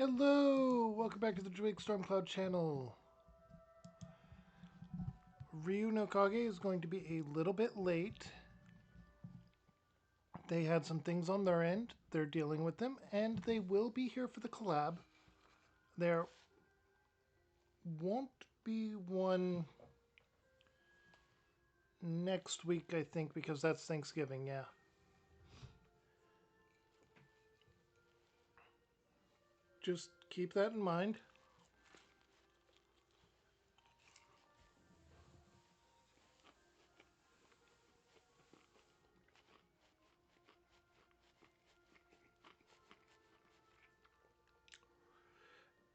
Hello! Welcome back to the Drake Stormcloud channel. Ryu no Kage is going to be a little bit late. They had some things on their end. They're dealing with them, and they will be here for the collab. There won't be one next week, I think, because that's Thanksgiving, yeah. Just keep that in mind.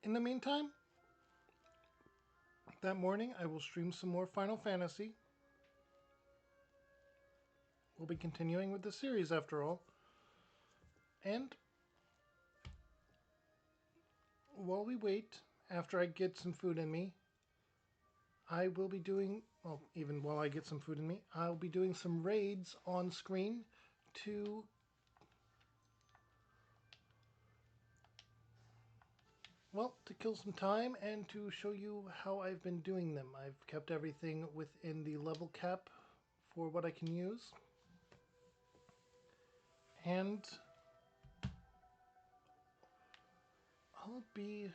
In the meantime, that morning I will stream some more Final Fantasy. We'll be continuing with the series after all. And while we wait, after I get some food in me, I will be doing, well, even while I get some food in me, I'll be doing some raids on screen to kill some time and to show you how I've been doing them. I've kept everything within the level cap for what I can use. And I'll be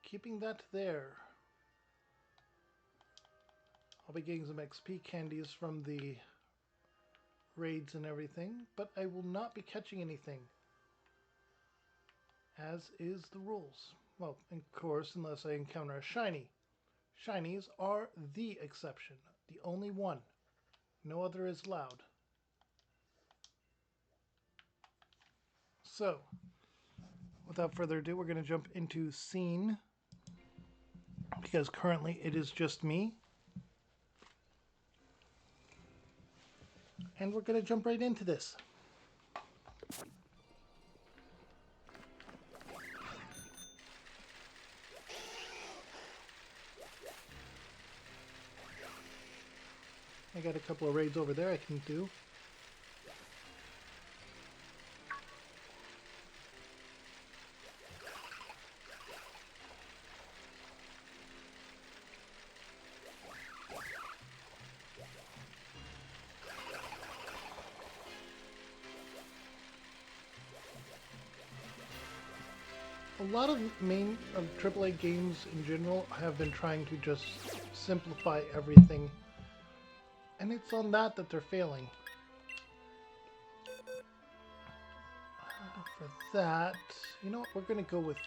keeping that there. I'll be getting some XP candies from the raids and everything, but I will not be catching anything, as is the rules. Well, of course, unless I encounter a shiny. Shinies are the exception, the only one. No other is allowed. So, without further ado, we're going to jump into scene, because currently it is just me. And we're going to jump right into this. I got a couple of raids over there I can do. A lot of AAA games in general have been trying to just simplify everything, and it's on that they're failing. For that, you know what, we're going to go with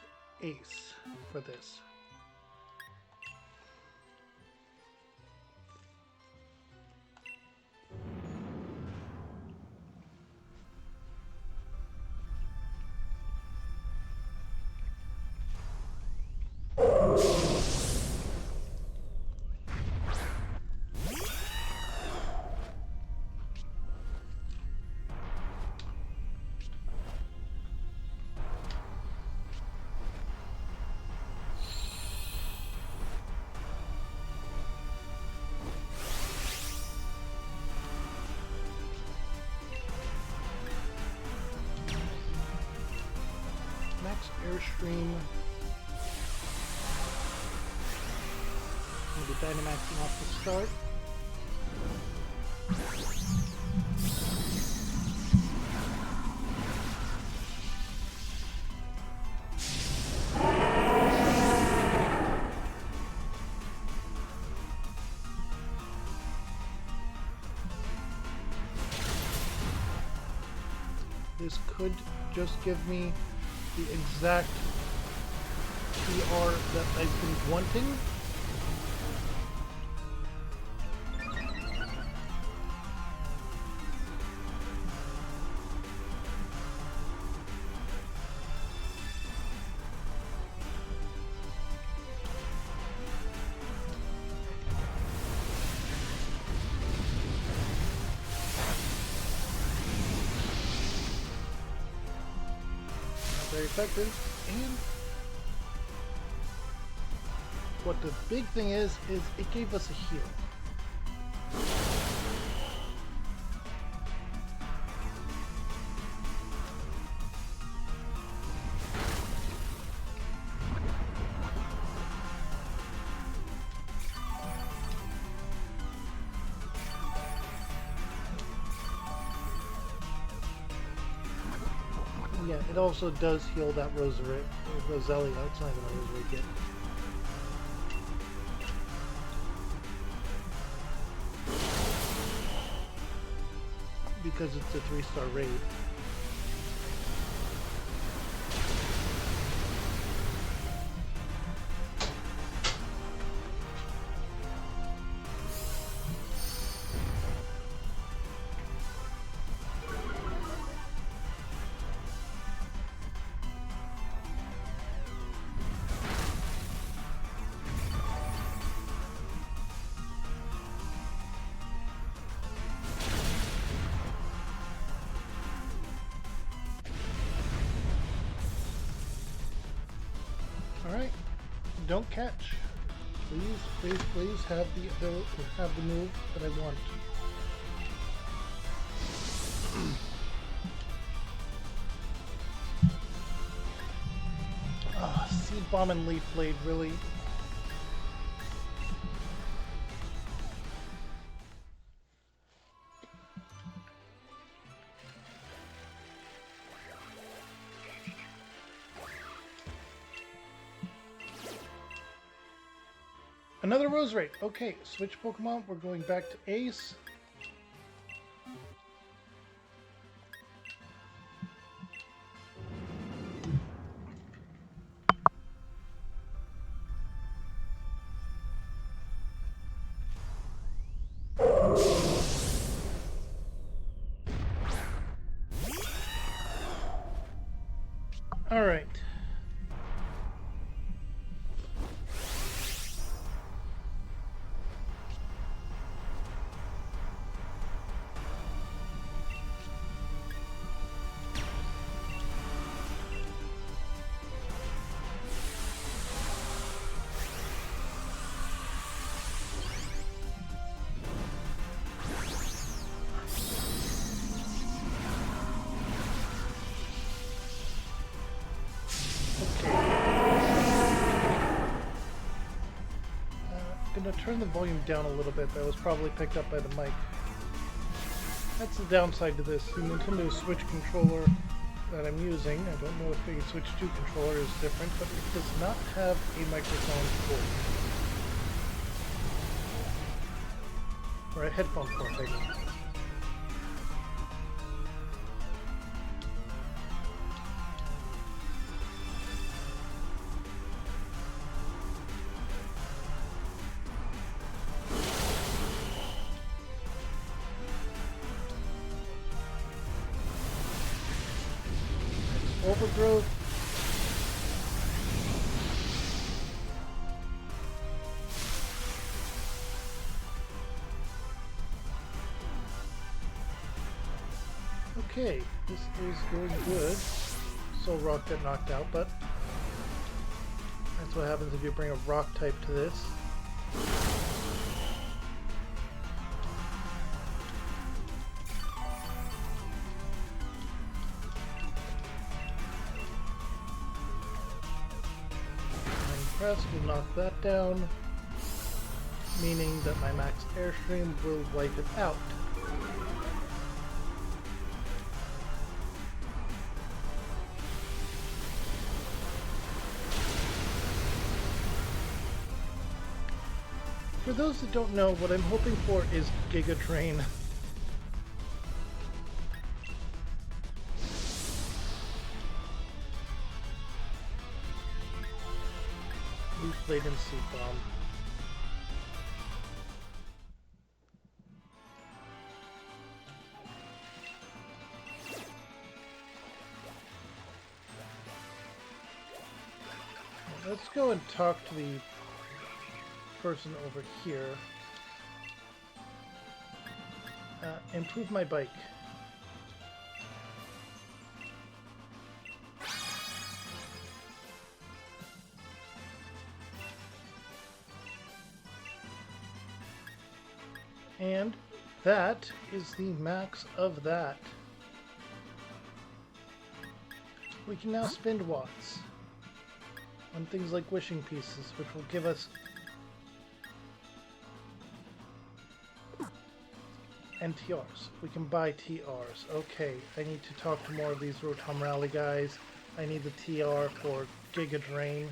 Ace for this. Max Airstream. I'm going to be Dynamaxing off the start. This could just give me the exact PR that I've been wanting. Very effective, and what the big thing is it gave us a heal. Yeah, it also does heal that Rosaria, Roselia. It's not even a Rosary kit. Because it's a 3-star raid. Alright, don't catch. Please, please, please have the ability, have the move that I want. Ah, Seed Bomb and Leaf Blade, really? Another Roserate. Okay, switch Pokemon. We're going back to Ace. All right. I'm going to turn the volume down a little bit. That was probably picked up by the mic. That's the downside to this. The Nintendo Switch controller that I'm using, I don't know if the Switch 2 controller is different, but it does not have a microphone port. Or a headphone port, I mean. Overgrowth. Okay, this is going good. Soul Rock got knocked out, but that's what happens if you bring a rock type to this. Will knock that down, meaning that my max airstream will wipe it out. For those that don't know, what I'm hoping for is Giga Drain. Leaf Blade and Seed Bomb. Let's go and talk to the person over here. Improve my bike. And that is the max of that. We can now spend watts on things like wishing pieces, which will give us And TRs. We can buy TRs. Okay, I need to talk to more of these Rotom Rally guys. I need the TR for Giga Drain.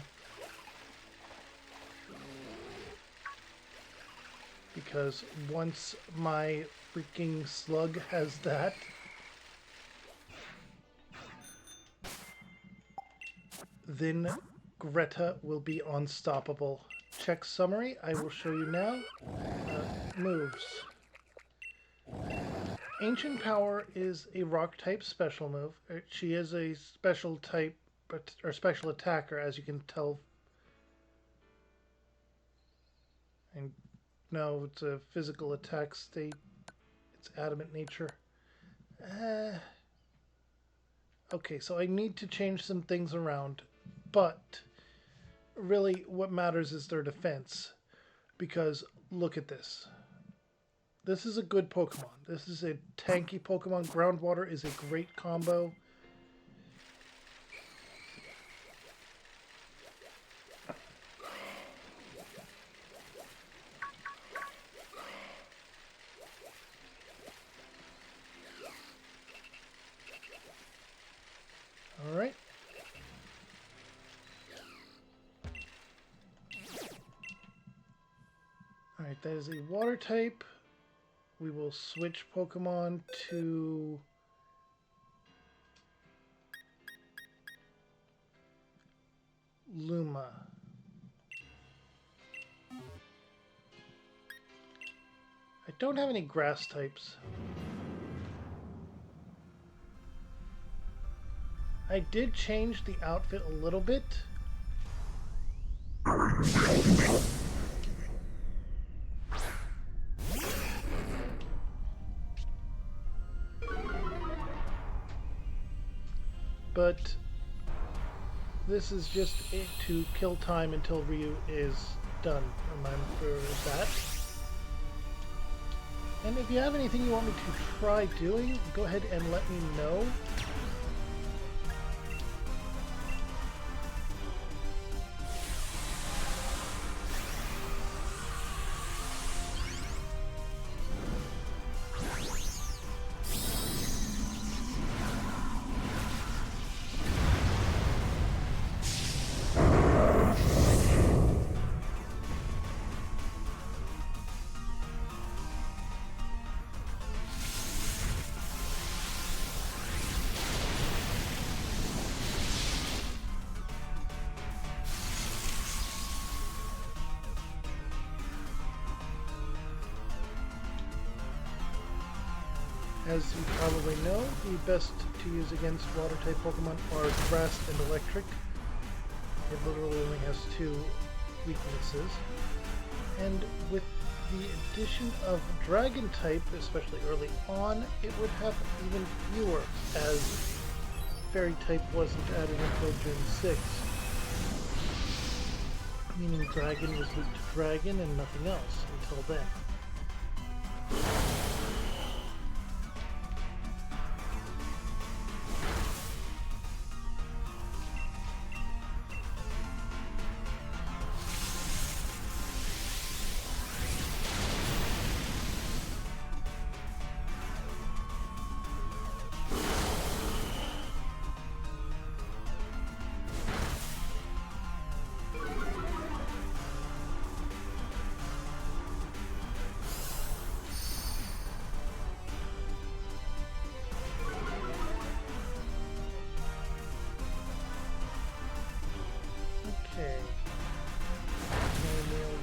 Because once my freaking slug has that, then Greta will be unstoppable. Check summary. I will show you now. Moves. Ancient Power is a rock type special move. She is a special type or special attacker, as you can tell. And no, it's a physical attack state. It's adamant nature. Okay, so I need to change some things around, but really what matters is their defense. Because look at this. This is a good Pokemon. This is a tanky Pokemon. Groundwater is a great combo. Alright. Alright, that is a water type. We will switch Pokemon to Luma. I don't have any grass types. I did change the outfit a little bit. But this is just to kill time until Ryu is done. Remember that. And if you have anything you want me to try doing, go ahead and let me know. As you probably know, the best to use against water-type Pokemon are Grass and Electric. It literally only has 2 weaknesses. And with the addition of Dragon-type, especially early on, it would have even fewer, as Fairy-type wasn't added until Gen 6. Meaning Dragon was weak to Dragon and nothing else until then. Okay.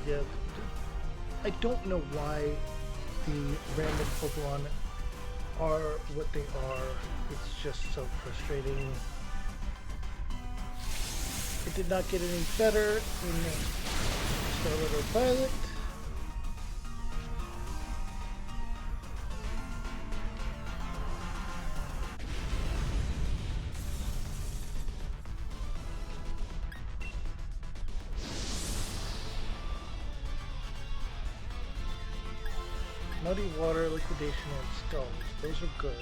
Yeah. I don't know why the random Pokemon are what they are. It's just so frustrating. It did not get any better in Scarlet or Violet. Muddy Water, Liquidation, and Skulls. Those are good.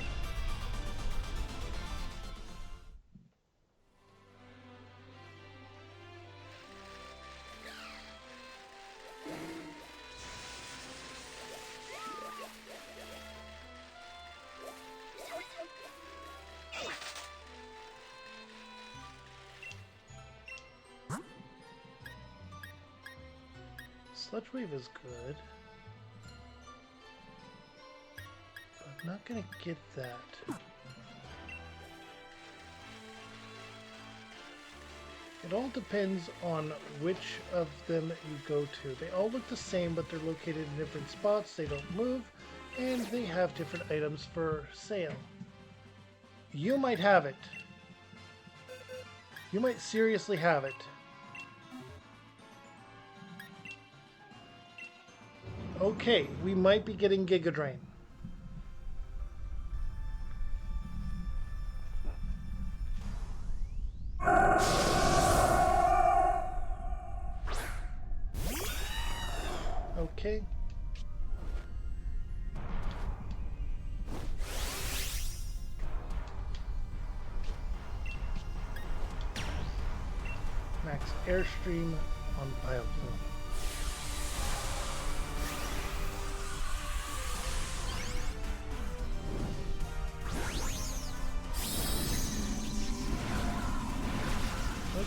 Sludge Wave is good. But I'm not gonna get that. It all depends on which of them you go to. They all look the same, but they're located in different spots, they don't move, and they have different items for sale. You might have it. You might seriously have it. Okay, we might be getting Giga Drain. Okay. Max Airstream on Bioplume.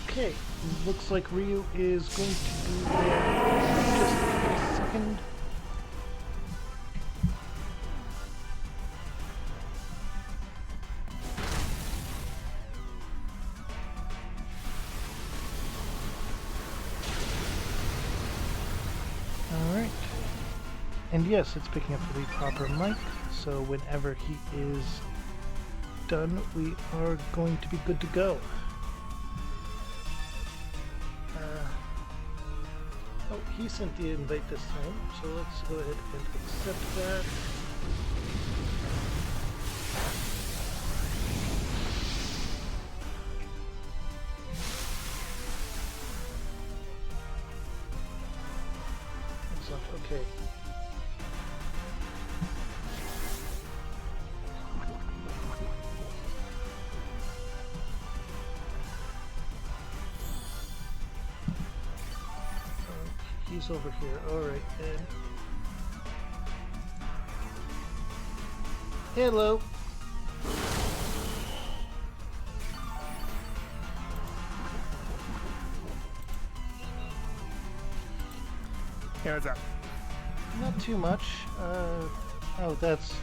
Okay, looks like Ryu is going to be there just a second. Alright. And yes, it's picking up the proper mic, so whenever he is done, we are going to be good to go. Oh, he sent the invite this time, so let's go ahead and accept that. Excellent, okay. He's over here. Alright, and hello. Yeah, what's up? Not too much. Oh, that's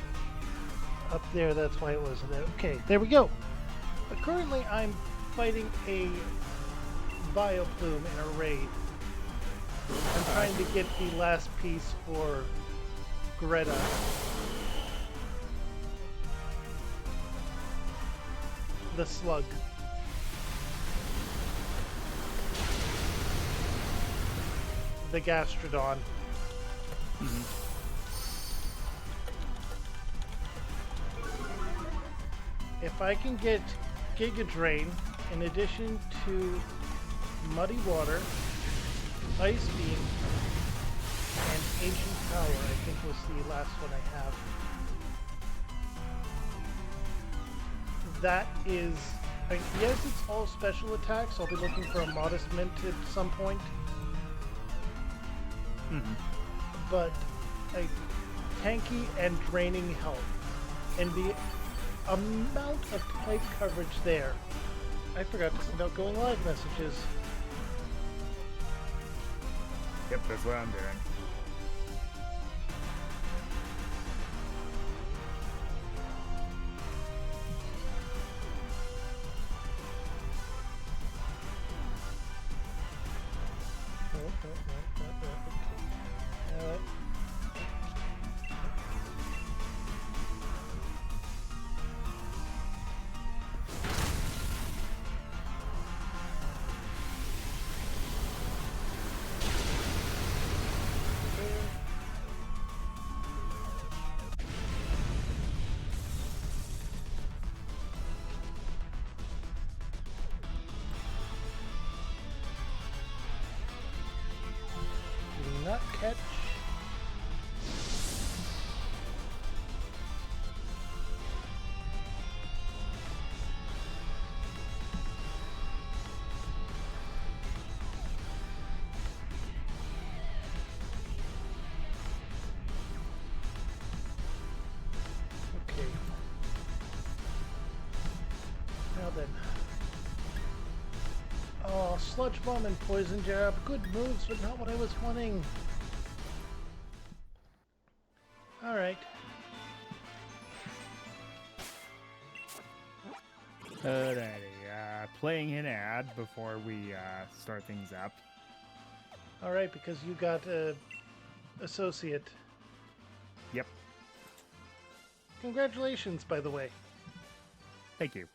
up there. That's why it wasn't there. Okay, there we go. But currently, I'm fighting a Bioplume in a raid. I'm trying to get the last piece for Greta. The slug. The Gastrodon. If I can get Giga Drain in addition to Muddy Water, Ice Beam, and Ancient Power, I think was the last one I have. That is, yes, it's all special attacks. I'll be looking for a Modest Mint at some point. But a tanky and draining health. And the amount of type coverage there. I forgot to send out going live messages. Yep, that's what I'm doing. Not catch. Okay. Now then. Oh, Sludge Bomb and Poison Jab. Good moves, but not what I was wanting. right. Alrighty, playing an ad before we start things up. All right, because you got a associate. Yep, Congratulations, by the way. thank you.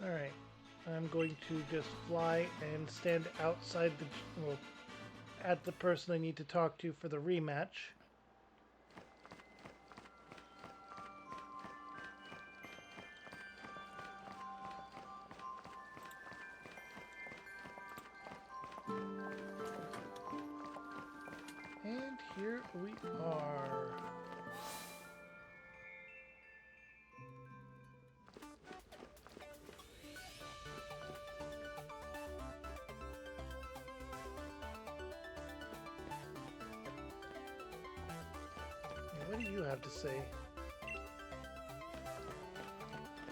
All right. I'm going to just fly and stand outside the... Well, at the person I need to talk to for the rematch. And here we are. What do you have to say?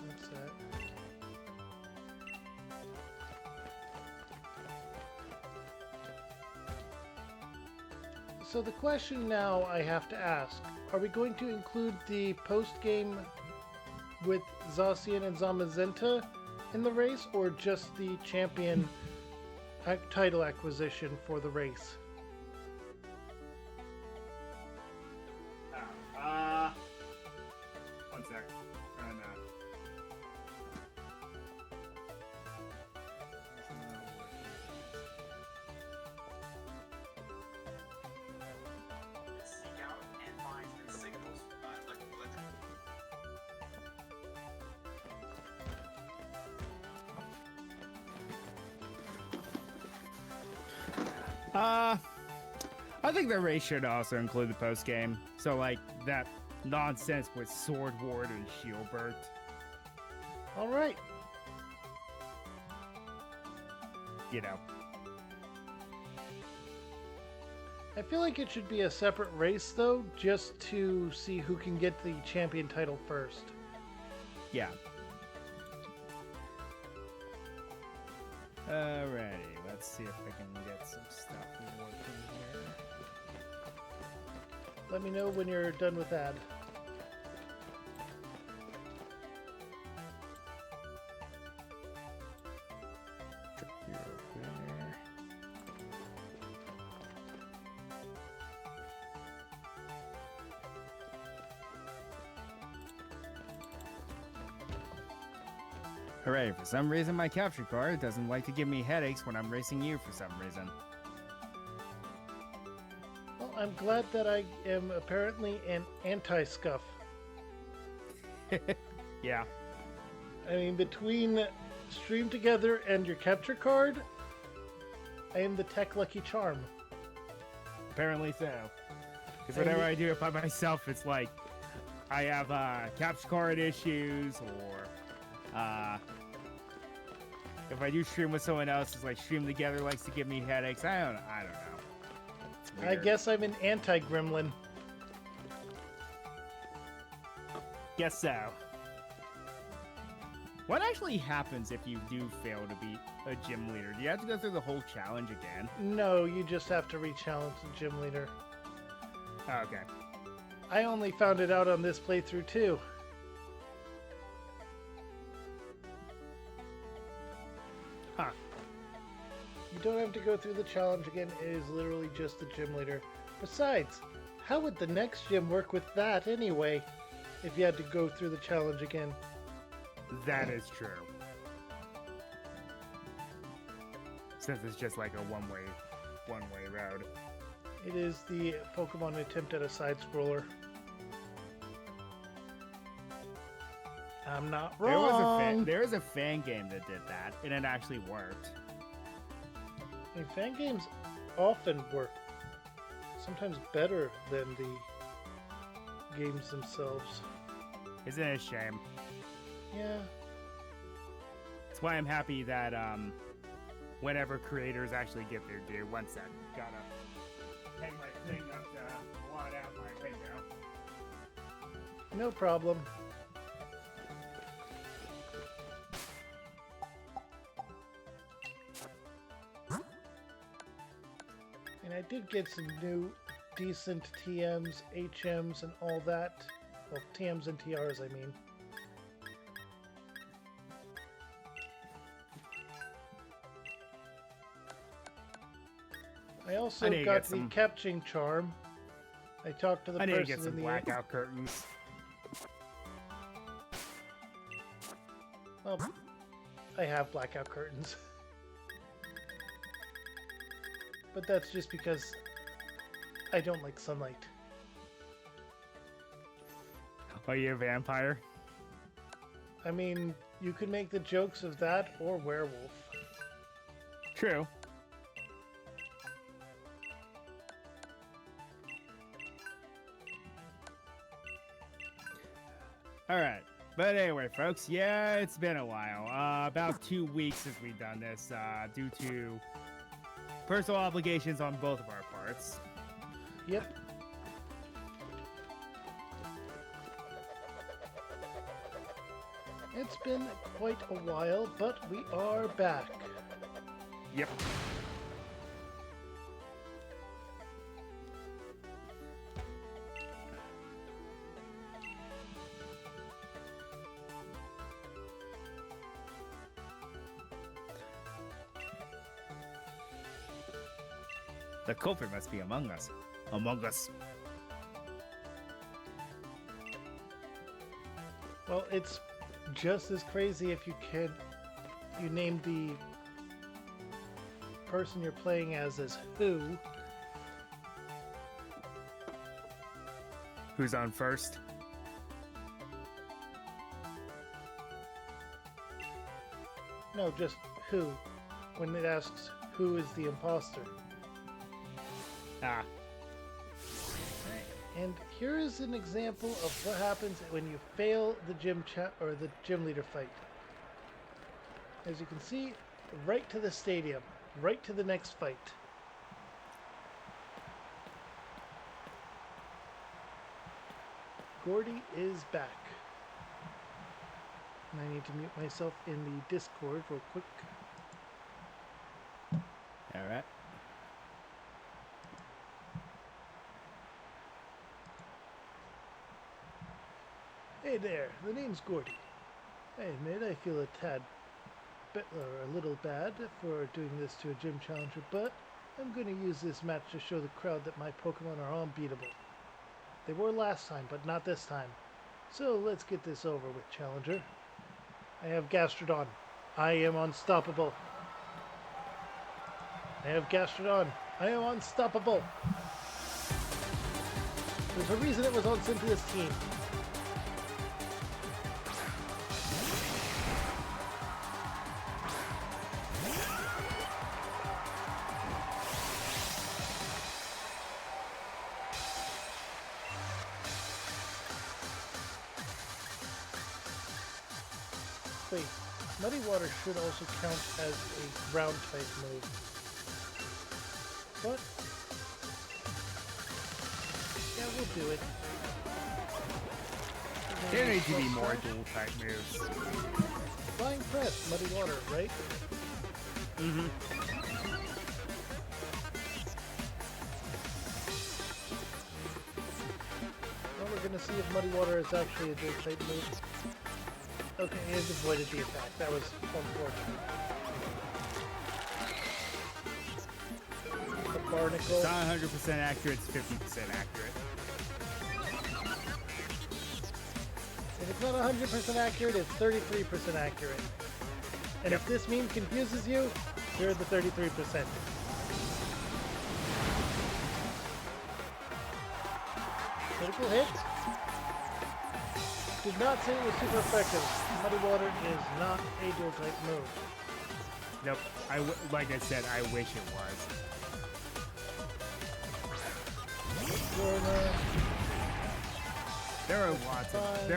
That's that. So the question now I have to ask, are we going to include the post-game with Zacian and Zamazenta in the race, or just the champion title acquisition for the race? One sec. Seek out and find the signals. I think the race should also include the post game. So like that nonsense with Sword Ward and Shieldbert. All right. You know. I feel like it should be a separate race, though, just to see who can get the champion title first. Yeah. Alrighty, let's see if I can get some stuff working here. Let me know when you're done with that. Check here, there. Hooray, for some reason my capture card doesn't like to give me headaches when I'm racing you for some reason. Well, I'm glad that I am apparently an anti-scuff. Yeah. I mean, between Stream Together and your capture card, I am the tech lucky charm. Apparently so. Because whenever I do it by myself, it's like I have capture card issues, or if I do stream with someone else, it's like Stream Together likes to give me headaches. I don't know. It's I weird. guess I'm an anti-gremlin. Guess so. What actually happens if you do fail to beat a gym leader? Do you have to go through the whole challenge again? No, you just have to re-challenge the gym leader. Oh, okay. I only found it out on this playthrough, too. Huh. You don't have to go through the challenge again. It is literally just the gym leader. Besides, how would the next gym work with that anyway, if you had to go through the challenge again? That is true. Since it's just like a one-way road. It is the Pokemon attempt at a side-scroller. I'm not wrong. There was a fan game that did that, and it actually worked. I mean, fan games often work sometimes better than the games themselves. Isn't it a shame? Yeah. That's why I'm happy that whenever creators actually get their due. One sec, gotta hang my thing up to blot out my window. No problem. did get some new decent TMs, HMs, and all that. Well, TMs and TRs, I mean. I also need to got get the some- catching charm. I talked to the I need to person get some in the blackout curtains. Well, I have blackout curtains. But that's just because I don't like sunlight. Are you a vampire? I mean, you could make the jokes of that or werewolf. True. All right. But anyway, folks, yeah, it's been a while. About 2 weeks since we've done this, due to personal obligations on both of our parts. Yep. It's been quite a while, but we are back. Yep. The culprit must be among us. Among us. Well, it's just as crazy if you name the person you're playing as who. Who's on first? No, just who. When it asks who is the imposter. Ah. And here is an example of what happens when you fail the gym or the gym leader fight. As you can see, right to the stadium, right to the next fight. Gordy is back. And I need to mute myself in the Discord real quick. All right. Hey there, the name's Gordy. I admit I feel a little bad for doing this to a gym challenger, but I'm going to use this match to show the crowd that my Pokemon are unbeatable. They were last time, but not this time. So let's get this over with, challenger. I have Gastrodon. I am unstoppable. I have Gastrodon. I am unstoppable. There's a reason it was on Cynthia's team. Wait, Muddy Water should also count as a ground type move. But yeah, we'll do it. There needs to be more dual type moves. Flying Press, Muddy Water, right? Mm-hmm. Well, we're gonna see if Muddy Water is actually a dual type move. Okay, he has avoided the attack. That was unfortunate. The Barnacle. It's not 100% accurate, it's 50% accurate. If it's not 100% accurate, it's 33% accurate. And if this meme confuses you, you're the 33%. Critical hit. Did not say it was super effective. Muddy Water is not a dual type move. Nope. Like I said, I wish it was. Jorna. There are lots of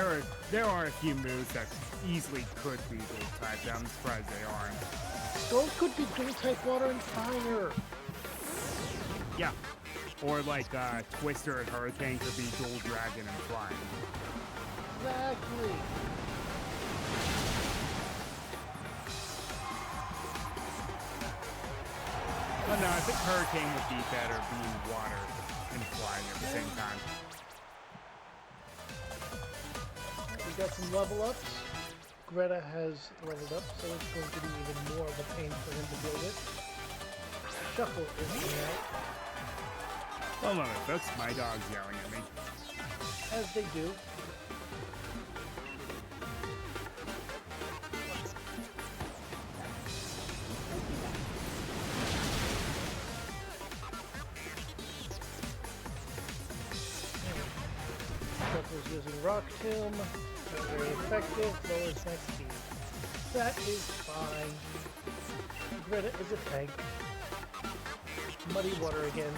there are a few moves that easily could be dual type. I'm surprised they aren't. Skull could be dual type water and fire. Yeah. Or like Twister and Hurricane could be dual dragon and flying. Exactly. But not I think hurricane would be better being water and flying at the same time. We got some level ups. Greta has leveled up, so it's going to be even more of a pain for him to deal with. Shuffle is coming out. Hold on, folks. My dog's yelling at me. As they do. Shuffle's using Rock Tomb. Not very effective. Lowers my speed. That is fine. Greta is a tank. Muddy water again.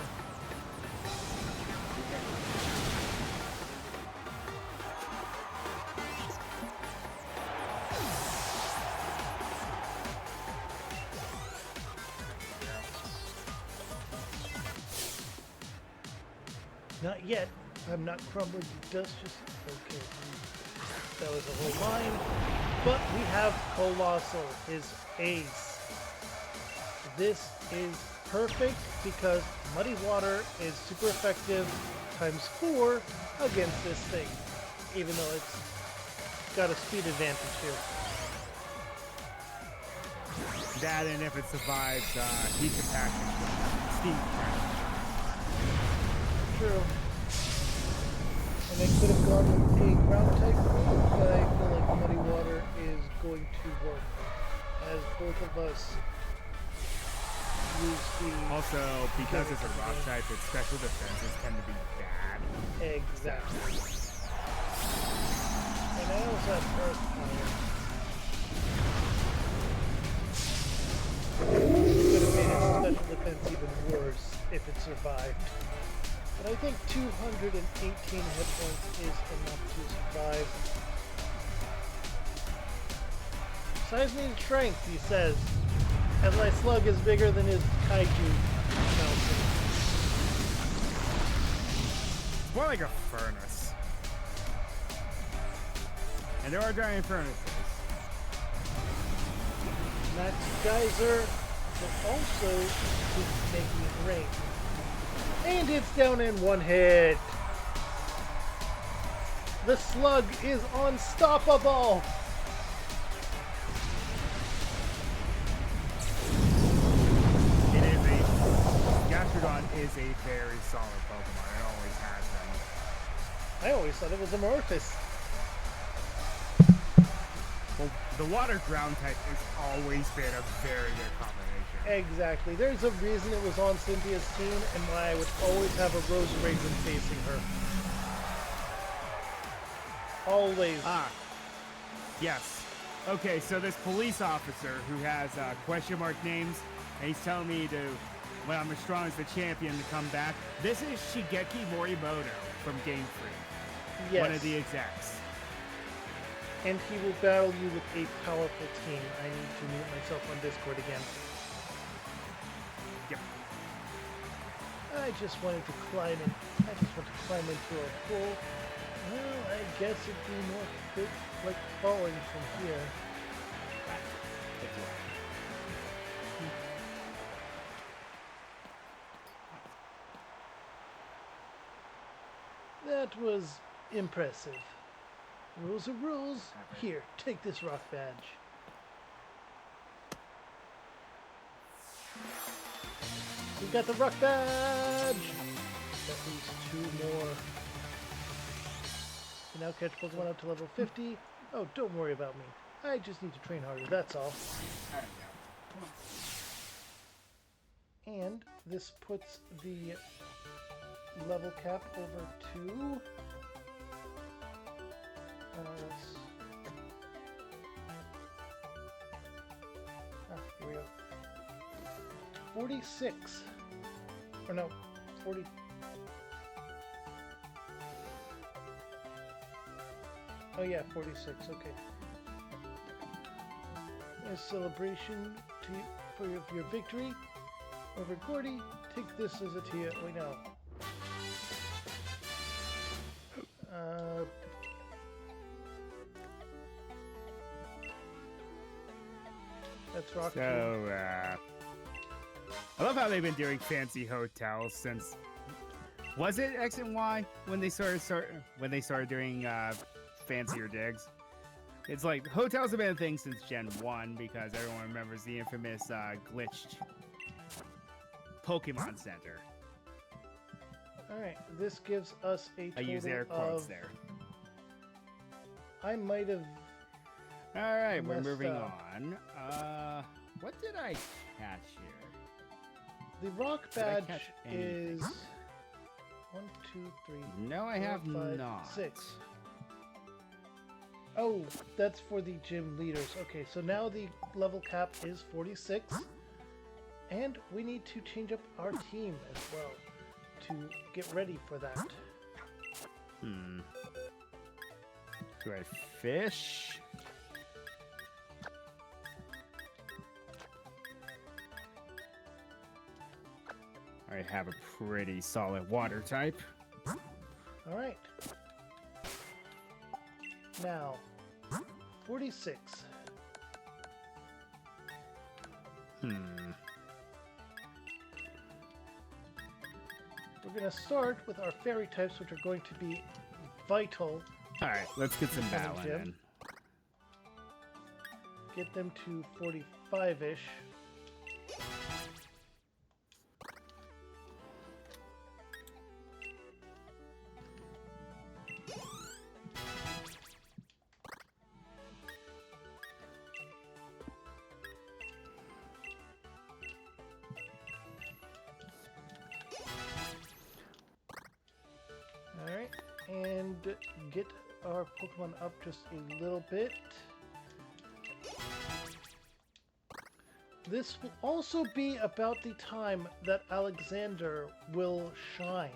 Not yet. I'm not crumbling to dust just... Okay. That was a whole line. But we have Colossal, his ace. This is perfect because Muddy Water is super effective times 4 against this thing. Even though it's got a speed advantage here. That and if it survives heat compaction, steam compaction. True. And I could have gone with a ground type move, but I feel like Muddy Water is going to work. As both of us use the... Also, because it's a rock type, its special defenses tend to be bad. Exactly. And I also have Earth Power. It could have made its special defense even worse if it survived. But I think 218 hit points is enough to survive. Size needs strength, he says, as my slug is bigger than his kaiju mountain. It's more like a furnace. And there are giant furnaces. Max Geyser will also keep making it rain. And it's down in one hit. The slug is unstoppable. It is a... Gastrodon is a very solid Pokemon. It always has been. I always thought it was Amorphous. Well, the water ground type has always been a very good combination. Exactly. There's a reason it was on Cynthia's team and why I would always have a Rose Raven facing her. Always. Ah. Yes. Okay, so this police officer who has question mark names, and he's telling me to, when I'm as strong as the champion, to come back. This is Shigeki Morimoto from Game Freak. Yes. One of the execs. And he will battle you with a powerful team. I need to mute myself on Discord again. Yep. I just wanted to climb in. I just want to climb into a pool. Well, I guess it'd be more fit like falling from here. That was impressive. Rules are rules. Here, take this rock badge. We got the rock badge! At least 2 more. You now catch Pokemon up to level 50. Oh, don't worry about me. I just need to train harder, that's all. And this puts the level cap over to... here we go. 46. Or no, 40. Oh yeah, 46, okay. A celebration for your victory over Gordy. Take this as a Tia. Wait, no. That's rock. So, I love how they've been doing fancy hotels since. Was it X and Y when they started doing fancier digs? It's like hotels have been a thing since Gen 1 because everyone remembers the infamous glitched Pokemon Center. Alright, this gives us a total I use air quotes of... there. I might have... Alright, we're messed moving up. on. What did I catch here? The rock Did I badge catch is... anything? 1, 2, 3, No, I 4, have 5, not. 6. Oh, that's for the gym leaders. Okay, so now the level cap is 46. And we need to change up our team as well to get ready for that. Do I fish? I have a pretty solid water type. Alright. Now, 46. We're going to start with our fairy types, which are going to be vital. Alright, let's get some Come on, Balin Jim. in. Get them to 45-ish. Alright, and get our Pokemon up just a little bit. This will also be about the time that Alexander will shine.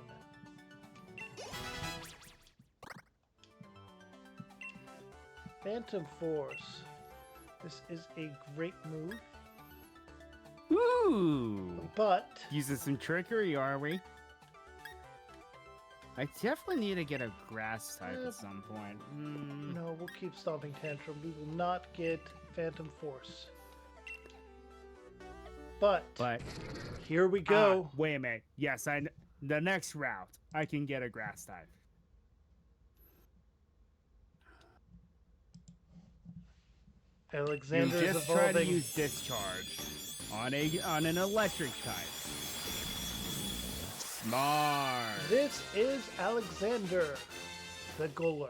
Phantom Force. This is a great move, Ooh! but Using some trickery, are we? I definitely need to get a grass type at some point. no, we'll keep Stomping Tantrum. We will not get Phantom Force. But here we go. Wait a minute. Yes, the next route, I can get a grass type. Alexander You is just try to evolving. use discharge on an electric type. Smart. This is Alexander, the Golurk.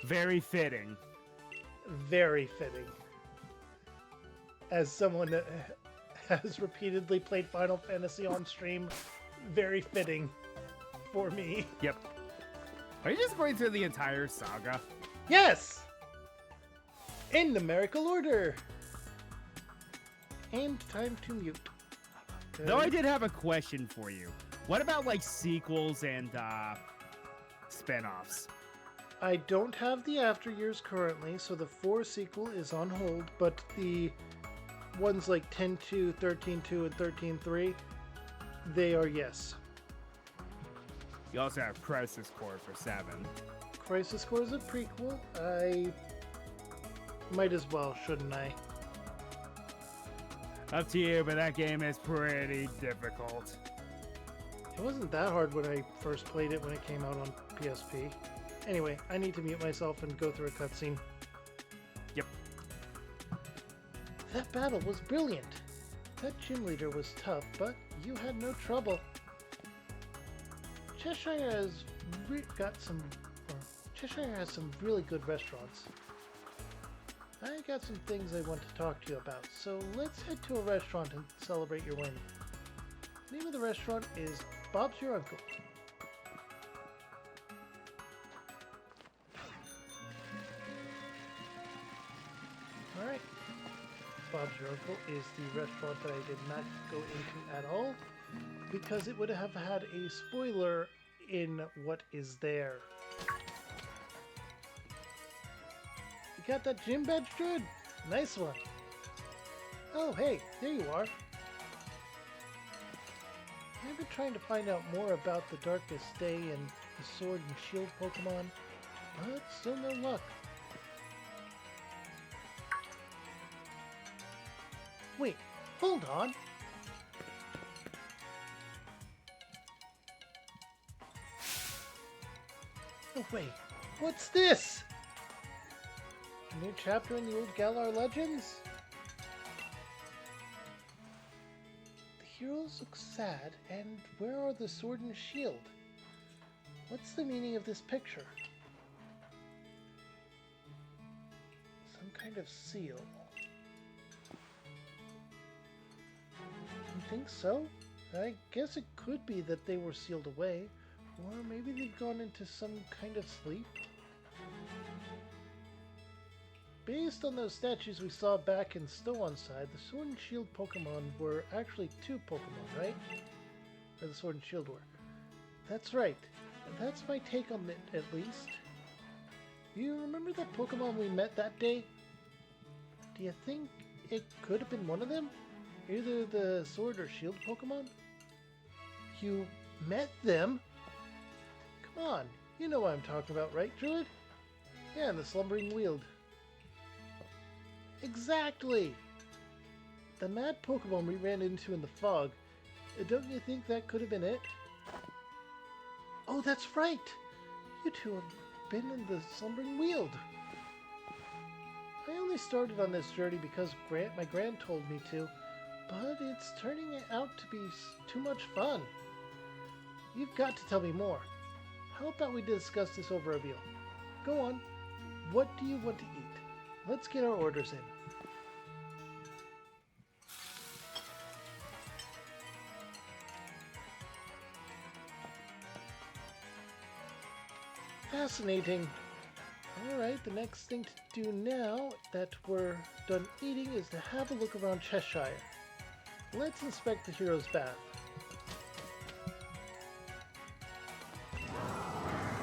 Very fitting. Very fitting. As someone that has repeatedly played Final Fantasy on stream, very fitting for me. Yep. Are you just going through the entire saga? Yes! In numerical order. And time to mute. Though I did have a question for you. What about like sequels and spin-offs? I don't have the After Years currently, so the 4 sequel is on hold, but the ones like 10-2, 13-2, and 13-3, they are yes. You also have Crisis Core for 7. Crisis Core is a prequel. I might as well, shouldn't I? Up to you, but that game is pretty difficult. It wasn't that hard when I first played it when it came out on PSP. Anyway, I need to mute myself and go through a cutscene. Yep. That battle was brilliant. That gym leader was tough, but you had no trouble. Cheshire has some really good restaurants. I got some things I want to talk to you about, so let's head to a restaurant and celebrate your win. The name of the restaurant is Bob's Your Uncle. Alright. Bob's Your Uncle is the restaurant that I did not go into at all, because it would have had a spoiler in what is there. You got that gym badge, Druid? Nice one. Oh, hey, there you are. I've been trying to find out more about the Darkest Day and the Sword and Shield Pokemon, but still no luck. Wait, hold on. Oh wait, what's this? A new chapter in the old Galar legends? The heroes look sad, and where are the sword and shield? What's the meaning of this picture? Some kind of seal. You think so? I guess it could be that they were sealed away, or maybe they've gone into some kind of sleep. Based on those statues we saw back in Stowonside, the Sword and Shield Pokemon were actually 2 Pokemon, right? Or the Sword and Shield were. That's right. That's my take on it, at least. You remember that Pokemon we met that day? Do you think it could have been one of them? Either the Sword or Shield Pokemon? You met them? Come on, you know what I'm talking about, right, Druid? Yeah, the Slumbering Weald. Exactly! The mad Pokemon we ran into in the fog. Don't you think that could have been it? Oh, that's right! You two have been in the Slumbering Weald. I only started on this journey because my Gran told me to, but it's turning out to be too much fun. You've got to tell me more. How about we discuss this over a meal? Go on. What do you want to eat? Let's get our orders in. Fascinating. Alright, the next thing to do now that we're done eating is to have a look around Cheshire. Let's inspect the hero's bath.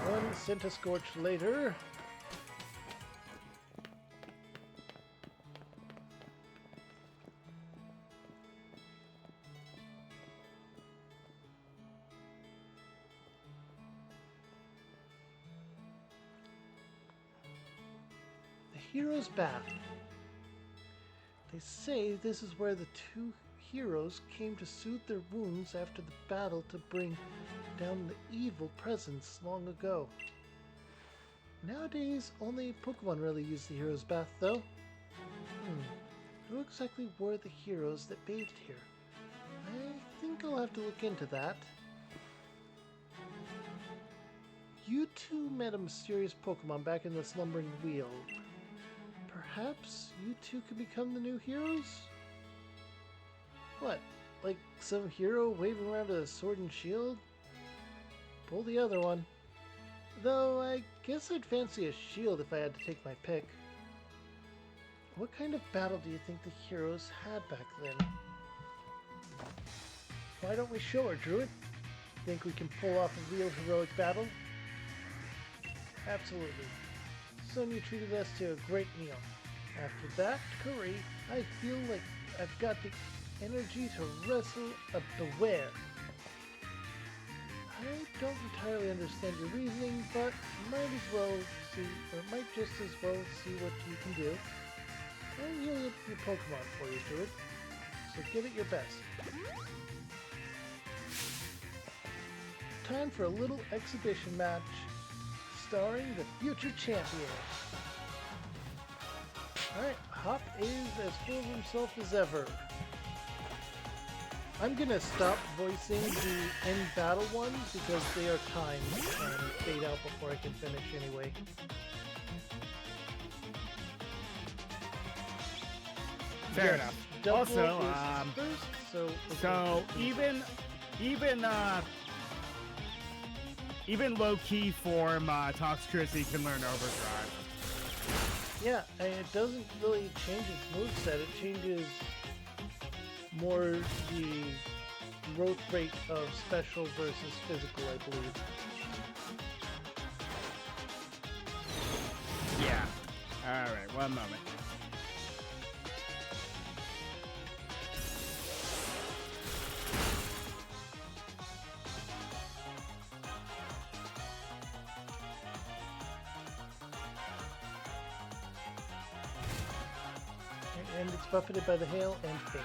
One Centiscorch later. Hero's Bath. They say this is where the 2 heroes came to soothe their wounds after the battle to bring down the evil presence long ago. Nowadays, only Pokemon really use the Hero's Bath, though. Who exactly were the heroes that bathed here? I think I'll have to look into that. You two met a mysterious Pokemon back in the Slumbering Weald. Perhaps you two could become the new heroes? What, like some hero waving around a sword and shield? Pull the other one. Though I guess I'd fancy a shield if I had to take my pick. What kind of battle do you think the heroes had back then? Why don't we show her, Druid? Think we can pull off a real heroic battle? Absolutely. Sonia treated us to a great meal. After that curry, I feel like I've got the energy to wrestle a Beware. I don't entirely understand your reasoning, but might just as well see what you can do. I'll heal up your Pokemon for you, Druid. So give it your best. Time for a little exhibition match starring the future champion. Alright, Hop is as full of himself as ever. I'm gonna stop voicing the end battle ones because they are timed and fade out before I can finish anyway. Fair enough. Also, even low-key form Toxtricity can learn Overdrive. Yeah, and it doesn't really change its moveset. It changes more the growth rate of special versus physical, I believe. Yeah. Alright, one moment. And it's buffeted by the hail and fades.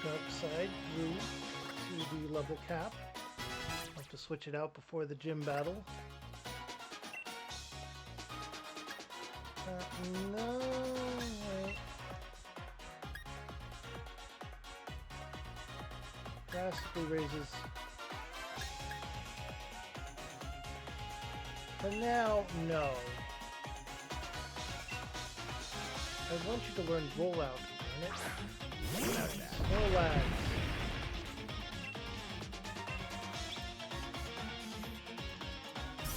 Dark side through to the level cap. I'll have to switch it out before the gym battle. No. Wait. Drastically raises. For now, no. I want you to learn rollout, darn it. No lags.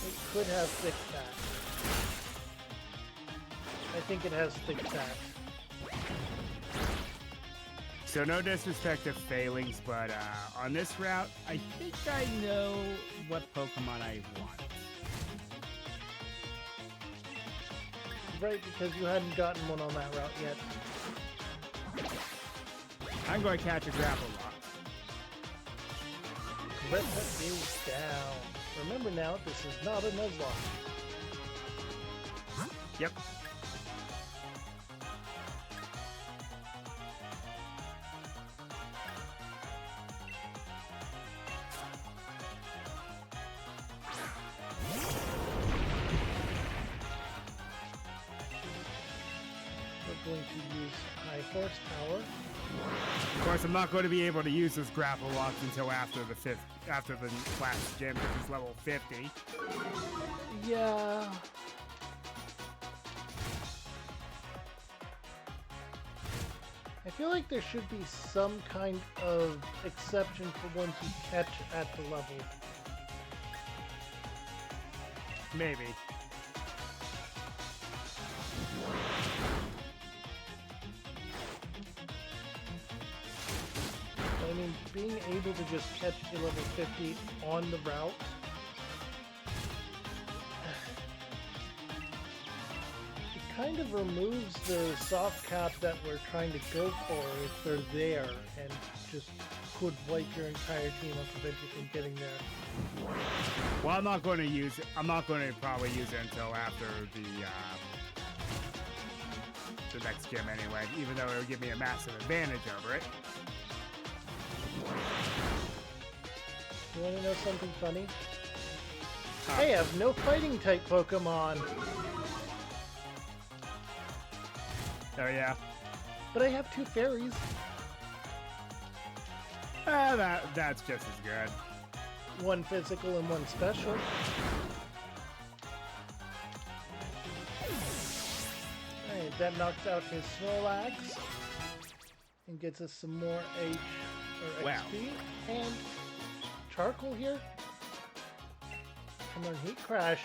It could have thick fat. I think it has thick fat. So no disrespect to failings, but on this route, I think I know what Pokemon I want. Right, because you hadn't gotten one on that route yet. I'm going to catch a grapple lock. Greta is down. Remember now, this is not a Nuzlocke. Yep. We're going to use high horsepower. Of course, I'm not going to be able to use this grapple locks until after the last gym, which is level 50. Yeah. I feel like there should be some kind of exception for ones you catch at the level. Maybe. I mean, being able to just catch a level 50 on the route, it kind of removes the soft cap that we're trying to go for if they're there, and just could wipe your entire team and prevent you from getting there. Well, I'm not going to use it. I'm not going to probably use it until after the next gym anyway, even though it would give me a massive advantage over it. You want to know something funny? I have no fighting type Pokemon, Oh yeah. but I have 2 fairies. That's just as good. 1 physical and 1 special. Alright, that knocks out his Snorlax and gets us some more H or Wow. XP. And charcoal here. Come on, Heat Crash.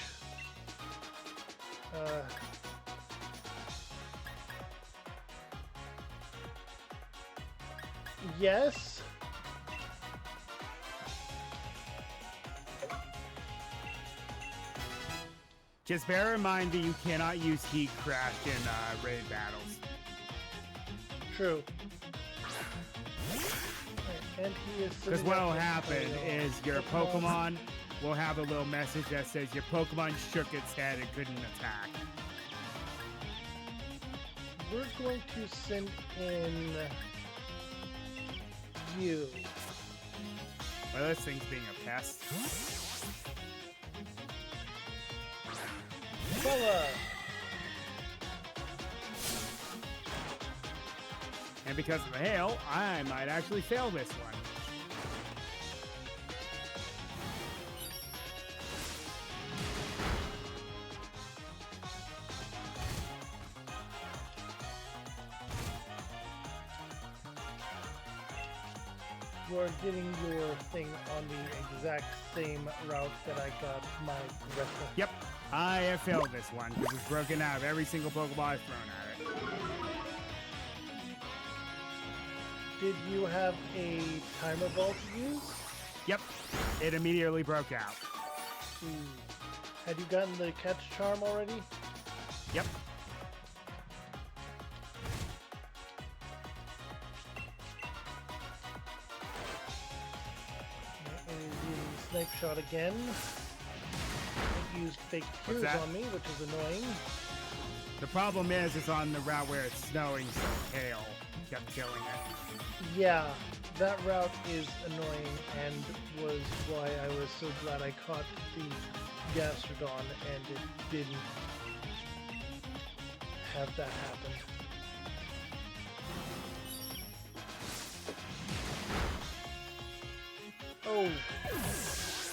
Yes. Just bear in mind that you cannot use Heat Crash in raid battles. True. And he is Because sitting what up will in happen the is your Pokemon will have a little message that says your Pokemon shook its head and couldn't attack. We're going to send in you. Well, this thing's being a pest. Bella. And because of the hail, I might actually fail this one. You're getting your thing on the exact same route that I got my Greta. Yep, I have failed this one because it's broken out of every single Pokeball I've thrown at it. Did you have a timer ball to use? Yep, it immediately broke out. Had you gotten the catch charm already? Yep. snipe shot again. It used fake tears that? on me, which is annoying. The problem is, it's on the route where it's snowing, so hail kept killing it. Yeah, that route is annoying and was why I was so glad I caught the Gastrodon and it didn't have that happen. Oh,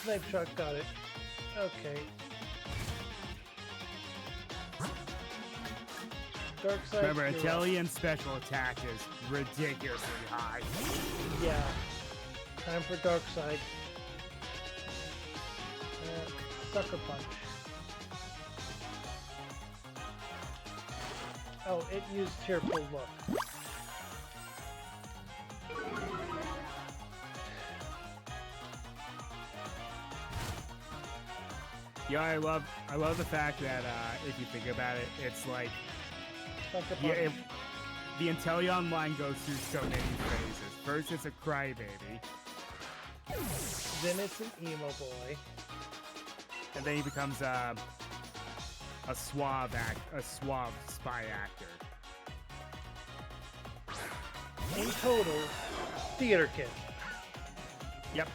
snipe shot got it. Okay. Dark side. Remember, Italian special attack is ridiculously high. Yeah. Time for dark side. Sucker punch. Oh, it used tearful look. Yeah, I love the fact that if you think about it, it's like Sucker yeah, punch. the Inteleon line goes through so many phases. First, it's a crybaby, Then it's an emo boy. and then he becomes a suave spy actor. In total, theater kid. Yep,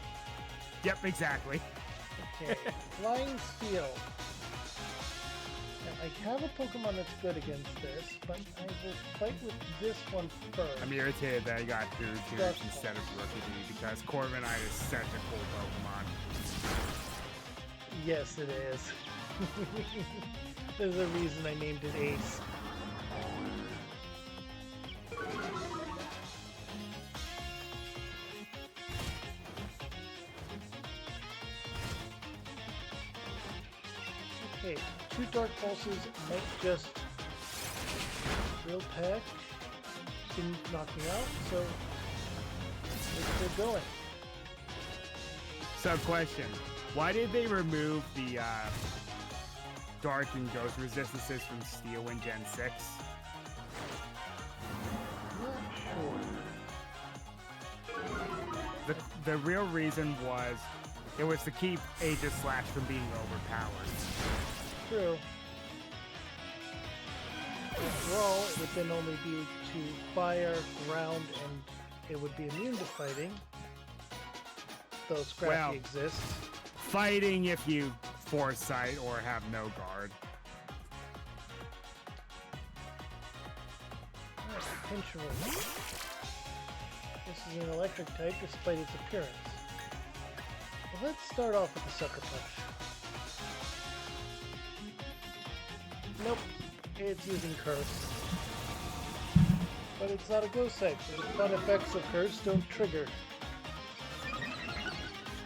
exactly. Okay. Flying Steel. Now, I have a Pokemon that's good against this, but I will fight with this one first. I'm irritated that I got Hooters Dark instead of Rookidee because Corviknight is such a cool Pokemon. Yes, it is. There's a reason I named it Ace. Okay, 2 Dark Pulses might just real pack. Didn't knock me out, so we're still going. So, question: why did they remove the Dark and Ghost resistances from Steel in Gen 6? Not sure. The real reason was it was to keep Aegislash from being overpowered. True. After all, it would then only be to fire, ground, and it would be immune to fighting. Though Scrappy Well. exists. Fighting if you foresight or have no guard. Alright, Pinch. This is an electric type despite its appearance. Well, let's start off with the Sucker Punch. Nope, it's using Curse. But it's not a ghost type, so the fun effects of Curse don't trigger.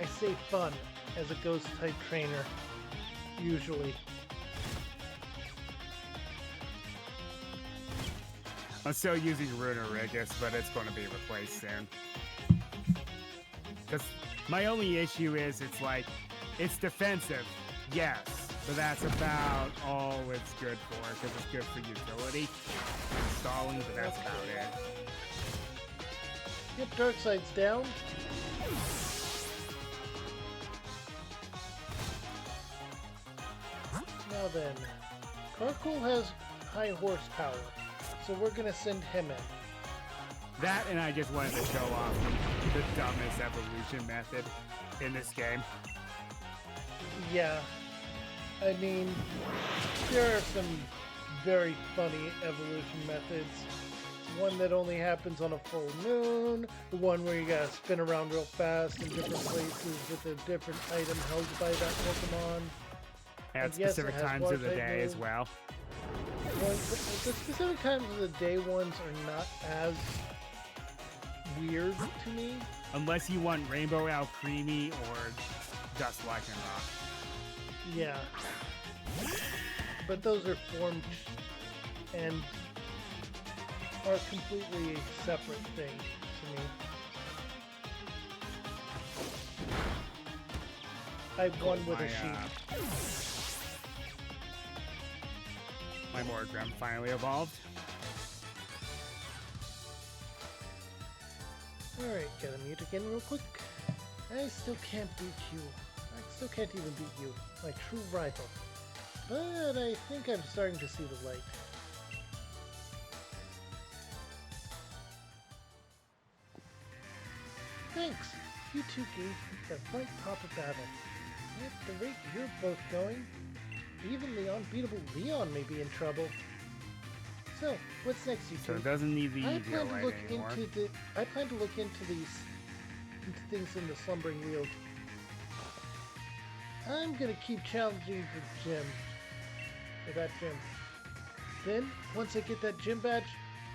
I say fun as a ghost type trainer, usually. I'm still using Runerigus, but it's going to be replaced soon. Because my only issue is it's defensive, yes, but that's about all it's good for, because it's good for utility, installing, but that's about it. Yep, Dark Side's down. Now then, Carcool has high horsepower, so we're gonna send him in. That, and I just wanted to show off the dumbest evolution method in this game. Yeah, I mean, there are some very funny evolution methods. One that only happens on a full moon, the one where you gotta spin around real fast in different places with a different item held by that Pokemon. At And yes, it specific has times of the water-type day as move. well. The specific times of the day ones are not as weird to me. Unless you want Rainbow Alcremie or Dust Lycanroc. Yeah. But those are formed and are completely a separate thing to me. I've won with a sheep. My Morgrem finally evolved. Alright, gotta mute again real quick. I still can't beat you. still can't even beat you, my true rival. But I think I'm starting to see the light. Thanks! You two gave me the right proper battle. At the rate you're both going, even the unbeatable Leon may be in trouble. So, what's next, you So two? it doesn't need the I EVO plan to light look anymore. I plan to look into things in the slumbering wheel. I'm gonna keep challenging the gym. Or that gym. Then, once I get that gym badge,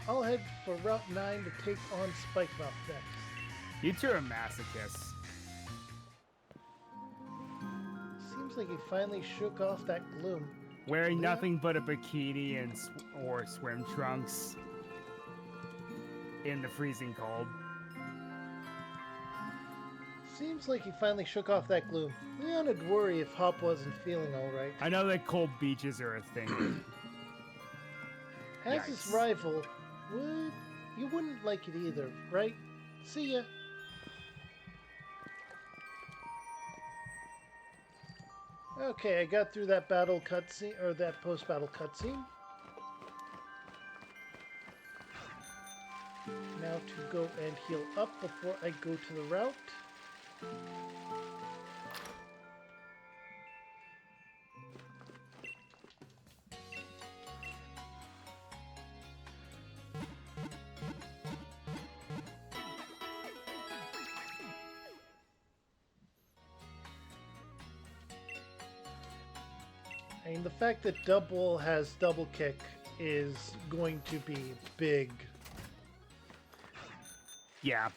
I'll head for Route 9 to take on Spike Mouth next. You two are masochists. Seems like he finally shook off that gloom. Wearing Yeah. nothing but a bikini and or swim trunks in the freezing cold. Seems like he finally shook off that gloom. Leon would worry if Hop wasn't feeling alright. I know that cold beaches are a thing. As his Yikes. rival, you wouldn't like it either, right? See ya. Okay, I got through that battle cutscene, or that post-battle cutscene. Now to go and heal up before I go to the route. I mean, the fact that Double has double kick is going to be big. Yeah.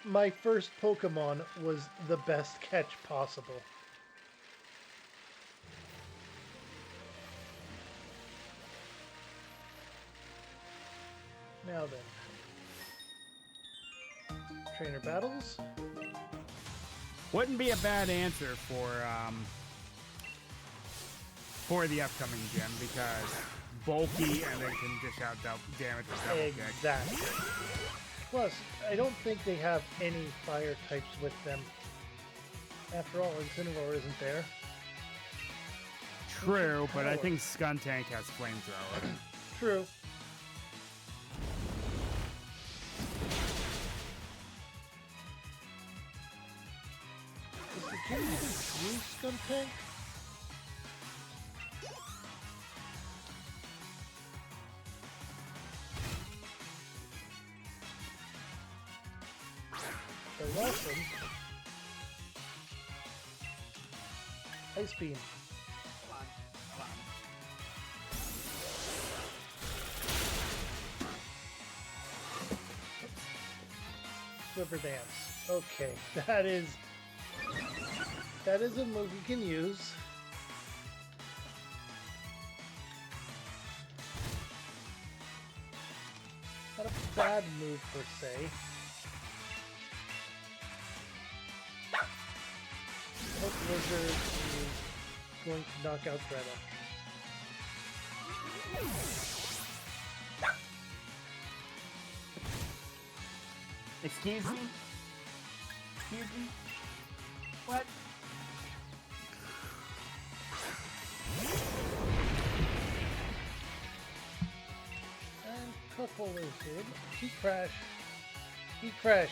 My first Pokemon was the best catch possible. Now then. Trainer battles. Wouldn't be a bad answer for the upcoming gym because bulky and they can dish out damage with double kick. Exactly. Plus, I don't think they have any fire types with them. After all, Incineroar isn't there. True, but I think Skuntank has flamethrower. True. Is the gym even use Skuntank? They're awesome. Ice Beam. Come on, come on. River Dance. Okay, that is a move you can use. Not a bad move per se. Hook Wizard is going to knock out Greta. Excuse me? Excuse me? What? And Purple Lizard. Heat Crash. Heat Crash.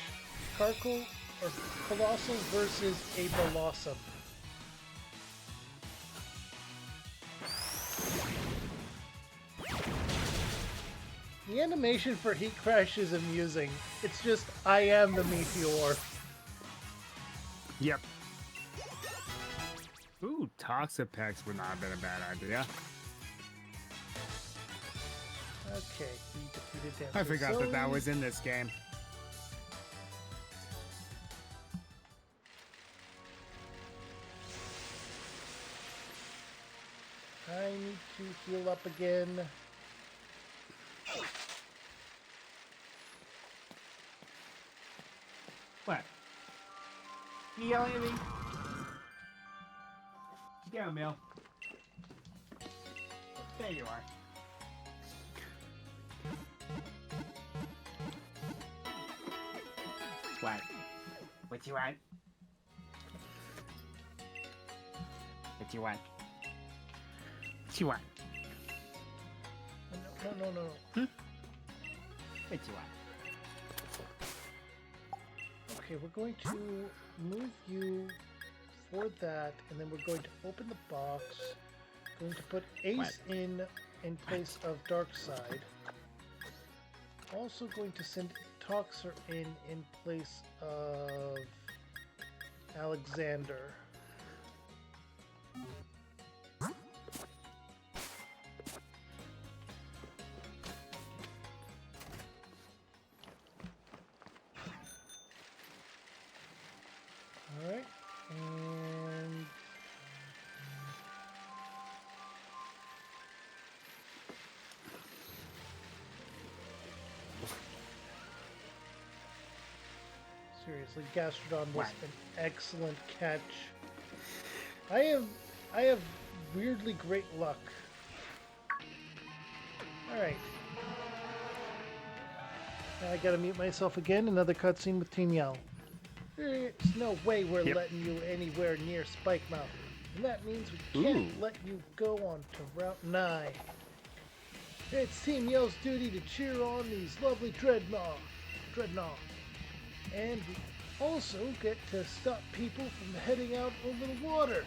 Carkle or Colossal versus a Blossom. The animation for Heat Crash is amusing. It's just, I am the meteor. Yep. Ooh, Toxapex would not have been a bad idea. Okay, he defeated Dancer. I forgot that was in this game. I need to heal up again. What? You yelling at me? Get down, Mel. There you are. What? What you want? What you want? What you want? No. What you want? Okay, we're going to move you for that, and then we're going to open the box. Going to put Ace in place of Darkside. Also going to send Toxer in place of Alexander. Alright, and seriously, Gastrodon was an excellent catch. I have weirdly great luck. Alright. Now I gotta mute myself again, another cutscene with Team Yell. There's no way we're letting you anywhere near Spike Mountain. And that means we can't let you go on to Route 9. It's Team Yell's duty to cheer on these lovely Dreadnought. And we also get to stop people from heading out over the water.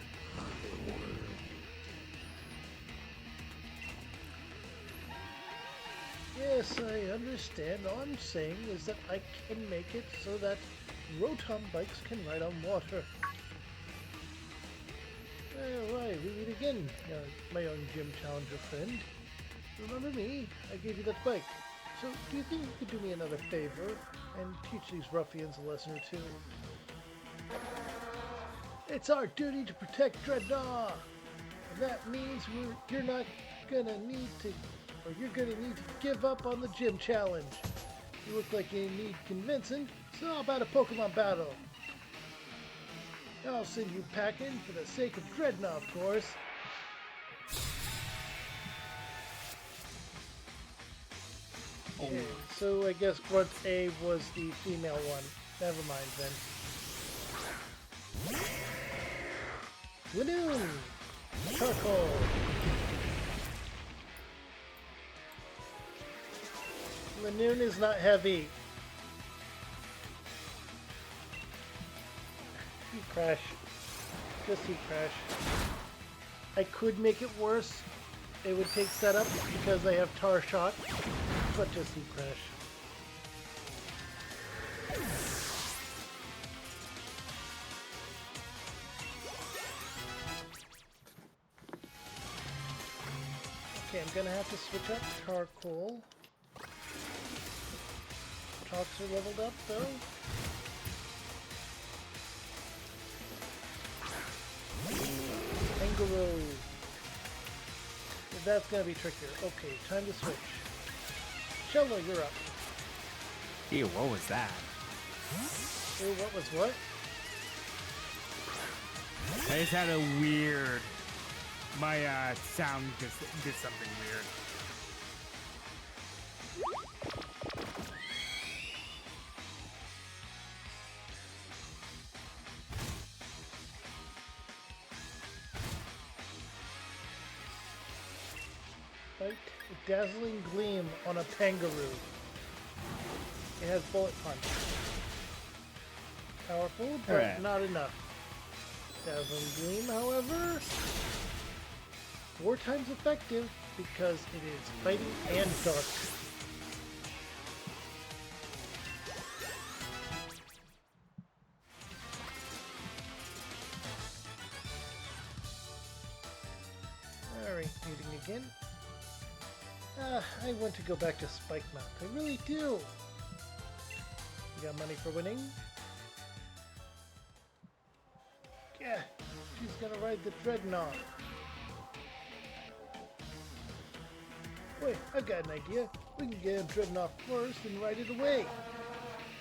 Yes, I understand. All I'm saying is that I can make it so that Rotom bikes can ride on water. Right, we meet again, my young gym challenger friend. Remember me? I gave you that bike. So, do you think you could do me another favor and teach these ruffians a lesson or two? It's our duty to protect Dreadnought! And that means you're gonna need to give up on the gym challenge. You look like you need convincing, so how about a Pokemon battle? I'll send you packing for the sake of Dreadnought, of course. Okay, so I guess Grunt A was the female one. Never mind then. Lanoon! Charcoal! Lanoon is not heavy. Heat Crash. Just Heat Crash. I could make it worse. It would take setup because I have Tar Shot, but just Heat Crash. Okay, I'm gonna have to switch up Charcoal. Talks are leveled up though. Kangaroo. That's gonna be trickier. Okay, time to switch. Shello, you're up. Ew, what was that? Ew, what was what? I just had a weird... My sound just did something weird. Right? A dazzling gleam on a Pangaroo. It has bullet punch. Powerful, but not enough. Dazzling gleam, however, 4 times effective because it is fighting and dark. Alright, muting again. I want to go back to Spike Mount. I really do. You got money for winning? Yeah, she's gonna ride the Dreadnought. Wait, I've got an idea. We can get a Dreadnought first and ride it away.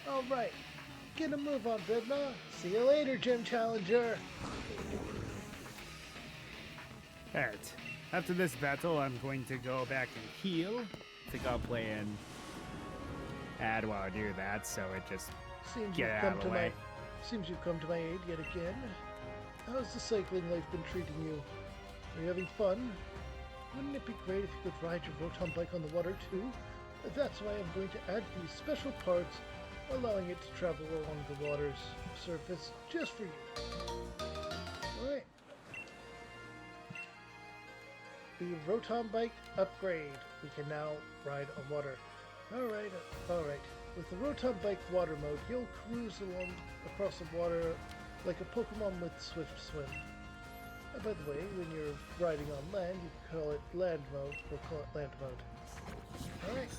Alright, get a move on, Dreadnought. See you later, Gym Challenger. Alright. After this battle, I'm going to go back and heal. I think I'll play in ad while I do that, so it just Seems get you've out come of to the way. Seems you've come to my aid yet again. How's the cycling life been treating you? Are you having fun? Wouldn't it be great if you could ride your rotom bike on the water too? That's why I'm going to add these special parts, allowing it to travel along the water's surface just for you. Alright. The rotom bike upgrade. We can now ride on water. Alright. With the rotom bike water mode, you'll cruise along across the water like a Pokemon with swift swim. By the way, when you're riding on land, you can call it land mode. We'll call it land mode. Alright.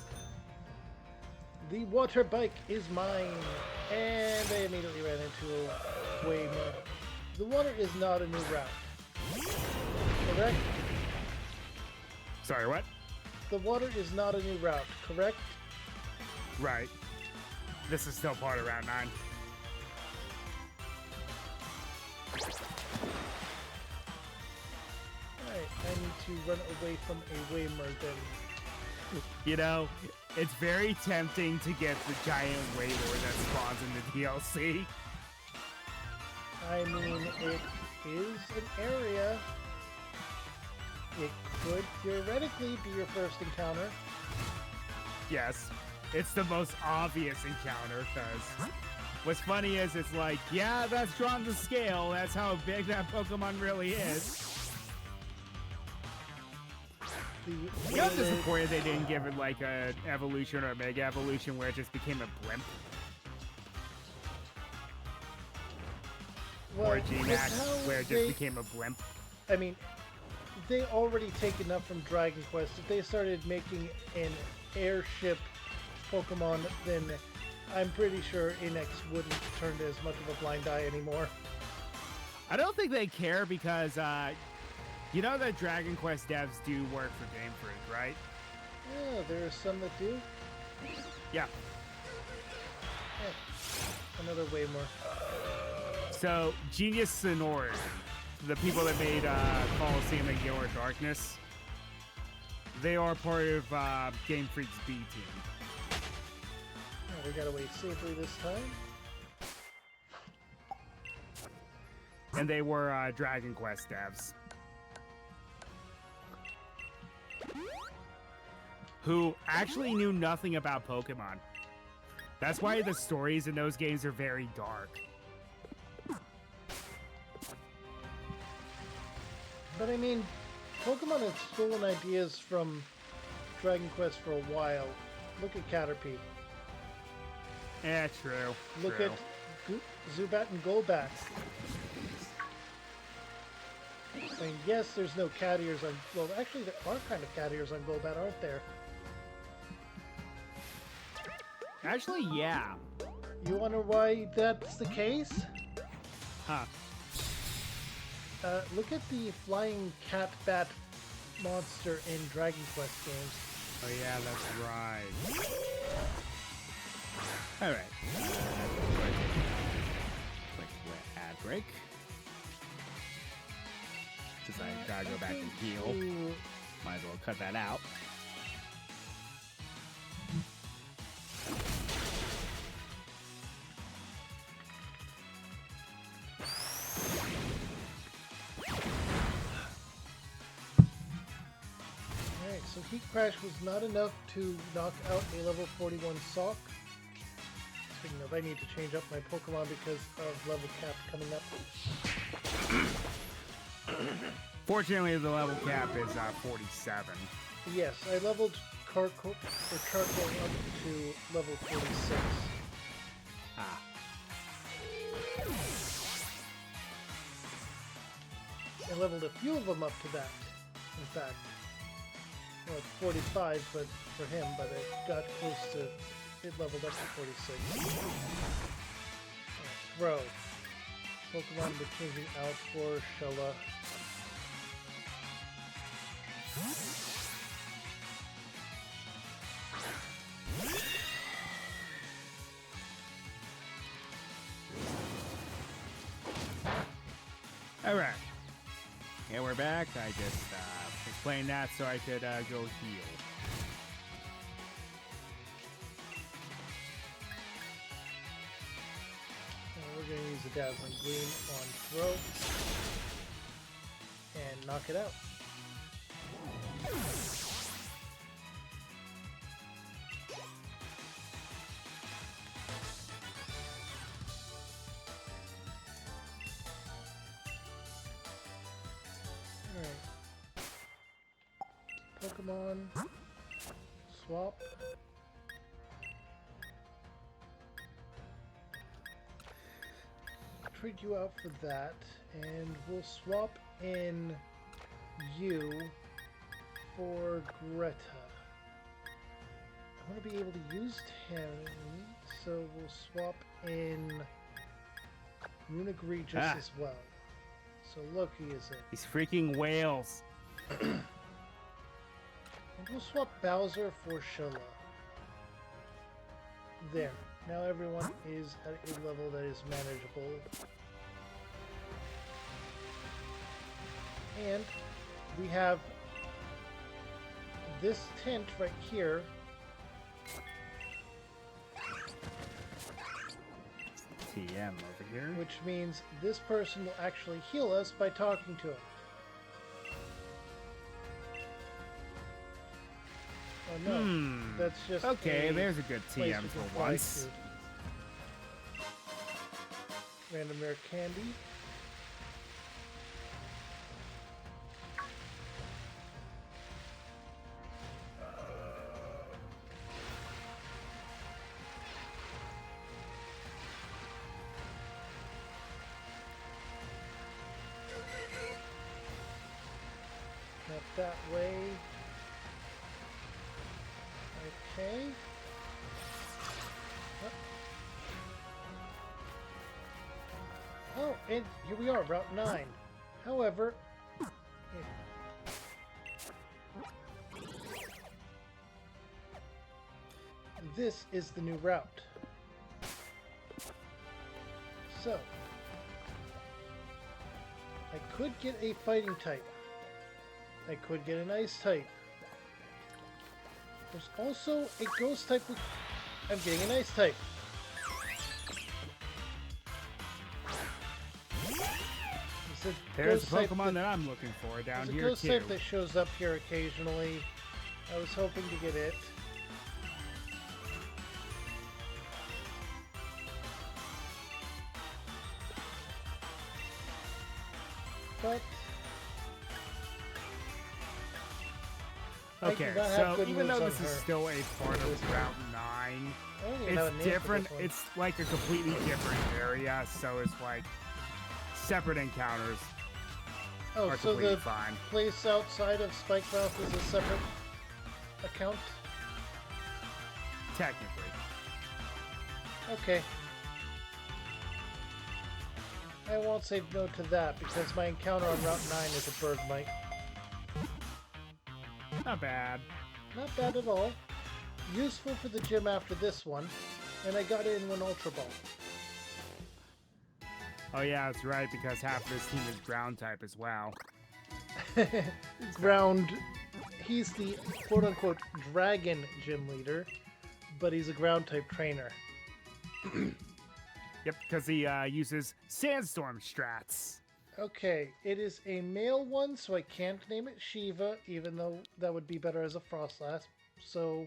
The water bike is mine. And I immediately ran into a way more. The water is not a new route. Correct? Sorry, what? The water is not a new route, correct? Right. This is still part of Route 9. Alright, I need to run away from a Waymer then. You know, it's very tempting to get the giant Waylord that spawns in the DLC. I mean, it is an area. It could theoretically be your first encounter. Yes, it's the most obvious encounter, because what's funny is it's like, yeah, that's drawn to scale. That's how big that Pokemon really is. I'm disappointed they didn't give it like an evolution or a mega evolution where it just became a blimp. Well, or a G-Max where it just they, became a blimp. I mean, they already take enough from Dragon Quest. If they started making an airship Pokemon, then I'm pretty sure Inex wouldn't turn to as much of a blind eye anymore. I don't think they care because, you know that Dragon Quest devs do work for Game Freak, right? Yeah, there are some that do. Yeah. Another Waymore. So, Genius Sonoran, the people that made Coliseum and Gilmore Darkness, they are part of Game Freak's B team. We got away safely this time. And they were Dragon Quest devs. Who actually knew nothing about Pokemon. That's why the stories in those games are very dark. But I mean, Pokemon has stolen ideas from Dragon Quest for a while. Look at Caterpie. Yeah, true. Look true. at Zubat and Golbat. I mean, yes, there's no cat ears on... Well, actually, there are kind of cat ears on Golbat, aren't there? Actually, yeah. You wonder why that's the case? Huh. Look at the flying cat bat monster in Dragon Quest games. Oh yeah, that's right. Alright. Quick ad break. Since I gotta go back and heal. Ooh. Might as well cut that out. Alright, so Heat Crash was not enough to knock out a level 41 Sawk. Speaking of, I need to change up my Pokemon because of level cap coming up. Fortunately, the level cap is 47. Yes, I leveled Charcoal up to level 46. Ah. I leveled a few of them up to that, in fact. Well, it's 45 but for him, but it got close to... It leveled up to 46. Throw. Pokemon we're changing out for Shala. Alright. Yeah, we're back. I just was playing that so I could go heal. We're going to use the Dazzling Gleam on throw and knock it out. Pokemon swap. Trade you out for that, and we'll swap in you for Greta. I want to be able to use Tammy, so we'll swap in Runegregis as well. So Loki is it. These freaking whales. And we'll swap Bowser for Shala. There. Now everyone is at a level that is manageable. And we have this tent right here. TM over here. Which means this person will actually heal us by talking to him. Oh no, that's just okay. There's a good TM for once. Random rare candy. Not that way. Okay. Oh, and here we are, Route 9. However, this is the new route. So, I could get a fighting type. I could get an ice type. There's also a ghost type. I'm getting an ice type. There's a Pokemon that I'm looking for down here too. There's a ghost type that shows up here occasionally. I was hoping to get it. But okay, so even though this is still a part of Route 9, it's different. It's like a completely different area, so it's like separate encounters. Oh, are so completely the fine. place outside of Spikemouth is a separate account? Technically. Okay. I won't say no to that because my encounter on Route 9 is a Bergmite. Not bad. Not bad at all. Useful for the gym after this one, and I got it in one Ultra Ball. Oh yeah, that's right, because half of this team is ground type as well. Ground. He's the quote-unquote dragon gym leader, but he's a ground type trainer. Yep, because he uses sandstorm strats. Okay, it is a male one, so I can't name it Shiva, even though that would be better as a Frostlass. So...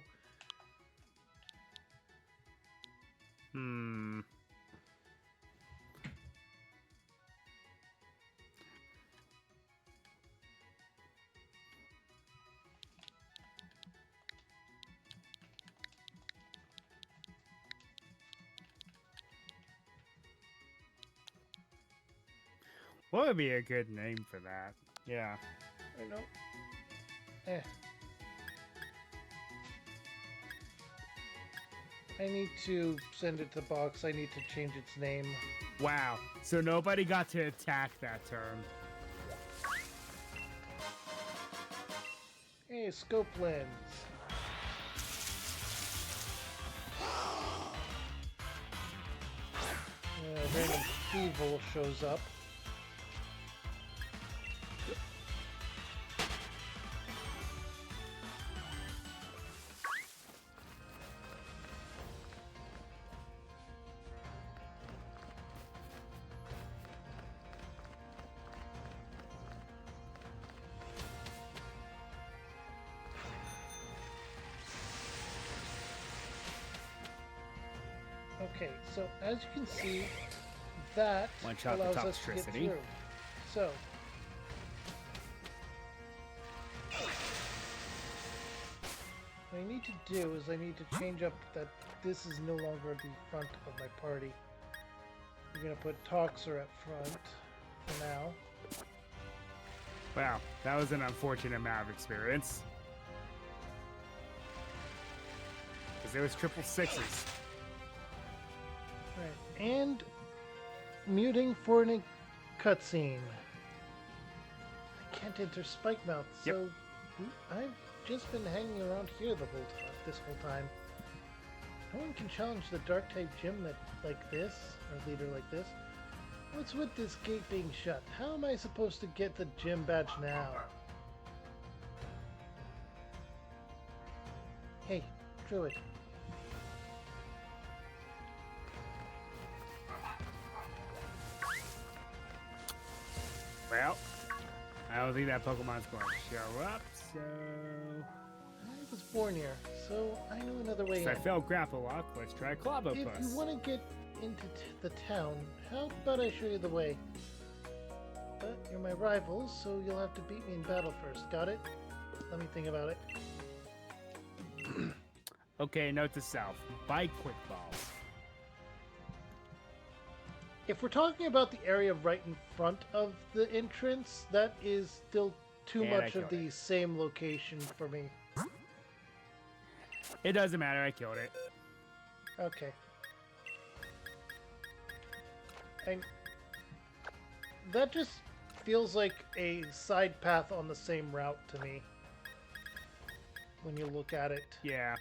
What would be a good name for that? Yeah. I know. I need to send it to the box. I need to change its name. Wow. So nobody got to attack that turn. Hey, scope lens. Random Evil shows up. Okay, so as you can see, that One shot the allows us to get Toxtricity. through. So, what I need to do is I need to change up that this is no longer the front of my party. We're going to put Toxer up front for now. Wow, that was an unfortunate amount of experience. Because there was triple sixes. Right, and muting for a cutscene. I can't enter Spike Mouth, Yep. so I've just been hanging around here this whole time. No one can challenge the Dark type gym like this, or leader like this. What's with this gate being shut? How am I supposed to get the gym badge now? Hey, Druid. Well, I don't think that Pokemon's going to show up, so... I was born here, so I know another way Since I in. failed Grapple Lock, let's try If Clobbopus. you want to get into the town, how about I show you the way? But you're my rival, so you'll have to beat me in battle first. Got it? Let me think about it. Okay, note to self. Buy Quick Balls. If we're talking about the area right in front of the entrance, that is still too And I much of killed the it. same location for me. It doesn't matter, I killed it. Okay. And that just feels like a side path on the same route to me when you look at it. Yeah.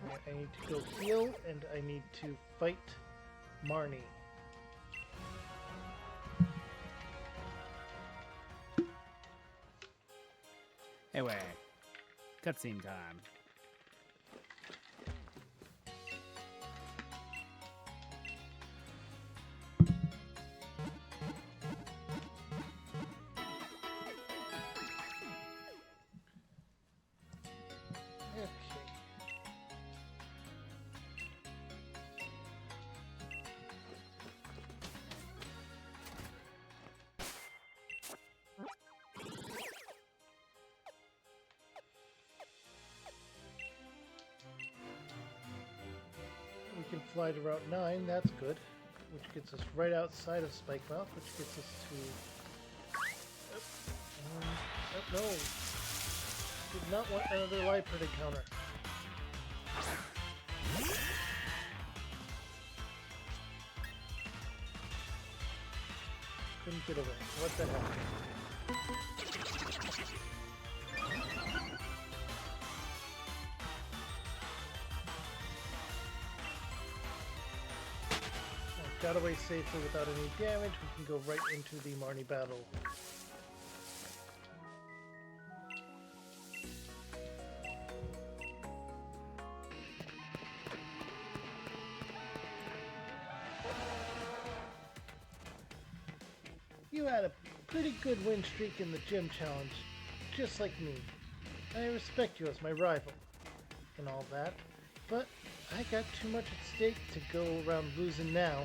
Alright, I need to go heal, and I need to fight Marnie. Anyway, cutscene time. Okay. We can fly to Route 9, that's good. Which gets us right outside of Spike Mouth, which gets us to... oh no. Did not want another Liepard encounter. Couldn't get away. What the hell? Got away safely without any damage. We can go right into the Marnie battle. You had a pretty good win streak in the gym challenge, just like me. I respect you as my rival and all that, but I got too much at stake to go around losing now.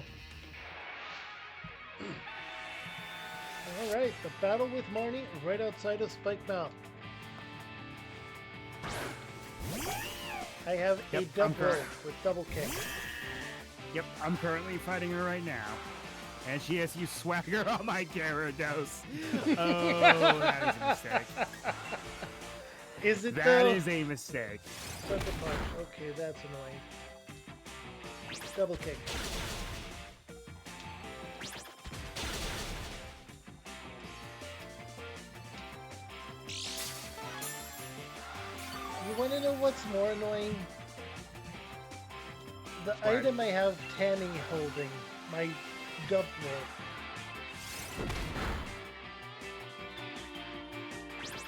Alright, the battle with Marnie right outside of Spike Mouth. I have Yep, a I'm double correct. with double kick. Yep, I'm currently fighting her right now. And she has used Swagger on my Gyarados. Oh, that is a mistake. Is it That though? is a mistake. Sucker punch. Okay, that's annoying. Double kick. You want to know what's more annoying? The What? item I have Tanny holding, my dump wolf.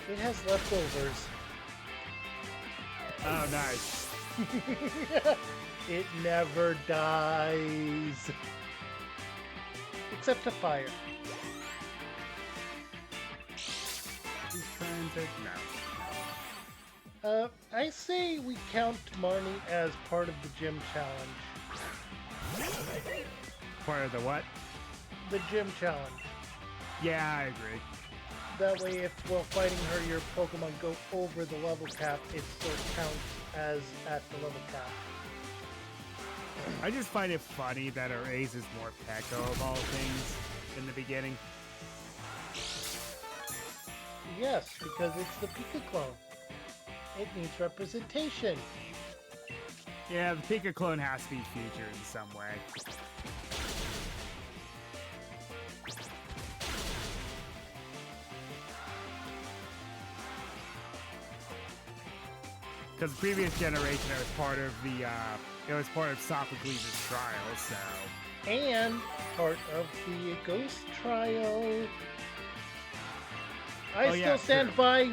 It has leftovers. Oh, nice. It never dies. Except to fire. He's trying to... No. I say we count Marnie as part of the gym challenge. Part of the what? The gym challenge. Yeah, I agree. That way, if while fighting her, your Pokemon go over the level cap, it still counts as at the level cap. I just find it funny that our Ace is more Pecco of all things in the beginning. Yes, because it's the Pika clone. It needs representation. Yeah, the Pika clone has to be featured in some way. Because the previous generation, it was part of Sophocles' trial, so... And part of the Ghost Trial. I still stand by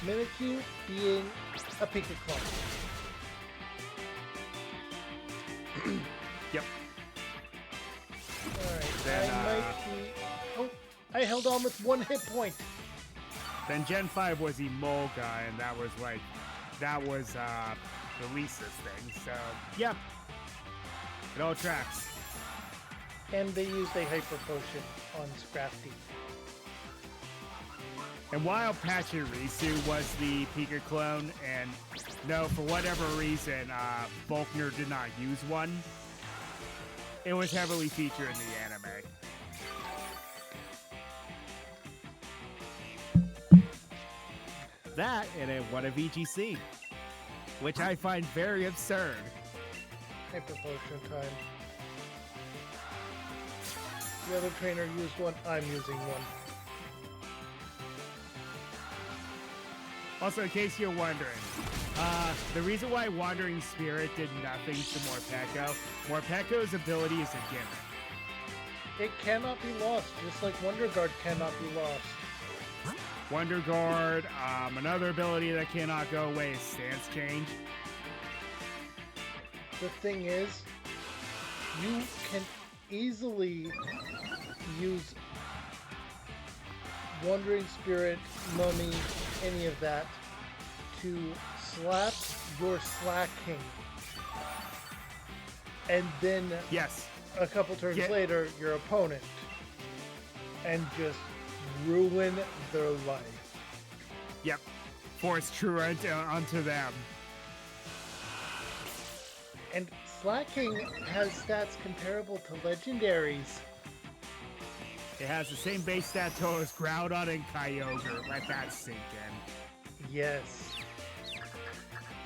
Mimikyu being a Pika clone. Yep. Alright, Then, I might be... Oh, I held on with 1 hit point. Then Gen 5 was Emolga, and that was the Lisa's thing, so, yeah. It all tracks. And they used a Hyper Potion on Scrafty. And while Pachirisu was the Pika clone, and no, for whatever reason, Volkner did not use one, it was heavily featured in the anime. That and it won a VGC, which I find very absurd. Hyper Potion time. The other trainer used one, I'm using one. Also, in case you're wondering, the reason why Wandering Spirit did nothing to Morpeko, ability is a gimmick. It cannot be lost, just like Wonder Guard cannot be lost. Wonder Guard, another ability that cannot go away is Stance Change. The thing is, you can easily use Wandering Spirit, Mummy, any of that, to slap your Slacking. And then, yes, a couple turns later, your opponent. And just ruin their life. Yep. Force Truant onto them. And Slacking has stats comparable to legendaries. It has the same base stat total as Groudon and Kyogre. Let that sink in. Yes.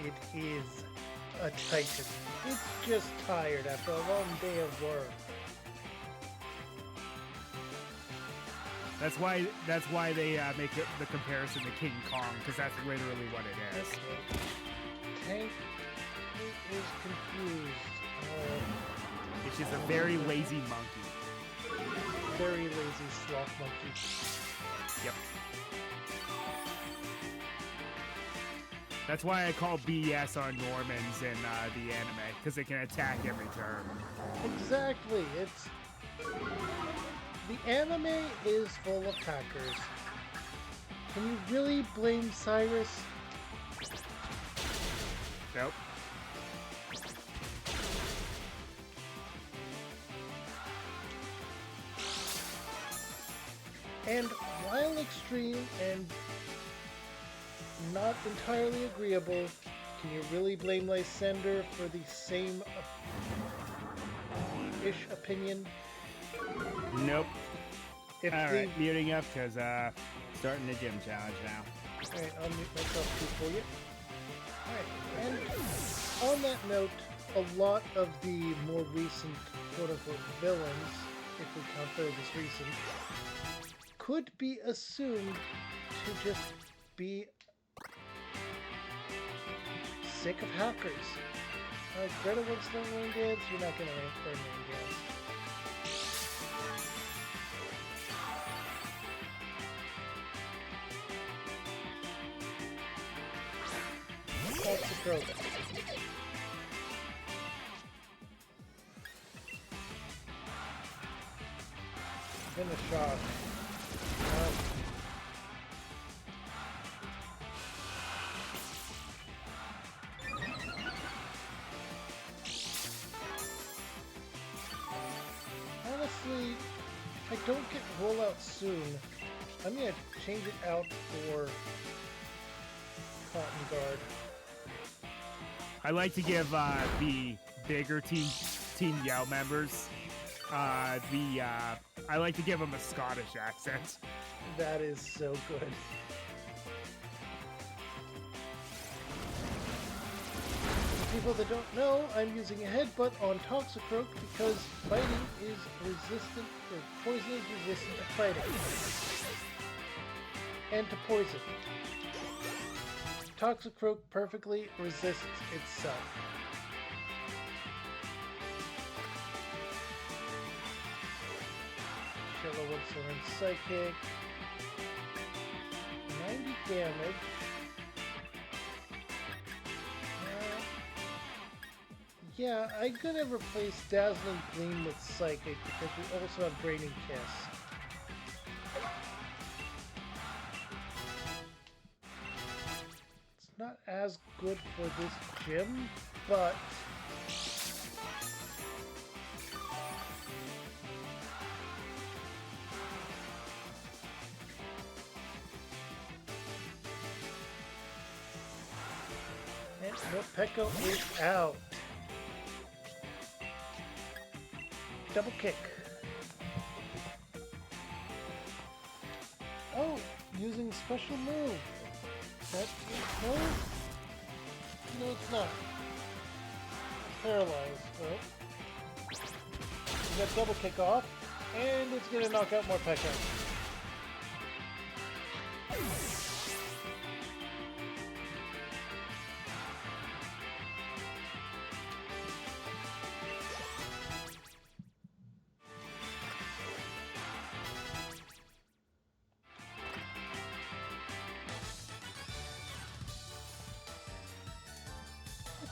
It is a titan. It's just tired after a long day of work. That's why they make the comparison to King Kong, because that's literally what it is. Okay. Tank is confused. It's just a very lazy monkey. Very lazy sloth monkey. Yep. That's why I call BS on Normans in the anime, because they can attack every turn. Exactly. It's... The anime is full of hackers. Can you really blame Cyrus? Nope. And while extreme and not entirely agreeable, can you really blame Lysander for the same ish opinion? Nope. Alright, muting up because starting the gym challenge now. Alright, I'll mute myself too for you. Alright, and on that note, a lot of the more recent quote-unquote villains, if we count those as recent, could be assumed to just be sick of hackers. Greta wants to learn dance, you're not going to learn dance. Croak. Finish off. Honestly, if I don't get rollout soon, I'm gonna change it out for Cotton Guard. I like to give the bigger Team Yell members I like to give them a Scottish accent. That is so good. For people that don't know, I'm using a headbutt on Toxicroak because fighting is resistant, or poison is resistant to fighting. And to poison. Toxicroak perfectly resists itself. Shello wants to learn Psychic. 90 damage. Yeah, I'm gonna replace Dazzling Gleam with Psychic because we also have Draining Kiss. It's not as good for this gym, but and Pekko is out. Double kick. Oh, using special move. That no, no, it's not. Paralyzed. Oh. We got double kick off, and it's gonna knock out more Pekka.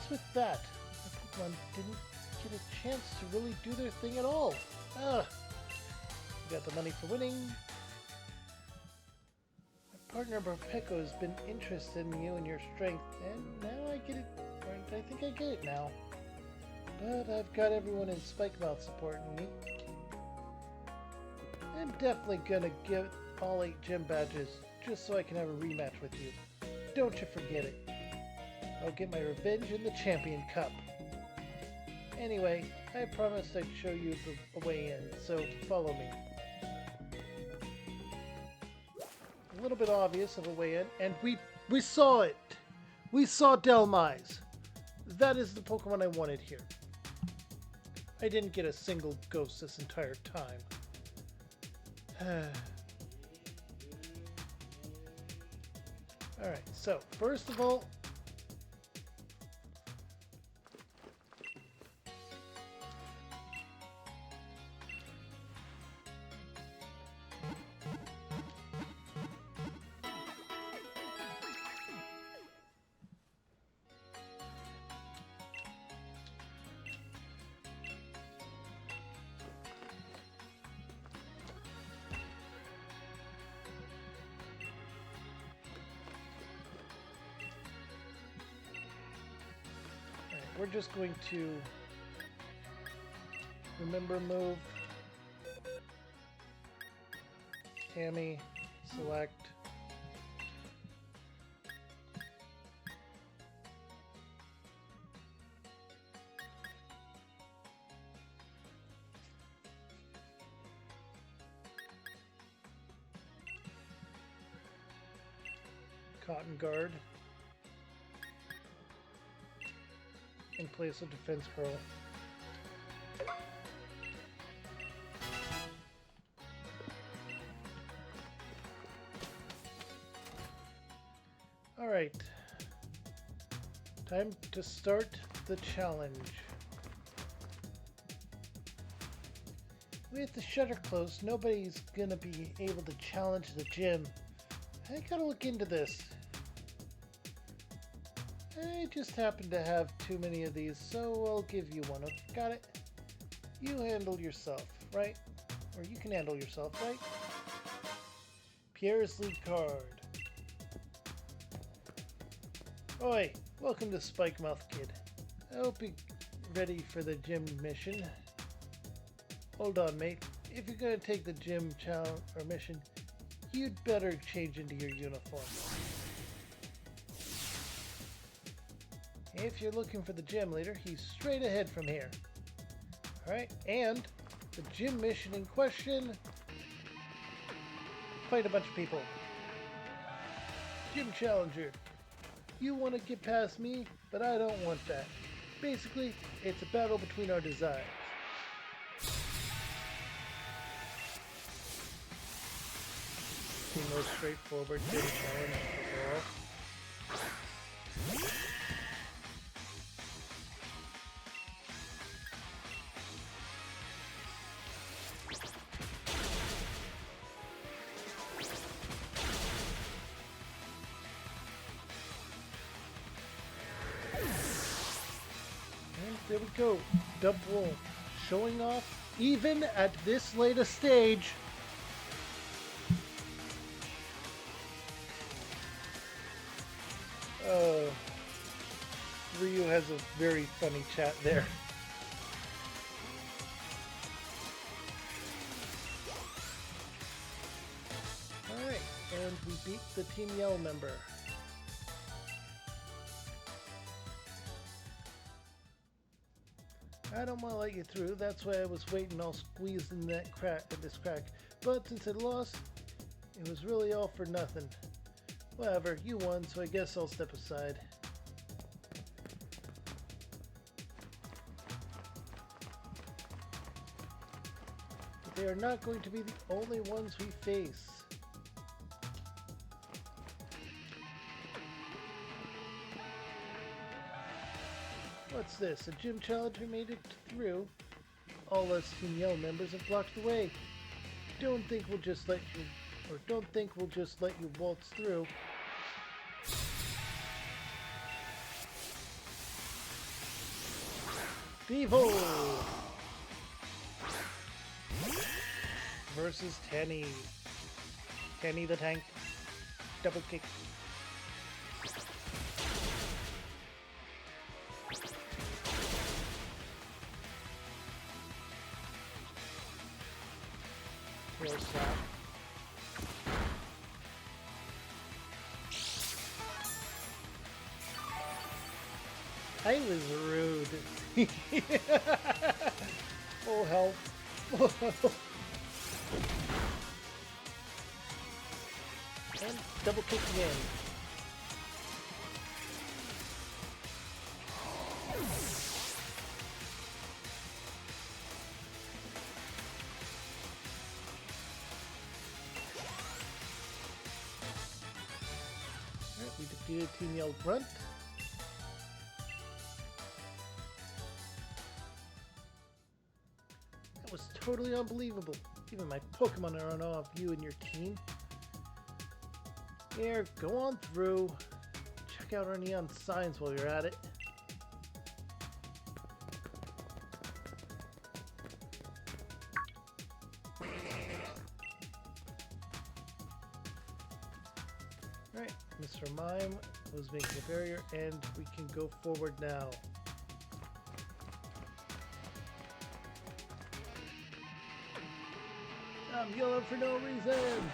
With that, the Pokemon didn't get a chance to really do their thing at all. Ugh. We got the money for winning. My partner Pekko has been interested in you and your strength, and now I get it. Right, I think I get it now. But I've got everyone in Spikemouth supporting me. I'm definitely gonna get all 8 gym badges just so I can have a rematch with you. Don't you forget it. I'll get my revenge in the Champion Cup. Anyway, I promised I'd show you the way in, so follow me. A little bit obvious of a way in, and we saw it! We saw Delmise! That is the Pokemon I wanted here. I didn't get a single ghost this entire time. Alright, so first of all, we're just going to remember move, Tammy, select, Cotton Guard, in place of Defense Pearl. Alright, time to start the challenge. With the shutter closed, nobody's gonna be able to challenge the gym. I gotta look into this. I just happen to have too many of these, so I'll give you one. Got it? You handle yourself, right? Or you can handle yourself, right? Pierre's lead card. Oi, welcome to Spike Mouth Kid. I hope you're ready for the gym mission. Hold on, mate. If you're gonna take the gym challenge or mission, you'd better change into your uniform. If you're looking for the gym leader, he's straight ahead from here. Alright, and the gym mission in question, fight a bunch of people. Gym challenger. You want to get past me, but I don't want that. Basically, it's a battle between our desires. The most straightforward gym challenge overall. And there we go. Dub roll. Showing off even at this late a stage. Ryu has a very funny chat there. Alright, and we beat the Team Yell member. I don't want to let you through, that's why I was waiting all squeezed in that crack, this crack. But since I lost, it was really all for nothing. Whatever, you won, so I guess I'll step aside. But they are not going to be the only ones we face. What's this? A gym challenger made it through. All us Team Yell members have blocked the way. Don't think we'll just let you waltz through. Devo versus Tanny. Tanny the Tank. Double kick. Tail slap. I was rude. Oh help. And double kick again. Alright, we defeated Team Yell Grunt. That was totally unbelievable. Even my Pokemon are in awe of you and your team. Here, go on through. Check out our neon signs while you're at it. Alright, Mr. Mime was making a barrier and we can go forward now. I'm yelling for no reason!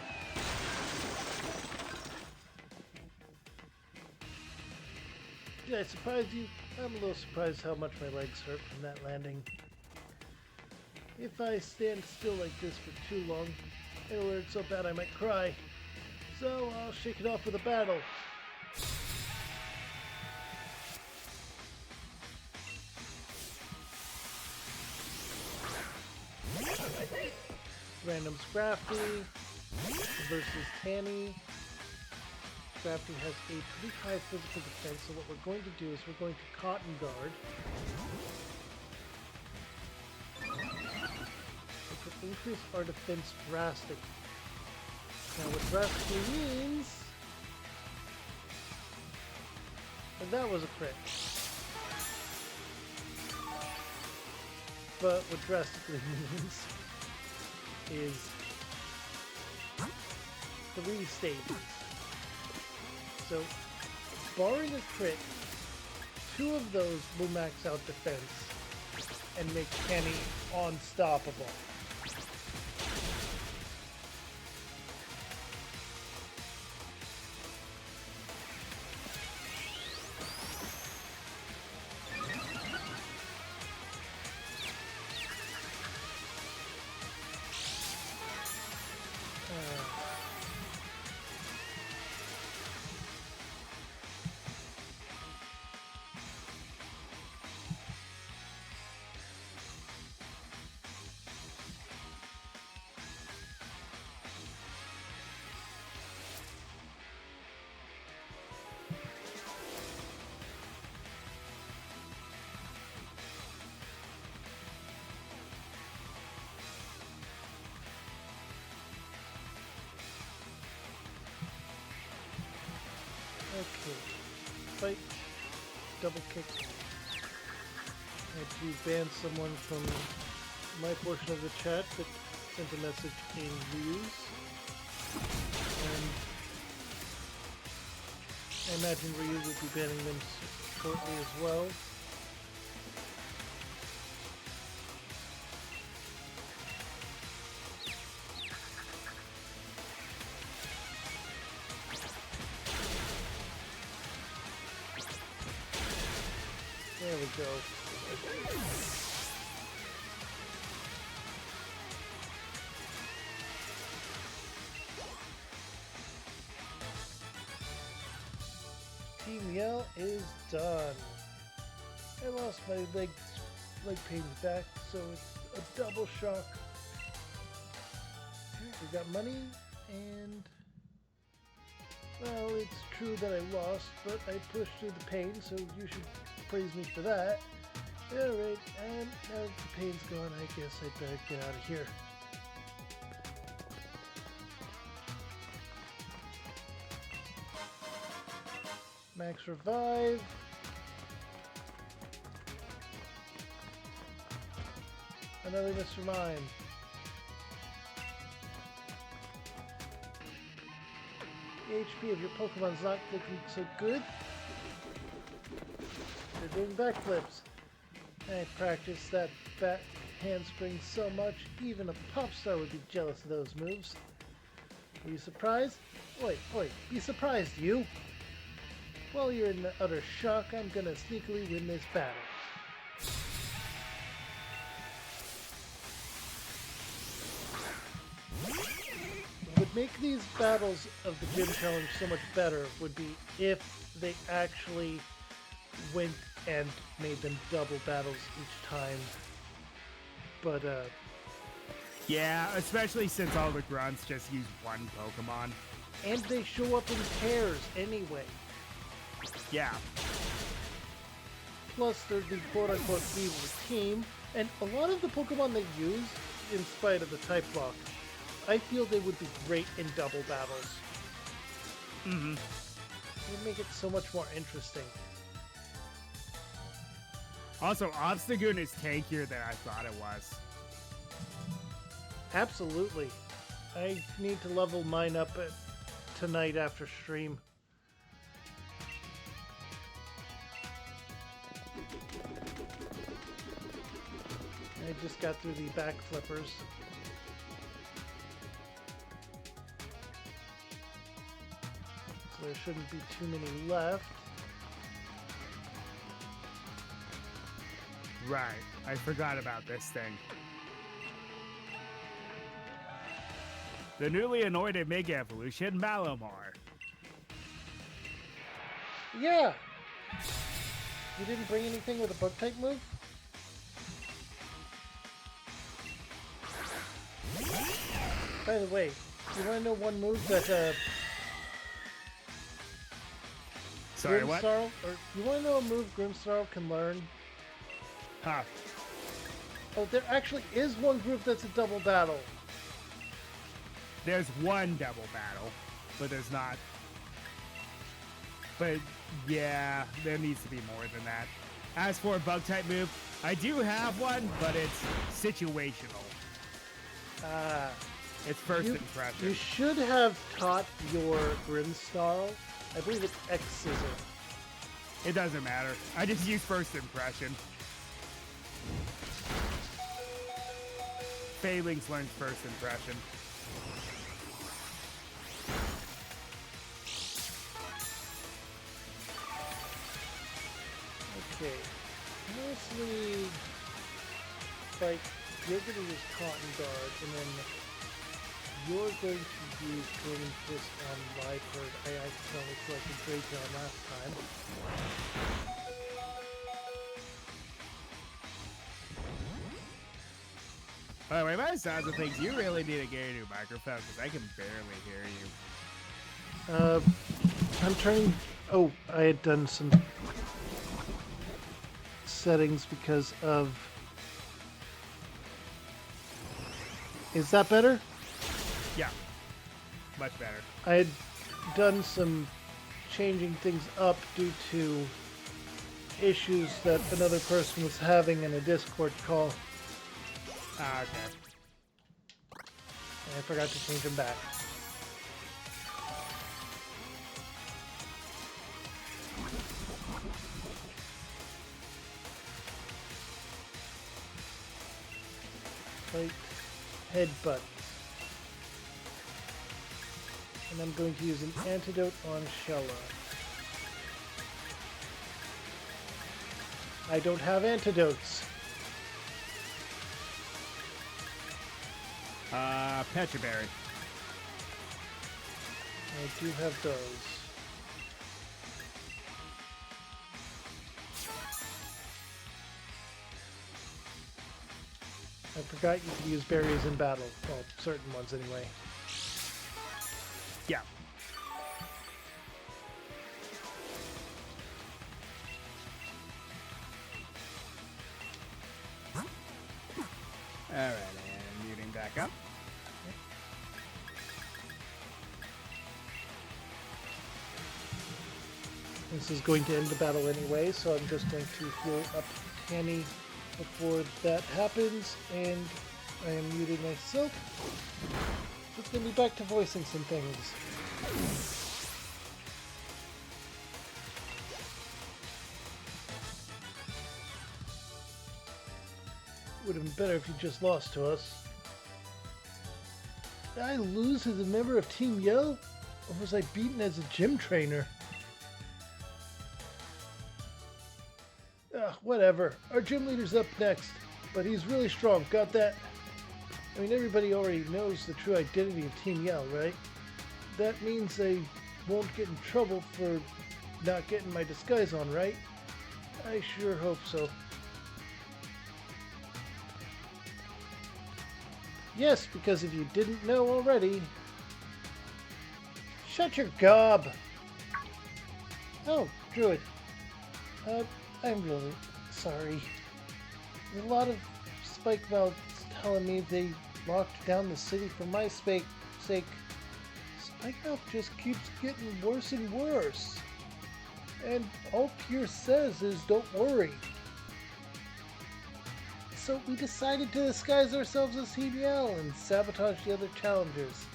Did I surprise you? I'm a little surprised how much my legs hurt from that landing. If I stand still like this for too long, it'll hurt so bad I might cry. So I'll shake it off with a battle. Random Scrafty versus Tanny. Scrafty has a pretty high physical defense, so what we're going to do is we're going to Cotton Guard. Which will increase our defense drastically. Now what drastically means And that was a crit. But what drastically means is 3 stages. So, barring a crit, 2 of those will max out defense and make Kenny unstoppable. Okay, fight, double kick. I had to ban someone from my portion of the chat that sent a message in Ryu's. And I imagine Ryu will be banning them shortly as well. There we go. Team Yell is done. I lost my leg pains back, so it's a double shock. We got money, and well, it's true that I lost, but I pushed through the pain, so you should praise me for that. Alright, and now that the pain's gone, I guess I'd better get out of here. Max revive. Another Mr. Mime. The HP of your Pokemon's not looking so good. They're doing backflips. I practiced that back handspring so much, even a pop star would be jealous of those moves. Are you surprised? Oi, be surprised, you! While you're in utter shock, I'm gonna sneakily win this battle. What would make these battles of the Gym Challenge so much better would be if they actually went and made them double battles each time. But, Yeah, especially since all the grunts just use one Pokemon. and they show up in pairs anyway. Yeah. Plus, they're the quote-unquote evil team, and a lot of the Pokemon they use, in spite of the type lock, I feel they would be great in double battles. Mm-hmm. It would make it so much more interesting. Also, Obstagoon is tankier than I thought it was. Absolutely. I need to level mine up tonight after stream. I just got through the back flippers. So there shouldn't be too many left. Right. I forgot about this thing. The newly anointed Mega Evolution, Malamar. Yeah! You didn't bring anything with a bug type move? By the way, you want to know one move that Sorry, what? Grimmsnarl, or you want to know a move Grimmsnarl can learn? Huh. Oh, there actually is one group that's a double battle. There's one double battle, but there's not. But Yeah, there needs to be more than that. As for a bug type move, I do have one, but it's situational. It's first You impression. should have taught your Grimmsnarl. I believe it's X Scissor. It doesn't matter. I just use first impression. Phalanx learns first impression. Okay. Mostly, like, you're going to use Cotton Guard, and then you're going to use Burning Fist on Liebherr. I accidentally selected Greytail last time. By the way, by the sounds of things, you really need to get a new microphone because I can barely hear you. I'm turning... Oh, I had done some settings because of... Is that better? Yeah, much better. I had done some changing things up due to issues that another person was having in a Discord call. Ah, okay. And I forgot to change them back. Like headbutt. And I'm going to use an antidote on Shella. I don't have antidotes. Petraberry. I do have those. I forgot you could use berries in battle. Well, certain ones anyway. Yeah. Alright, and muting back up. This is going to end the battle anyway, so I'm just going to heal up Hanny before that happens, and I am muting myself. So it's going to be back to voicing some things. Would have been better if you just lost to us. Did I lose as a member of Team Yell? Or was I beaten as a gym trainer? Whatever. Our gym leader's up next, but he's really strong. Got that? I mean, everybody already knows the true identity of Team Yell, right? That means they won't get in trouble for not getting my disguise on, right? I sure hope so. Yes, because if you didn't know already... Shut your gob! Oh, Druid. I'm really sorry. A lot of spike mouths telling me they locked down the city for my sake. Spike mouth just keeps getting worse and worse. And all Pierce says is don't worry. So we decided to disguise ourselves as Team Yell and sabotage the other challengers.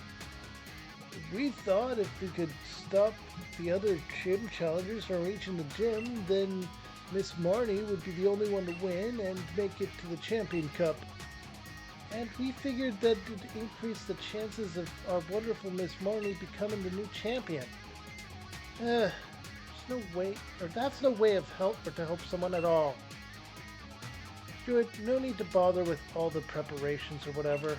We thought if we could stop the other gym challengers from reaching the gym, then Miss Marnie would be the only one to win and make it to the Champion Cup. And we figured that it'd increase the chances of our wonderful Miss Marnie becoming the new champion. There's no way, or that's no way of help or to help someone at all. Druid, no need to bother with all the preparations or whatever.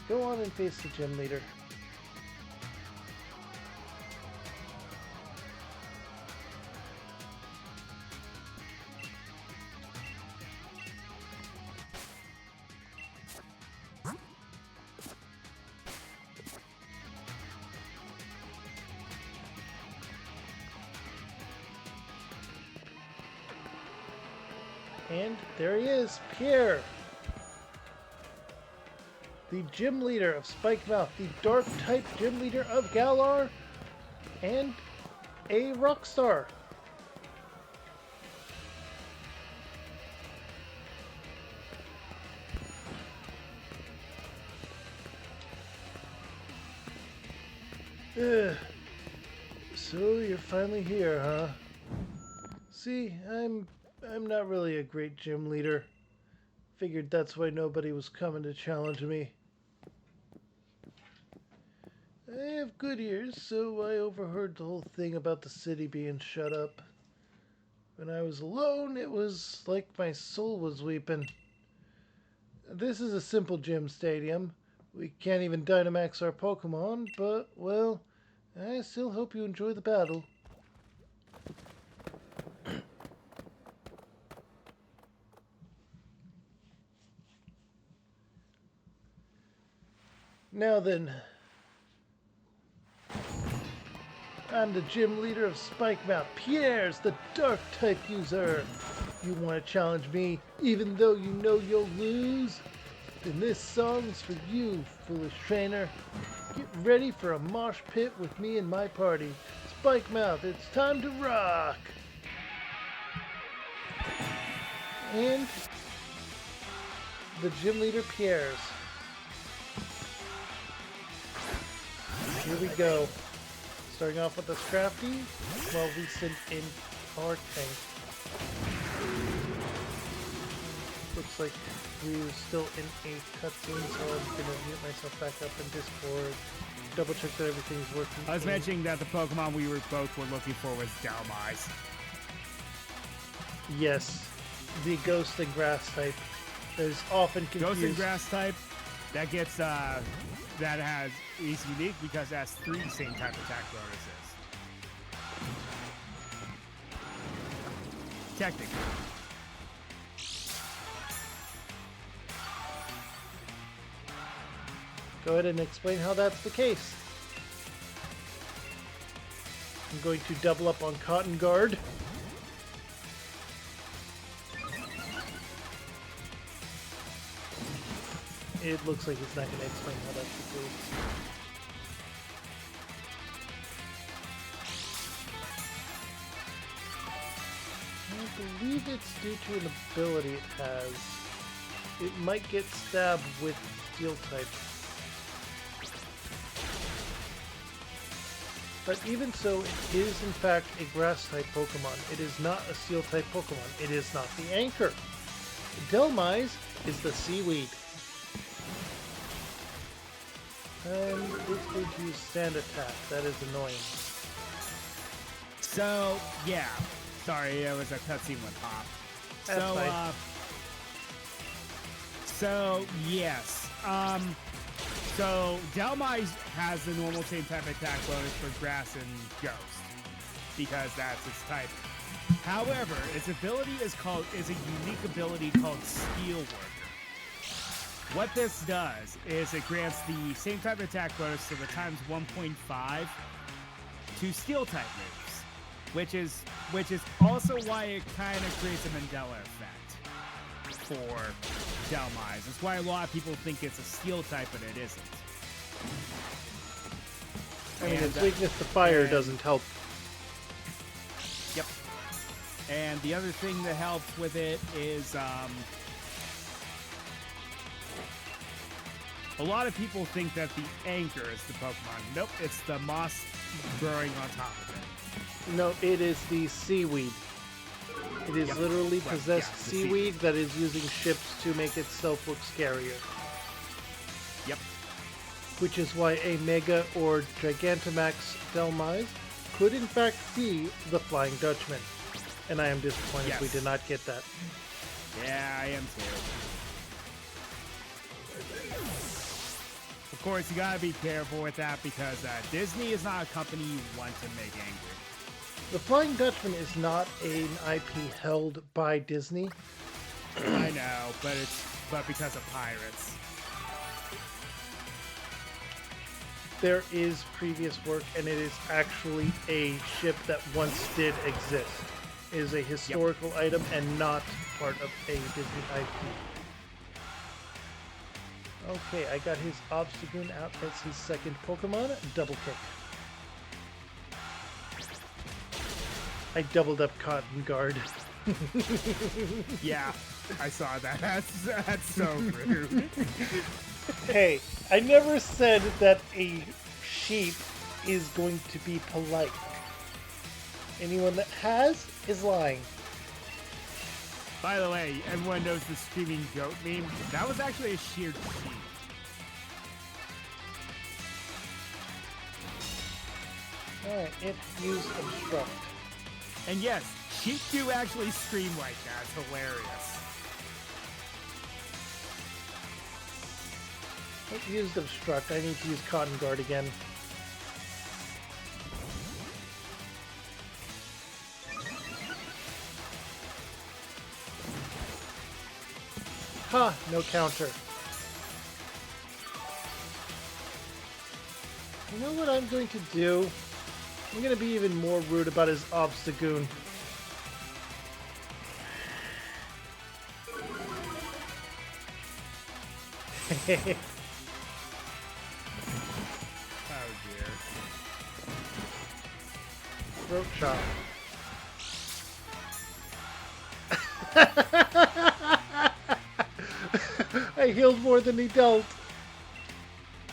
Go on and face the gym leader. And there he is, Pierre! The gym leader of Spike Mouth, the dark type gym leader of Galar, and a rock star. Ugh. So you're finally here, huh? See, I'm not really a great gym leader. Figured that's why nobody was coming to challenge me. I have good ears, so I overheard the whole thing about the city being shut up. When I was alone, it was like my soul was weeping. This is a simple gym stadium. We can't even Dynamax our Pokemon, but, well, I still hope you enjoy the battle. Now then, I'm the gym leader of Spikemouth, Pierre's the Dark type user. You want to challenge me, even though you know you'll lose? Then this song's for you, foolish trainer. Get ready for a mosh pit with me and my party. Spikemouth, it's time to rock! And the gym leader Pierre's. Here we go. Starting off with the Scrafty, while we send in our tank. Looks like we're still in a cutscene, so I'm gonna mute myself back up in Discord. Double check that everything's working. I was mentioning that the Pokemon we both were looking for was Dalmise. Yes, the Ghost and Grass type that is often confused. Ghost and Grass type, that gets, that is unique because it has 3 same type attack bonuses. Technically. Go ahead and explain how that's the case. I'm going to double up on Cotton Guard. It looks like he's not going to explain how that's the case. I believe it's due to an ability it has. It might get stabbed with Steel type. But even so, it is in fact a Grass type Pokemon. It is not a Steel type Pokemon. It is not the Anchor. Delmise is the Seaweed. And it's going to use Sand Attack. That is annoying. So, yeah. Sorry, it was a cutscene with Pop. That's fine. So, yes. So, Delmise has the normal same type attack bonus for Grass and Ghost, because that's its type. However, its ability is a unique ability called Steelworker. What this does is it grants the same type of attack bonus to the times 1.5 to Steel type moves, which is also why it kind of creates a Mandela effect for Delmise. That's why a lot of people think it's a Steel type, but it isn't. I mean, its weakness to fire doesn't help. Yep. And the other thing that helps with it is a lot of people think that the Anchor is the Pokemon. Nope, it's the moss growing on top of it. No, it is the Seaweed. It is literally possessed seaweed that is using ships to make itself look scarier. Yep. Which is why a Mega or Gigantamax Delmise could in fact be the Flying Dutchman. And I am disappointed we did not get that. Yeah, I am too. Of course, you gotta be careful with that because Disney is not a company you want to make angry. The Flying Dutchman is not an IP held by Disney. I know, but because of pirates. There is previous work, and it is actually a ship that once did exist. It is a historical item and not part of a Disney IP. Okay, I got his Obstagoon out as his second Pokemon. Double Kick. I doubled up Cotton Guard. Yeah, I saw that. That's so rude. Hey, I never said that a sheep is going to be polite. Anyone that has is lying. By the way, everyone knows the screaming goat meme. That was actually a sheared sheep. Alright, it used obstruct. And yes, sheep do actually scream like that. It's hilarious. It used obstruct. I need to use Cotton Guard again. Ha! No counter. You know what I'm going to do? I'm going to be even more rude about his Obstagoon. Oh dear. Throat chop. I healed more than he dealt.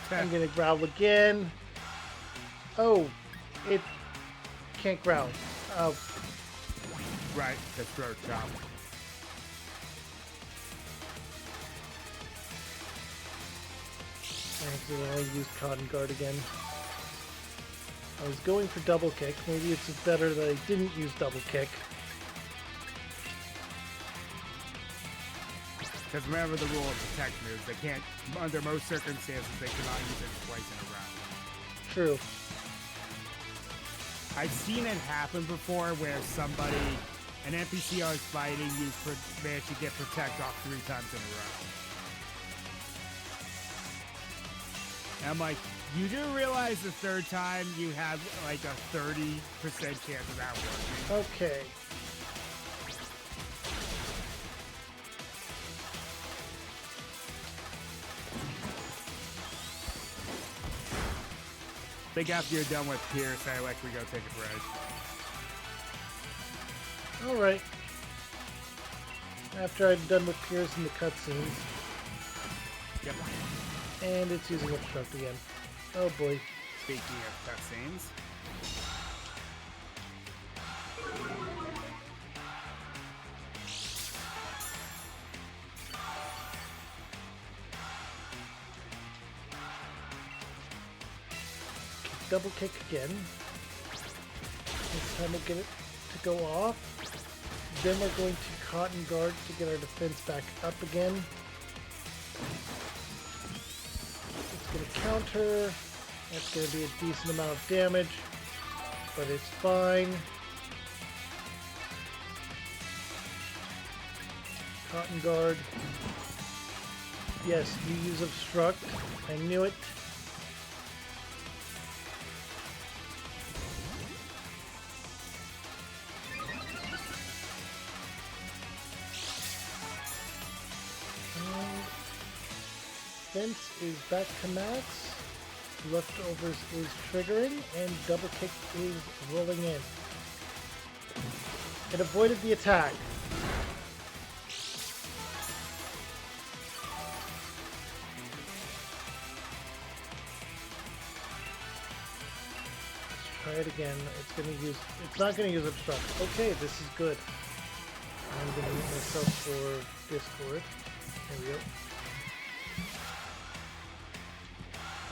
I'm gonna growl again. Oh, it can't growl. Oh, Right, the throat chop. I accidentally used Cotton Guard again. I was going for double kick. Maybe it's better that I didn't use double kick. Because remember the rule of protect moves. They can't, under most circumstances, they cannot use it twice in a round. True. I've seen it happen before where somebody, an NPC I was fighting, managed to get protect off 3 times in a row. And I'm like, you do realize the 3rd time you have like a 30% chance of that working. Okay. I think after you're done with Pierce, I like we go take a break. Alright. After I'm done with Pierce and the cutscenes. Yep. And it's using obstruct again. Oh boy. Speaking of cutscenes. Double kick again. This time we'll get it to go off. Then we're going to Cotton Guard to get our defense back up again. It's going to counter. That's going to be a decent amount of damage, but it's fine. Cotton Guard. Yes, you use obstruct. I knew it. Defense is back to max. Leftovers is triggering, and double kick is rolling in. It avoided the attack. Let's try it again. It's not gonna use obstruct. Okay, this is good. I'm gonna mute myself for Discord. There we go.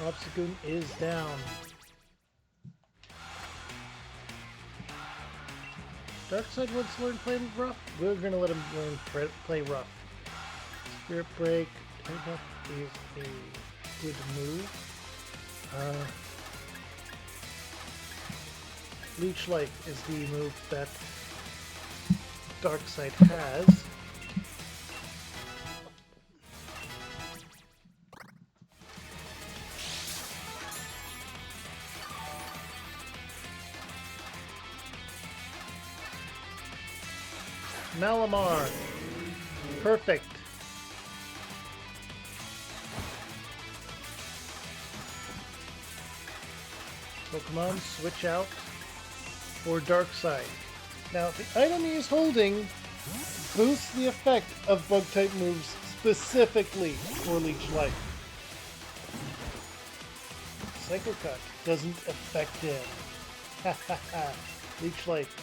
Obstagoon is down. Darkseid wants to learn play rough. We're going to let him learn play rough. Spirit Break. Play rough is a good move. Leech Life is the move that Darkseid has. Malamar. Perfect. Pokemon switch out for Darkseid. Now, the item he is holding boosts the effect of bug-type moves specifically for Leech Life. Psycho Cut doesn't affect him. Ha ha ha. Leech Life.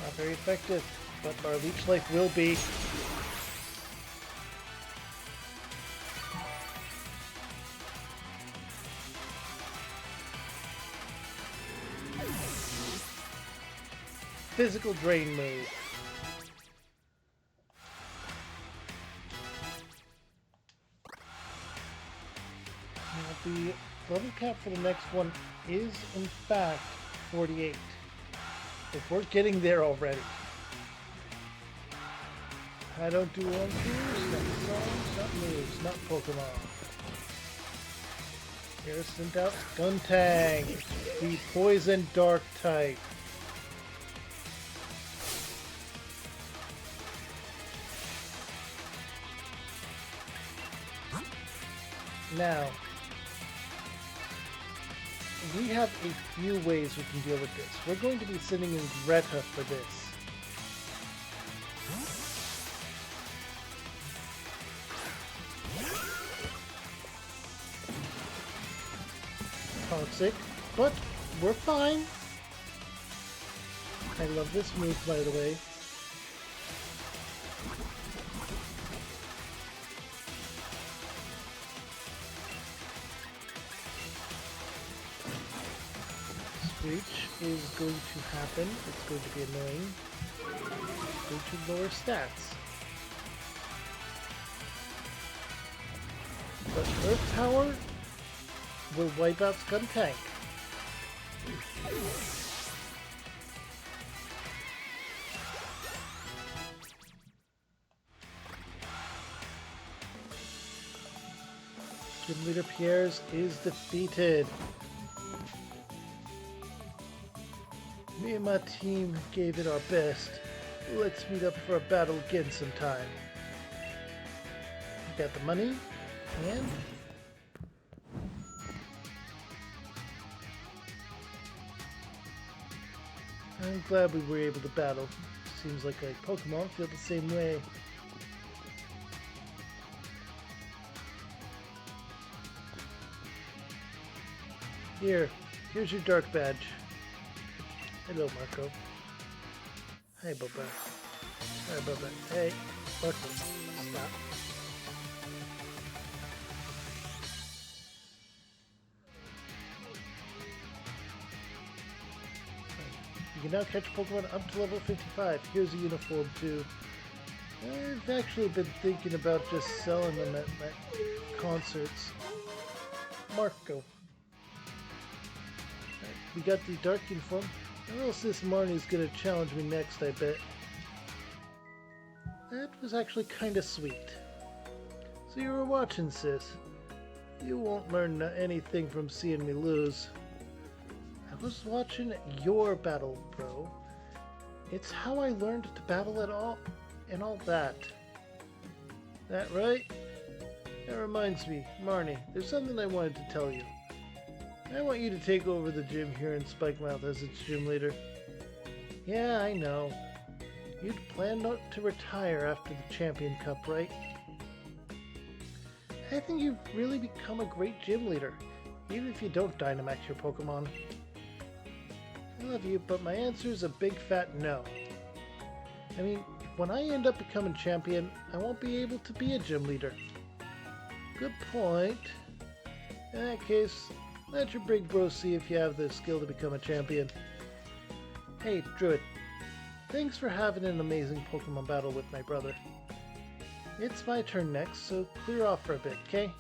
Not very effective, but our Leech Life will be. Physical Drain move. Now the level cap for the next one is in fact 48. If we're getting there already. I don't do one twos, not songs, not moves, not Pokemon. Here's sent out Skuntank, the Poison Dark type. Now, we have a few ways we can deal with this. We're going to be sending in Greta for this. Toxic, but we're fine. I love this move, by the way. Screech is going to happen. It's going to be annoying. It's going to lower stats. But Earth Power will wipe out Skuntank. Gym Leader Pierre's is defeated. Me and my team gave it our best. Let's meet up for a battle again sometime. We got the money, and I'm glad we were able to battle. Seems like a Pokemon feel the same way. Here's your dark badge. Hello, Marco. Hey, Bubba. Hi, Bubba. Hey, Marco. Stop. You can now catch Pokemon up to level 55. Here's a uniform, too. I've actually been thinking about just selling them at concerts. Marco. We got the dark uniform. Or else this Marnie's gonna challenge me next, I bet. That was actually kinda sweet. So you were watching, sis. You won't learn anything from seeing me lose. I was watching your battle, bro. It's how I learned to battle at all, and all that. That right? That reminds me, Marnie, there's something I wanted to tell you. I want you to take over the gym here in Spikemouth as its gym leader. Yeah, I know. You'd plan not to retire after the Champion Cup, right? I think you've really become a great gym leader, even if you don't Dynamax your Pokemon. I love you, but my answer is a big fat no. I mean, when I end up becoming champion, I won't be able to be a gym leader. Good point. In that case, let your big bro see if you have the skill to become a champion. Hey, Druid. Thanks for having an amazing Pokemon battle with my brother. It's my turn next, so clear off for a bit, okay?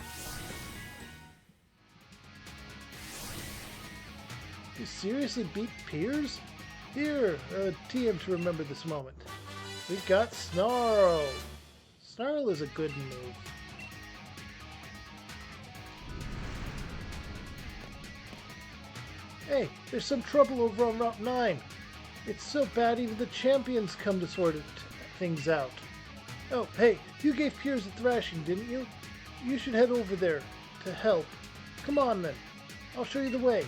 You seriously beat Piers? Here, a TM to remember this moment. We got Snarl! Snarl is a good move. Hey, there's some trouble over on Route 9. It's so bad even the champions come to sort things out. Oh, hey, you gave Piers a thrashing, didn't you? You should head over there to help. Come on then. I'll show you the way.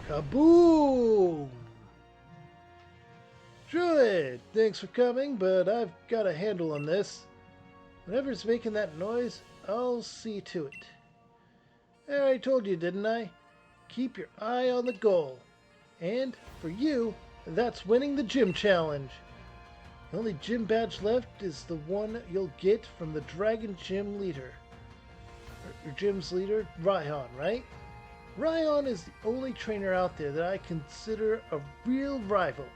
Kaboom! Druid, thanks for coming, but I've got a handle on this. Whatever's making that noise, I'll see to it. I told you, didn't I? Keep your eye on the goal. And, for you, that's winning the gym challenge. The only gym badge left is the one you'll get from the Dragon Gym leader. Your gym's leader, Raihan, right? Raihan is the only trainer out there that I consider a real rival.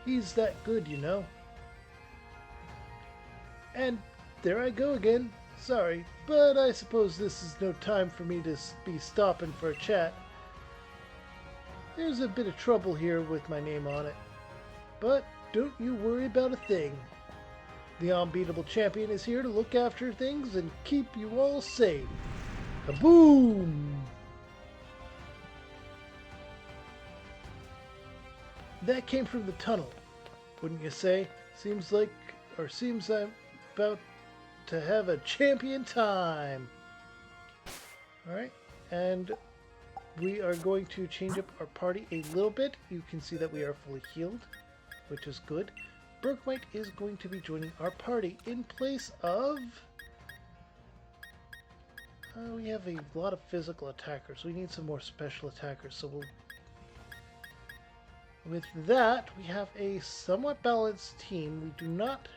He's that good, you know. And there I go again. Sorry, but I suppose this is no time for me to be stopping for a chat. There's a bit of trouble here with my name on it. But don't you worry about a thing. The unbeatable champion is here to look after things and keep you all safe. Kaboom! That came from the tunnel, wouldn't you say? Seems I'm about to have a champion time. Alright, and we are going to change up our party a little bit. You can see that we are fully healed, which is good. Bergmite is going to be joining our party in place of... we have a lot of physical attackers. We need some more special attackers, so we'll... With that, we have a somewhat balanced team. We do not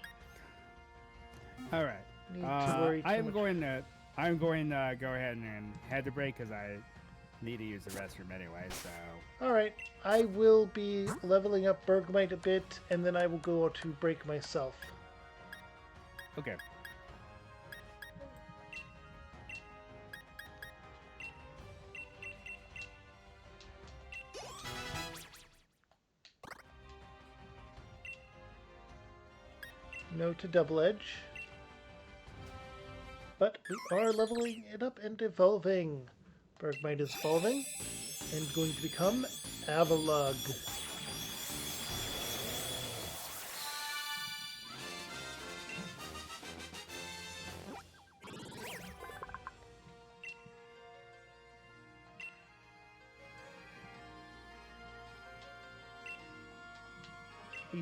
All right. need to worry too I'm much. going to go ahead and head to break because I need to use the restroom anyway. So. Alright, I will be leveling up Bergmite a bit, and then I will go to break myself. Okay. No to double edge. But we are leveling it up and evolving. Bergmite is evolving and going to become Avalug.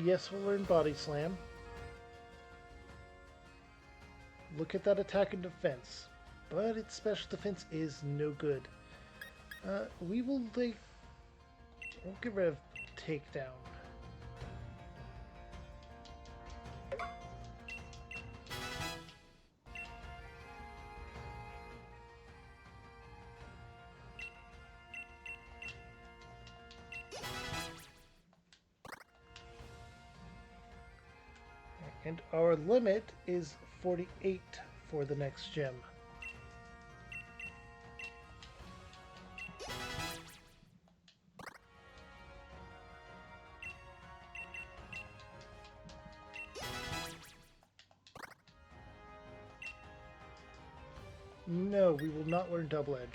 Yes, we'll learn Body Slam. Look at that attack and defense. But its special defense is no good. We'll get rid of Takedown. And our limit is 48 for the next gem. No, we will not learn double edge.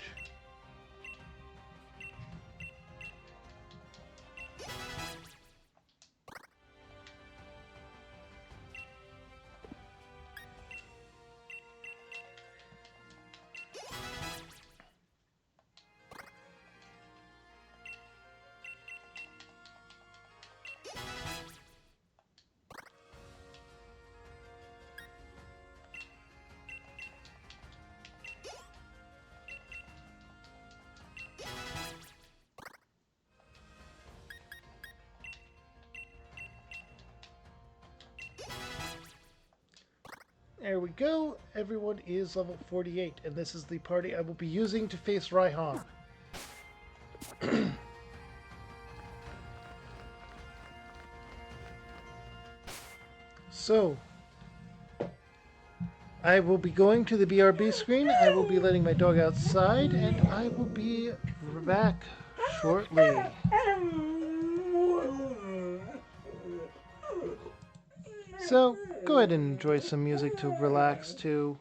There we go. Everyone is level 48, and this is the party I will be using to face Raihan. So, I will be going to the BRB screen. I will be letting my dog outside, and I will be back shortly. So, go ahead and enjoy some music to relax to.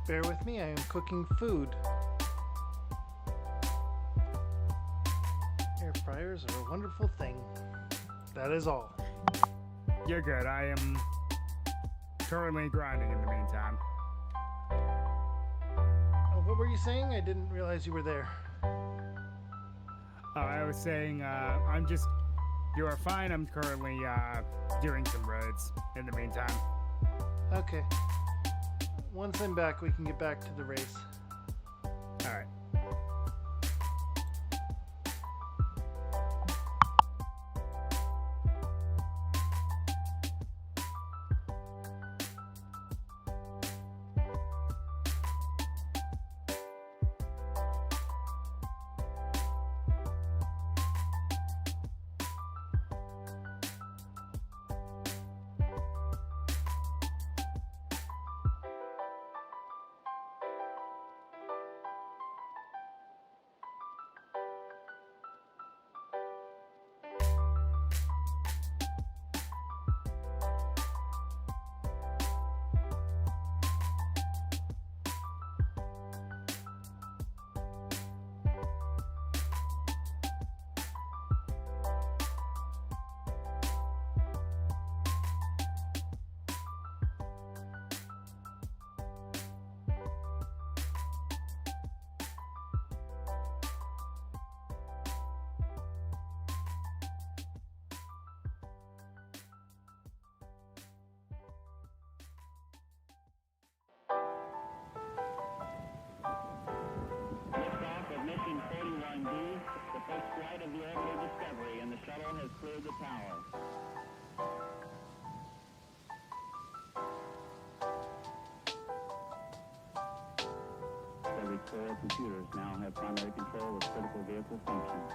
Bear with me, I am cooking food. Air fryers are a wonderful thing. That is all. You're good. I am currently grinding in the meantime. Oh, what were you saying? I didn't realize you were there. I was saying, you are fine. I'm currently doing some roads in the meantime. Okay. Once I'm back, we can get back to the race. All right. Liftoff of mission 41D, the first flight of the orbital Discovery, and the shuttle has cleared the tower. Every core computers now have primary control of critical vehicle functions.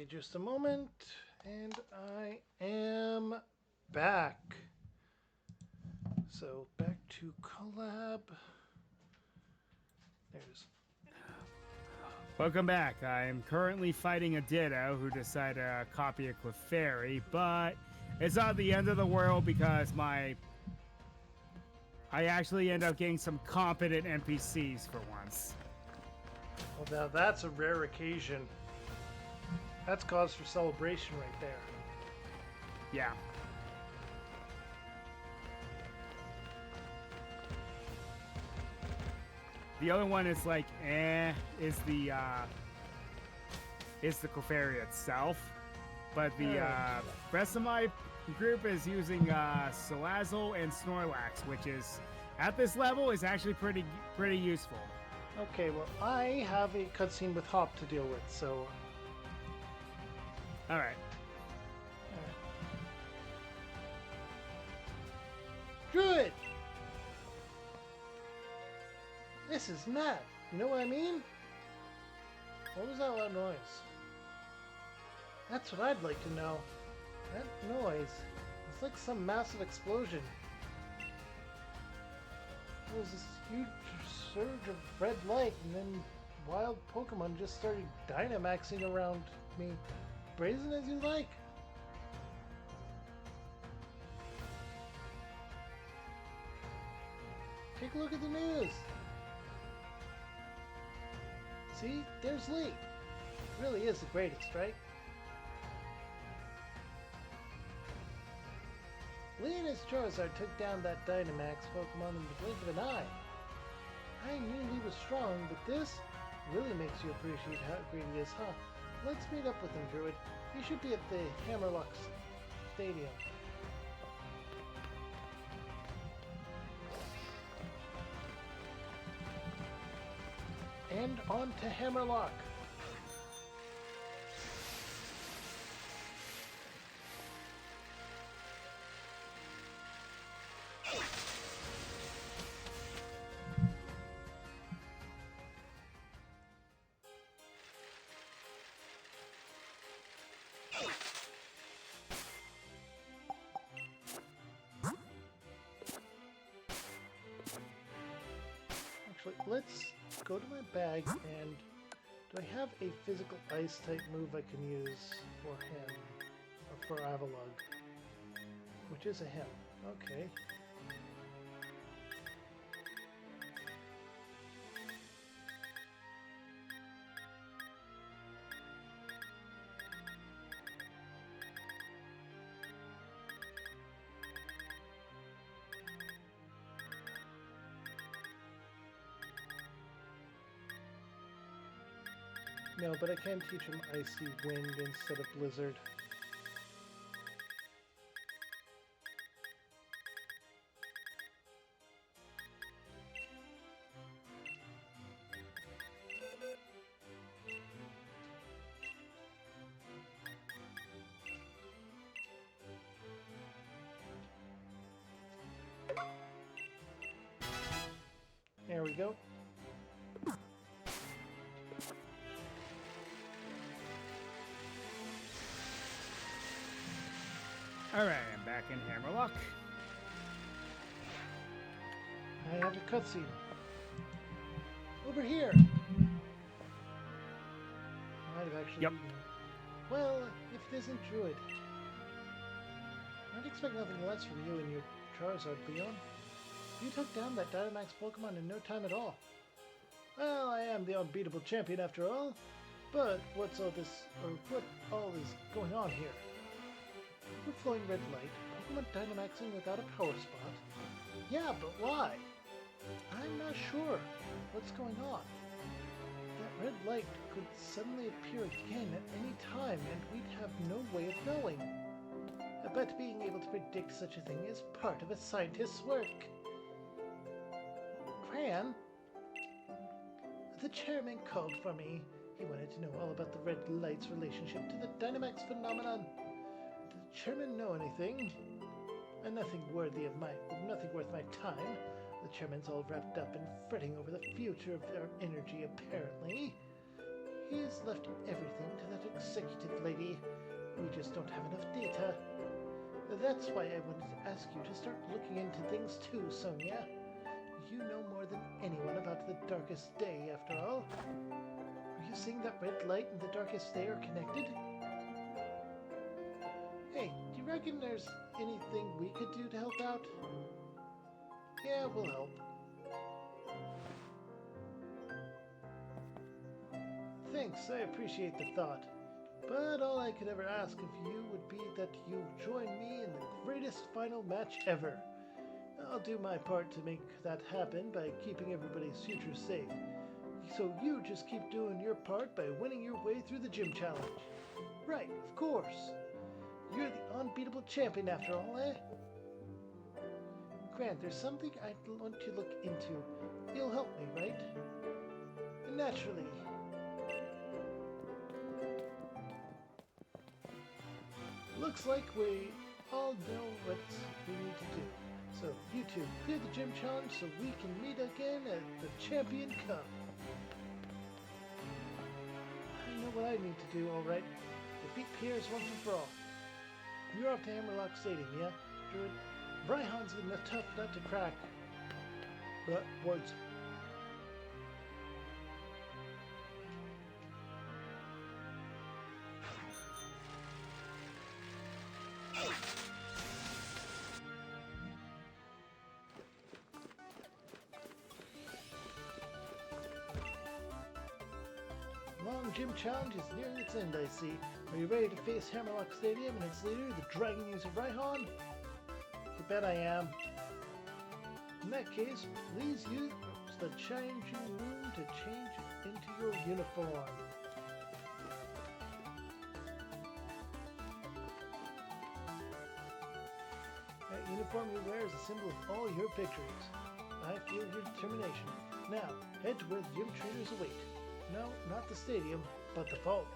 Okay, just a moment, and I am back. So back to collab. There's. Welcome back. I am currently fighting a Ditto who decided to copy a Clefairy, but it's not the end of the world because I actually end up getting some competent NPCs for once. Well, now that's a rare occasion. That's cause for celebration right there. Yeah. The other one is like, is the Clefairy itself, but the rest of my group is using Salazzle and Snorlax, which is at this level is actually pretty useful. Okay, well, I have a cutscene with Hop to deal with, so. All right. Good! This is mad. You know what I mean? What was that loud noise? That's what I'd like to know. That noise. It's like some massive explosion. There was this huge surge of red light, and then wild Pokemon just started Dynamaxing around me. Brazen as you like. Take a look at the news. See, there's Lee. Really is the greatest, right? Lee and his Charizard took down that Dynamax Pokemon in the blink of an eye. I knew he was strong, but this really makes you appreciate how great he is, huh? Let's meet up with him, Druid. He should be at the Hammerlock Stadium. And on to Hammerlock. Actually, let's go to my bag and do I have a physical ice type move I can use for him? Or for Avalugg? Which is a him. Okay. No, but I can teach him Icy Wind instead of Blizzard. There we go. All right, I'm back in Hammerlock. I have a cutscene. Over here! I might have actually... Yep. Well, if it isn't Druid. I'd expect nothing less from you and your Charizard, Leon. You took down that Dynamax Pokemon in no time at all. Well, I am the unbeatable champion after all. But what's all this, or what all is going on here? Overflowing red light, Pokemon Dynamaxing without a power spot? Yeah, but why? I'm not sure what's going on. That red light could suddenly appear again at any time, and we'd have no way of knowing. But being able to predict such a thing is part of a scientist's work. Cran? The chairman called for me. He wanted to know all about the red light's relationship to the Dynamax phenomenon. Did the chairman know anything? Nothing worth my time. The chairman's all wrapped up and fretting over the future of our energy, apparently. He's left everything to that executive lady. We just don't have enough data. That's why I wanted to ask you to start looking into things too, Sonia. You know more than anyone about the darkest day, after all. Are you saying that red light and the darkest day are connected? Hey, do you reckon there's anything we could do to help out? Yeah, we'll help. Thanks, I appreciate the thought. But all I could ever ask of you would be that you join me in the greatest final match ever. I'll do my part to make that happen by keeping everybody's future safe. So you just keep doing your part by winning your way through the gym challenge. Right, of course. You're the unbeatable champion after all, eh? Grant, there's something I want to look into. You'll help me, right? Naturally. Looks like we all know what we need to do. So, you two, clear the gym challenge so we can meet again at the Champion Cup. I know what I need to do, alright. Defeat Pierce once and for all. You're off to Hammerlock Stadium, yeah? Druid? Raihan's a tough nut to crack. But, words. Long gym challenge is nearing its end, I see. Are you ready to face Hammerlock Stadium and its leader, the Dragon User Raihan? You bet I am. In that case, please use the changing room to change into your uniform. That uniform you wear is a symbol of all your victories. I feel your determination. Now, head to where the gym trainers await. No, not the stadium, but the vault.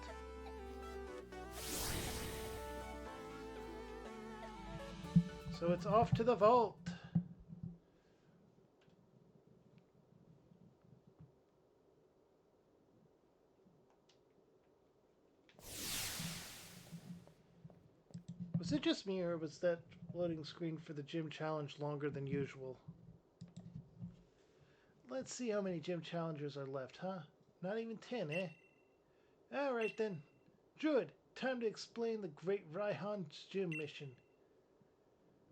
So it's off to the vault. Was it just me, or was that loading screen for the gym challenge longer than usual? Let's see how many gym challengers are left, huh? Not even 10, eh? Alright then. Druid, time to explain the great Raihan's gym mission.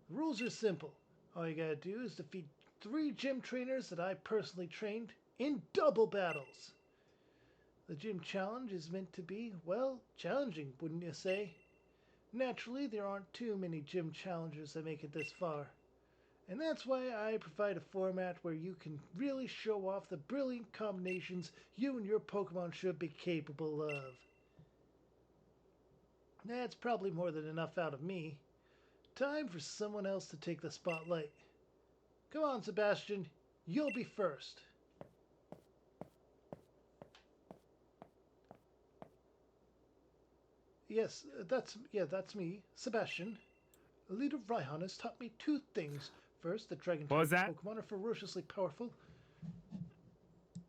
The rules are simple. All you gotta do is defeat 3 gym trainers that I personally trained in double battles. The gym challenge is meant to be, well, challenging, wouldn't you say? Naturally, there aren't too many gym challengers that make it this far. And that's why I provide a format where you can really show off the brilliant combinations you and your Pokemon should be capable of. That's probably more than enough out of me. Time for someone else to take the spotlight. Come on, Sebastian. You'll be first. Yes, that's me, Sebastian. The leader Raihan has taught me 2 things. First, the dragon type Pokemon are ferociously powerful.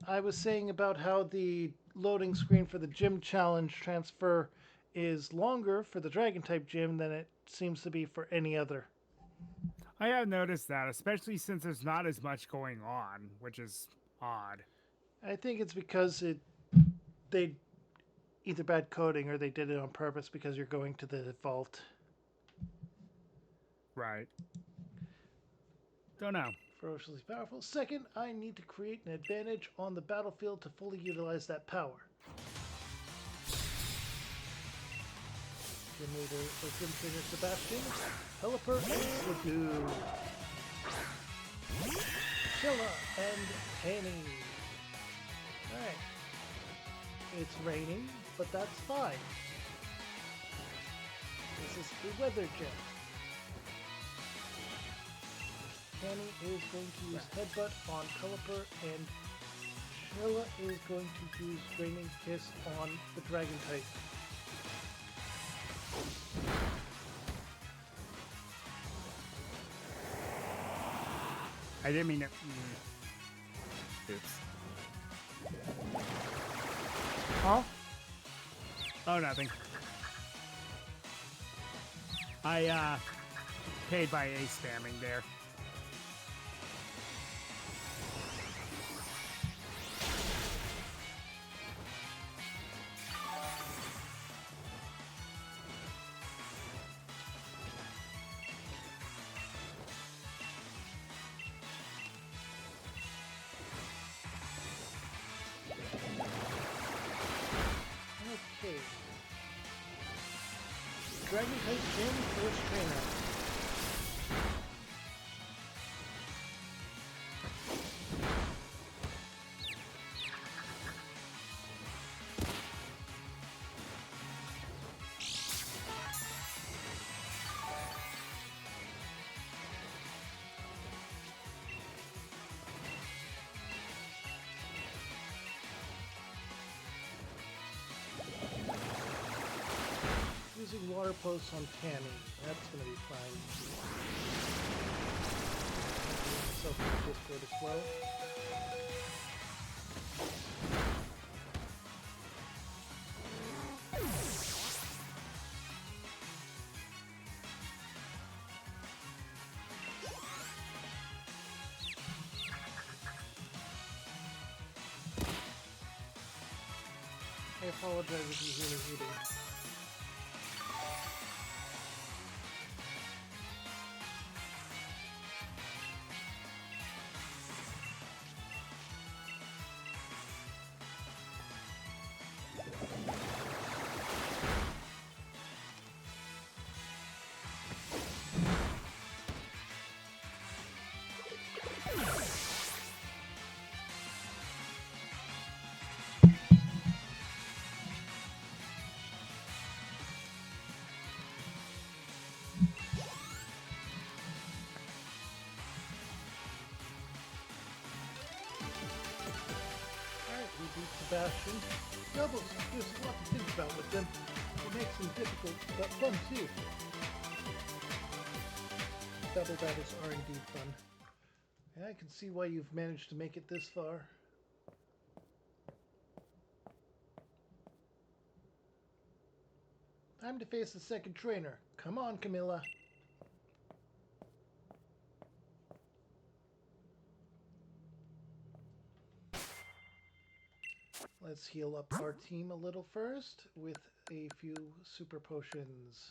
I was saying about how the loading screen for the gym challenge transfer is longer for the dragon type gym than it seems to be for any other. I have noticed that, especially since there's not as much going on, which is odd. I think it's because they either bad coding or they did it on purpose because you're going to the vault. Right. Don't know. Ferociously powerful. Second, I need to create an advantage on the battlefield to fully utilize that power. Gym leader or gym trainer Sebastian, Pelipper and Slug, Chilla and Penny. Alright. It's raining, but that's fine. This is the weather jet. Penny is going to use Headbutt on Pelipper, and Chilla is going to use Draining Kiss on the Dragon type. I didn't mean to... Oops. Huh? Oh, nothing. I paid by ace spamming there. Okay. Dragon type Gym Force Trainer. Using water posts on Tammy. That's going to be fine. Myself in the Discord as well. I apologize if you hear me eating. We beat Sebastian. Doubles, there's a lot to think about with them. It makes them difficult, but fun too. Double battles are indeed fun. And I can see why you've managed to make it this far. Time to face the second trainer. Come on, Camilla. Let's heal up our team a little first with a few super potions.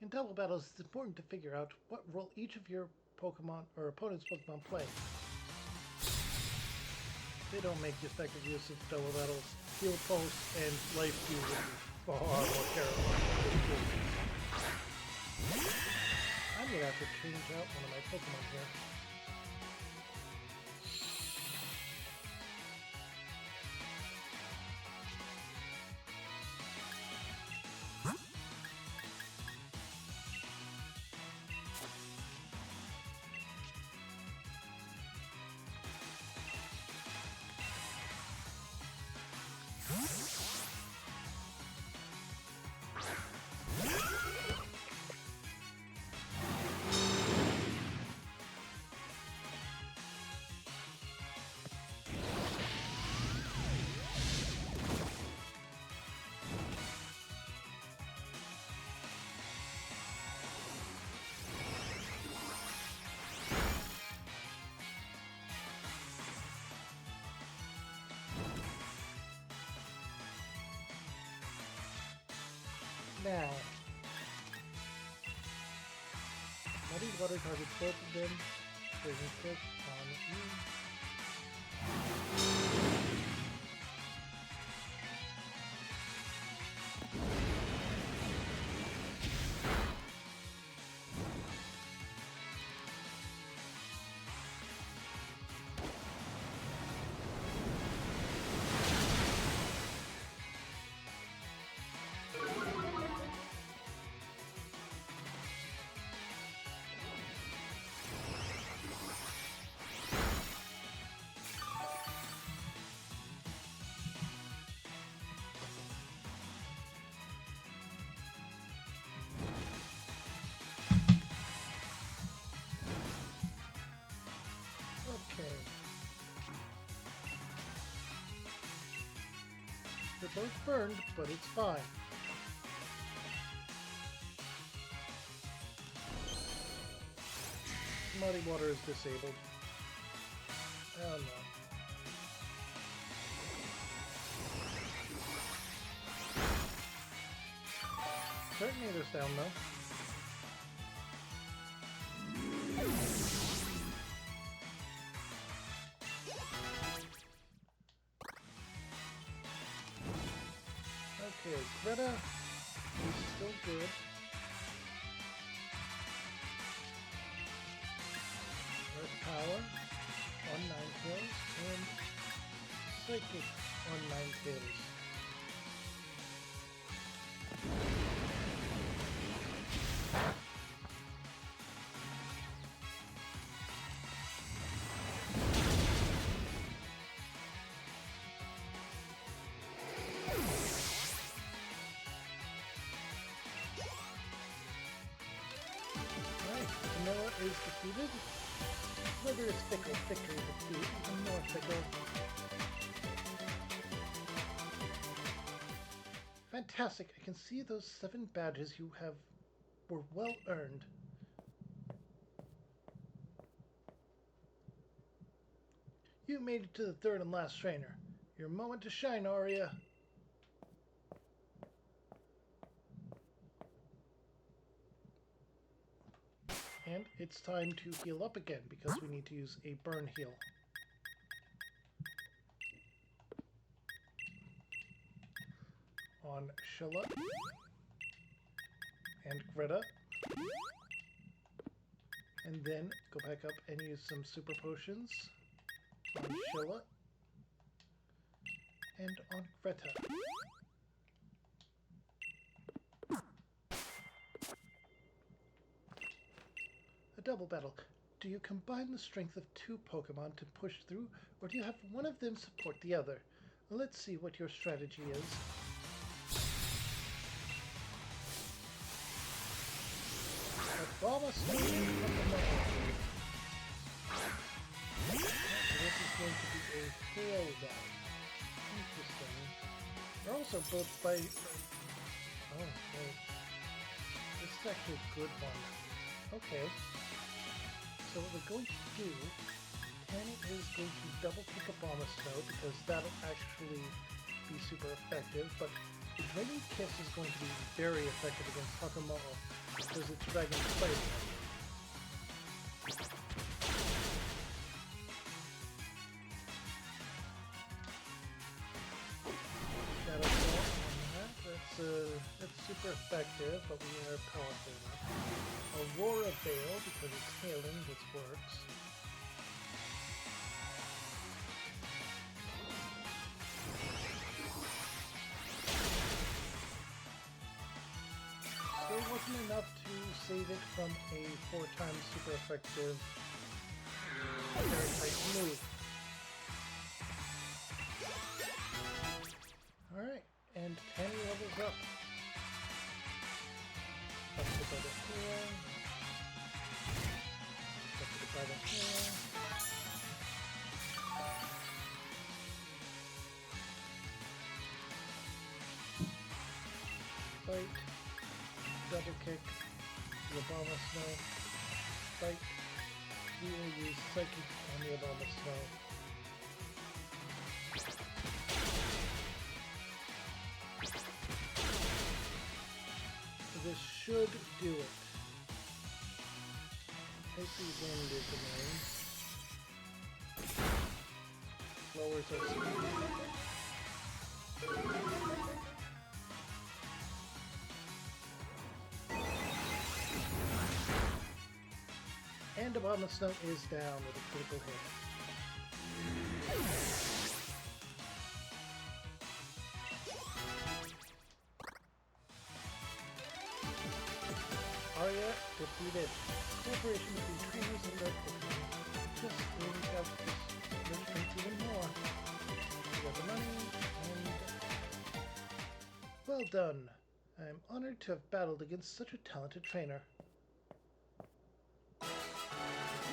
In double battles, it's important to figure out what role each of your Pokemon or opponent's Pokemon play. They don't make effective use of double battles. Heal Pulse and Life Steal would be far more terrifying. I'm gonna have to change out one of my Pokemon here. Now, Muddy Water targets both of them. Poison Kick on you. both burned, but it's fine. Muddy water is disabled. Oh no. Detonator's down though. Okay, Greta is still good. Earth Power on 9 kills and Psychic on 9 kills. Camilla is defeated. Slither is fickle. Victory defeat. Even more fickle. Fantastic. I can see those 7 badges you have were well earned. You made it to the 3rd and last trainer. Your moment to shine, Arya. And it's time to heal up again because we need to use a burn heal. On Sheila and Greta. And then go back up and use some super potions on Sheila and on Greta. A double battle. Do you combine the strength of 2 Pokemon to push through, or do you have one of them support the other? Let's see what your strategy is. Bulbasaur from the mountain. This is going to be a hail battle. Interesting. They're also both by... Oh, wait. This is actually a good one. Okay. So what we're going to do, Tanny is going to double kick a Bulbasaur because that'll actually be super effective, but the Dragon Kiss is going to be very effective against Hakamoto because it's Dragon Slave. Shadow Ball on that. That's super effective, but we are powerful enough. Aurora Veil, because it's hailing, this works. Still wasn't enough to save it from a 4-time super effective Fairy-type move. Alright, and Tanny levels up. Busted by the hair. Busted by the hair. Fight. Double kick. The Obama Snow. Fight. We will use Psychic on the Obama Snow. This should do it. Icy Wind is annoying. Lowers our speed. And Obama Snow is down with a critical hit. Arya defeated. Cooperation between trainers and their Pokemon just brings out this strength even more. We got the money, and... Well done. I am honored to have battled against such a talented trainer.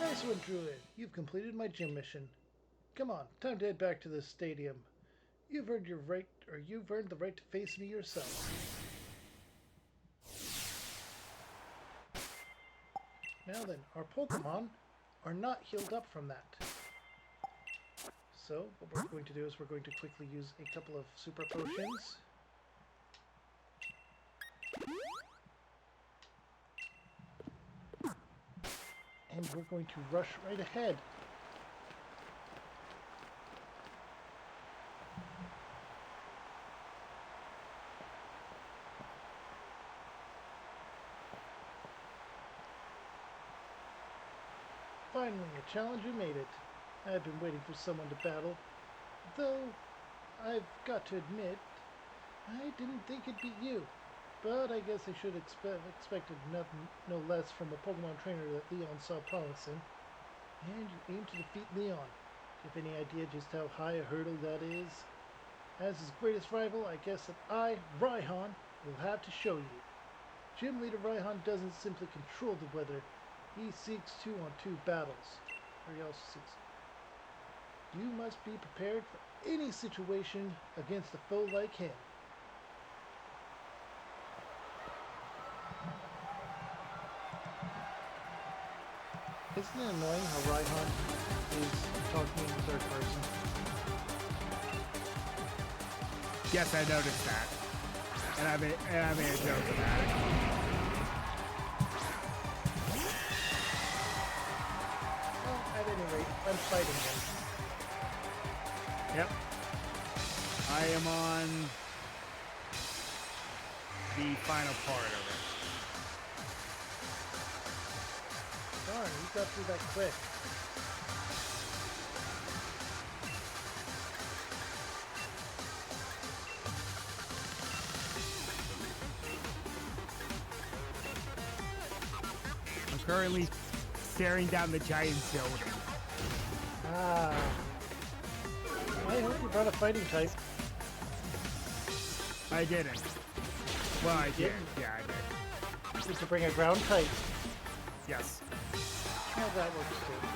Nice one, Druid. You've completed my gym mission. Come on, time to head back to the stadium. You've earned your right, or you've earned the right to face me yourself. Now then, our Pokemon are not healed up from that. So, what we're going to do is we're going to quickly use a couple of super potions. And we're going to rush right ahead. Finally, a challenger made it. I've been waiting for someone to battle. Though, I've got to admit, I didn't think it'd be you. But I guess I should expected nothing, no less from a Pokemon trainer that Leon saw promise in. And you aim to defeat Leon. Have any idea just how high a hurdle that is? As his greatest rival, I guess that I, Raihan, will have to show you. Gym Leader Raihan doesn't simply control the weather. He seeks 2-on-2 battles. Or he also seeks... You must be prepared for any situation against a foe like him. Isn't it annoying how Raihan is talking in third person? Yes, I noticed that. And I made a joke about it. Well, at any rate, I'm fighting him. Yep. I am on the final part of it. Darn, you got through that quick. I'm currently staring down the giant building. Ah. I hope you brought a fighting type. I didn't. Well, I did. didn't? Yeah, I did. Did you bring a ground type? Yes. How that works too.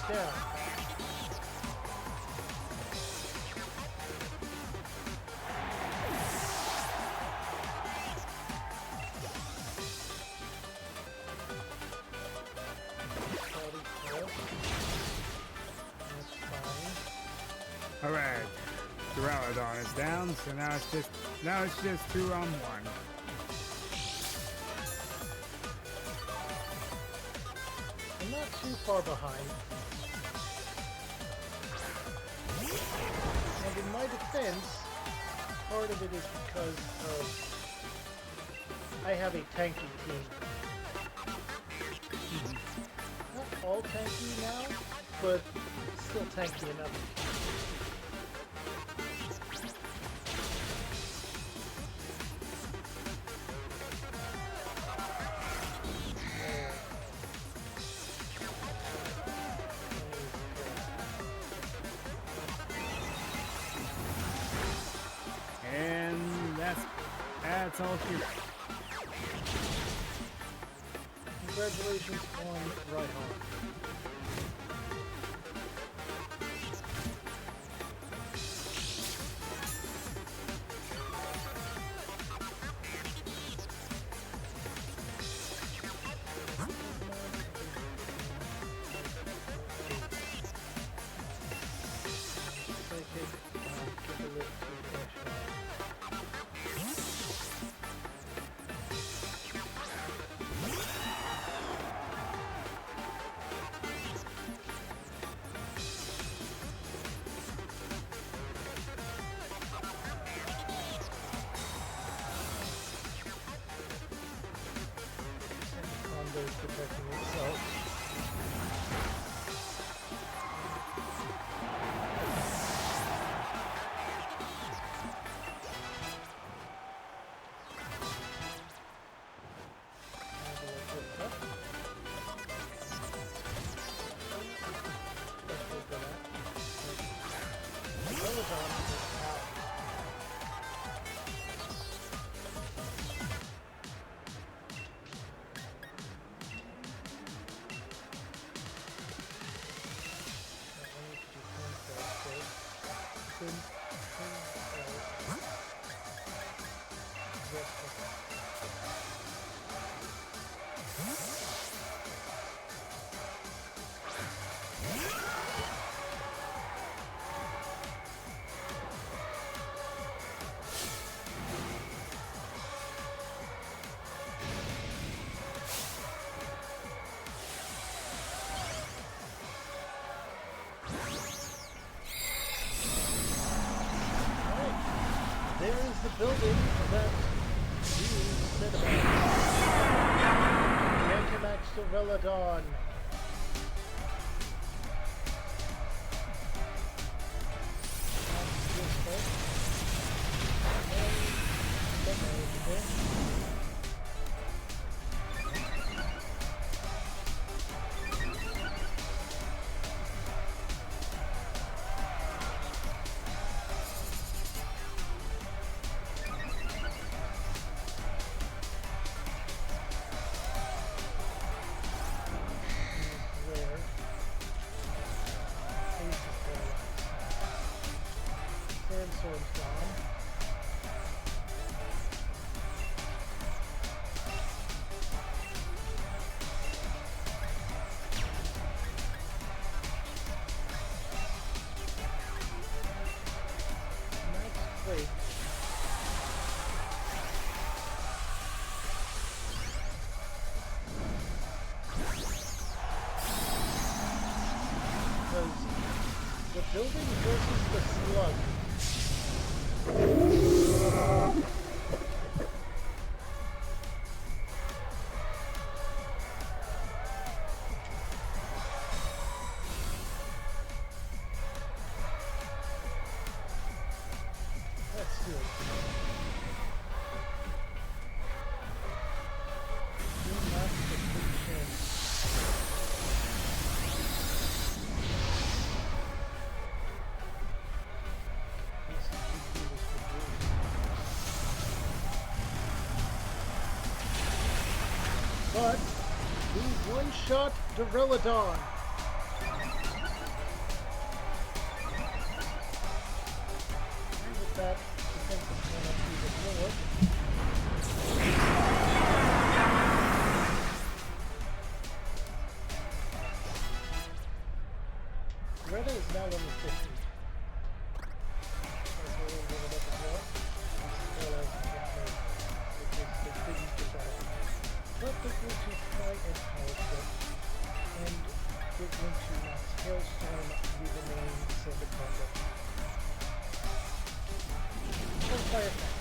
Down. All right. Duraludon is down, so now it's just 2-on-1. I'm not too far behind. And in my defense, part of it is because I have a tanky team. Not all tanky now, but still tanky enough. And that's all here. Congratulations on Raihan. is protecting itself. There is the building that we said about. Gigantamax Velodon. Sandstorm's gone. Max Quake. Because the building versus the slug. Let's do it. Do not completion. But the one-shot Duraludon. And with that, defensive went up even more. Greta is now level 50. That's a little bit up as well. But they're going to try and power trip, and they're going to max hailstorm the remaining Santa Conda. Or fire attack.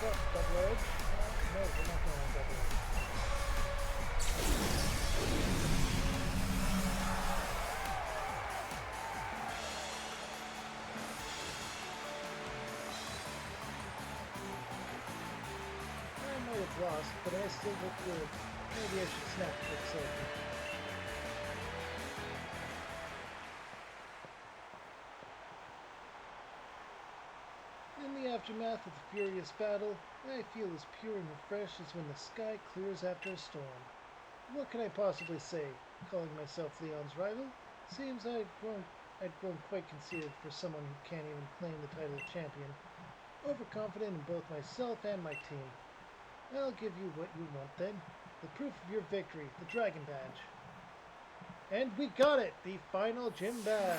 Double edge? No, we're not going on double edge. I might have lost, but I still look good. Maybe I should snap a quick selfie. In the aftermath of the furious battle, I feel as pure and fresh as when the sky clears after a storm. What can I possibly say? Calling myself Leon's rival? Seems I'd grown quite conceited for someone who can't even claim the title of champion. Overconfident in both myself and my team. I'll give you what you want then. the proof of your victory, the Dragon Badge. And we got it! The final gym badge!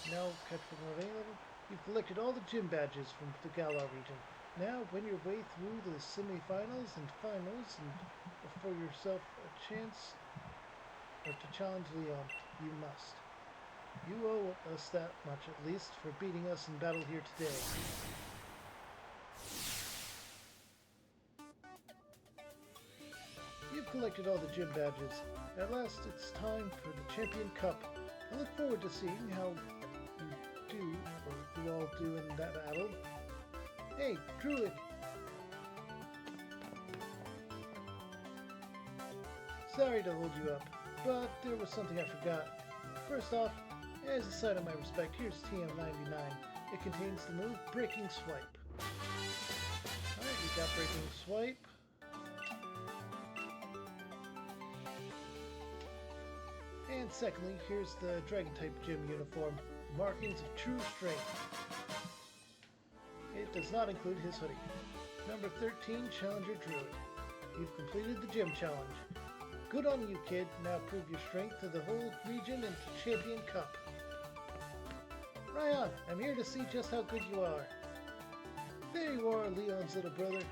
Now, cut from the level. You've collected all the gym badges from the Galar region. Now, win your way through the semi-finals and finals, and for yourself a chance to challenge Leon. You must. You owe us that much, at least, for beating us in battle here today. You've collected all the gym badges. At last, it's time for the Champion Cup. I look forward to seeing how you all do in that battle. Hey, Druid! Sorry to hold you up, but there was something I forgot. First off, as a sign of my respect, here's TM99. It contains the move Breaking Swipe. Alright, we got Breaking Swipe. And secondly, here's the Dragon-type gym uniform. Markings of true strength. It does not include his hoodie. Number 13, Challenger Druid. You've completed the gym challenge. Good on you, kid. Now prove your strength to the whole region and to Champion Cup. Ryan, I'm here to see just how good you are. There you are, Leon's little brother.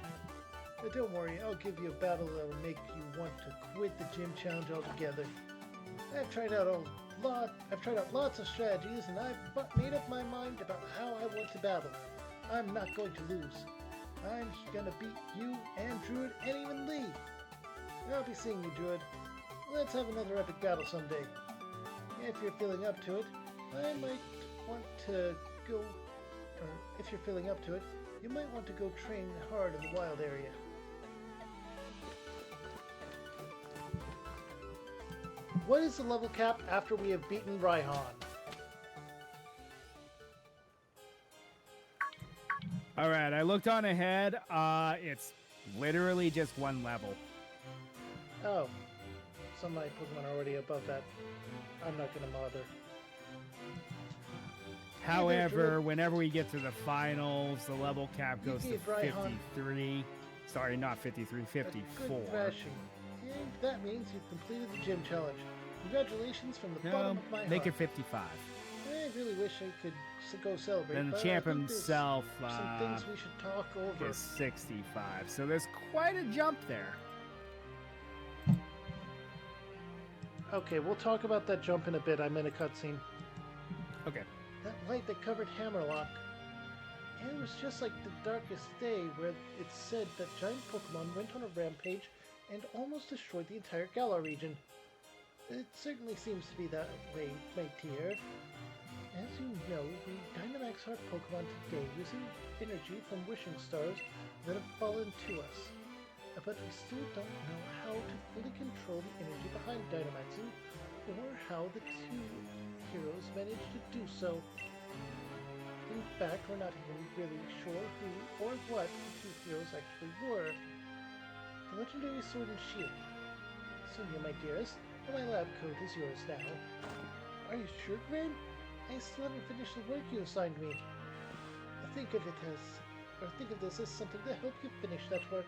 But don't worry, I'll give you a battle that'll make you want to quit the gym challenge altogether. I've tried out lots of strategies, and I've made up my mind about how I want to battle. I'm not going to lose. I'm gonna beat you and Druid and even Lee. I'll be seeing you, Druid. Let's have another epic battle someday. If you're feeling up to it, I might want to go... Or if you're feeling up to it, you might want to go train hard in the wild area. What is the level cap after we have beaten Raihan? Alright, I looked on ahead. It's literally just one level. Oh. Some of my Pokemon are already above that. I'm not going to bother. However, whenever we get to the finals, the level cap goes to gave Raihan 53. Sorry, not 53, 54. Good thrashing. And that means you've completed the gym challenge. Congratulations from the bottom of my heart. Make it 55. I really wish I could go celebrate. And the but champ I think himself there's some things we should talk over. is 65. So there's quite a jump there. Okay, we'll talk about that jump in a bit. I'm in a cutscene. Okay. That light that covered Hammerlock. And it was just like the darkest day, where it said that giant Pokemon went on a rampage and almost destroyed the entire Galar region. It certainly seems to be that way, my dear. As you know, we Dynamax our Pokemon today using energy from wishing stars that have fallen to us. But we still don't know how to fully control the energy behind Dynamaxing, or how the two heroes managed to do so. In fact, we're not even really sure who or what the two heroes actually were. The legendary Sword and Shield. Sonia, my dearest, my lab coat is yours now. Are you sure, Gran? I still haven't finished the work you assigned me. Think of this as something to help you finish that work.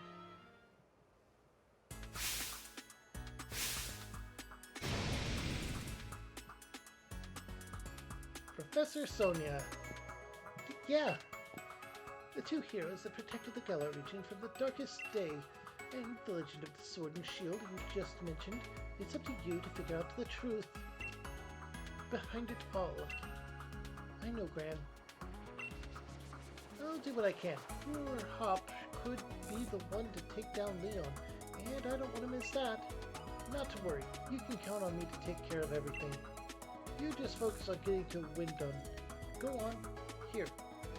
Professor Sonia. Yeah. The two heroes that protected the Galar region from the darkest day, and the legend of the Sword and Shield you just mentioned. It's up to you to figure out the truth behind it all. I know, Gran. I'll do what I can. Your Hop could be the one to take down Leon, and I don't want to miss that. Not to worry, you can count on me to take care of everything. You just focus on getting your win done. Go on, here,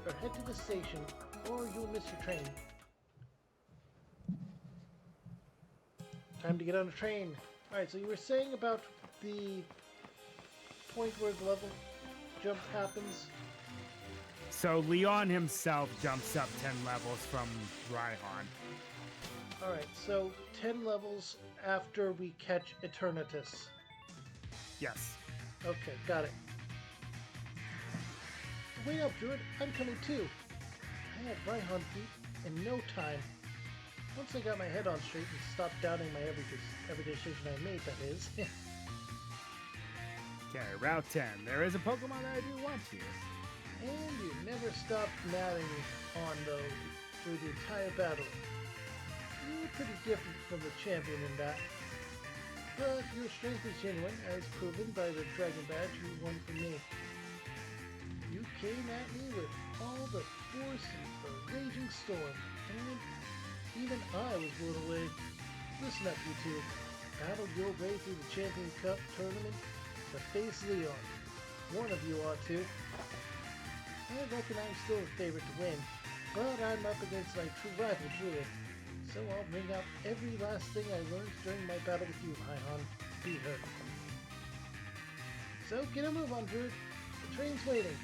or head to the station, or you'll miss your train. Time to get on a train. Alright, so you were saying about the point where the level jump happens? So Leon himself jumps up 10 levels from Raihan. Alright, so 10 levels after we catch Eternatus. Yes. Okay, got it. Wait up, Druid. I'm coming too. I had Rhyhorn beat in no time. Once I got my head on straight and stopped doubting my every decision I made, that is. Okay, Route 10. There is a Pokemon that I do want here. And you never stopped nattering on, though, through the entire battle. You were pretty different from the champion in that. But your strength is genuine, as proven by the Dragon Badge you won from me. You came at me with all the force of a raging storm, and even I was blown away. Listen up, you two. Battled your way through the Champion Cup tournament to face Leon. One of you ought to. I reckon I'm still the favorite to win, but I'm up against my true rival, Druid. So I'll bring out every last thing I learned during my battle with you, Rhyhorn. Beat her. So get a move on, Druid. The train's waiting.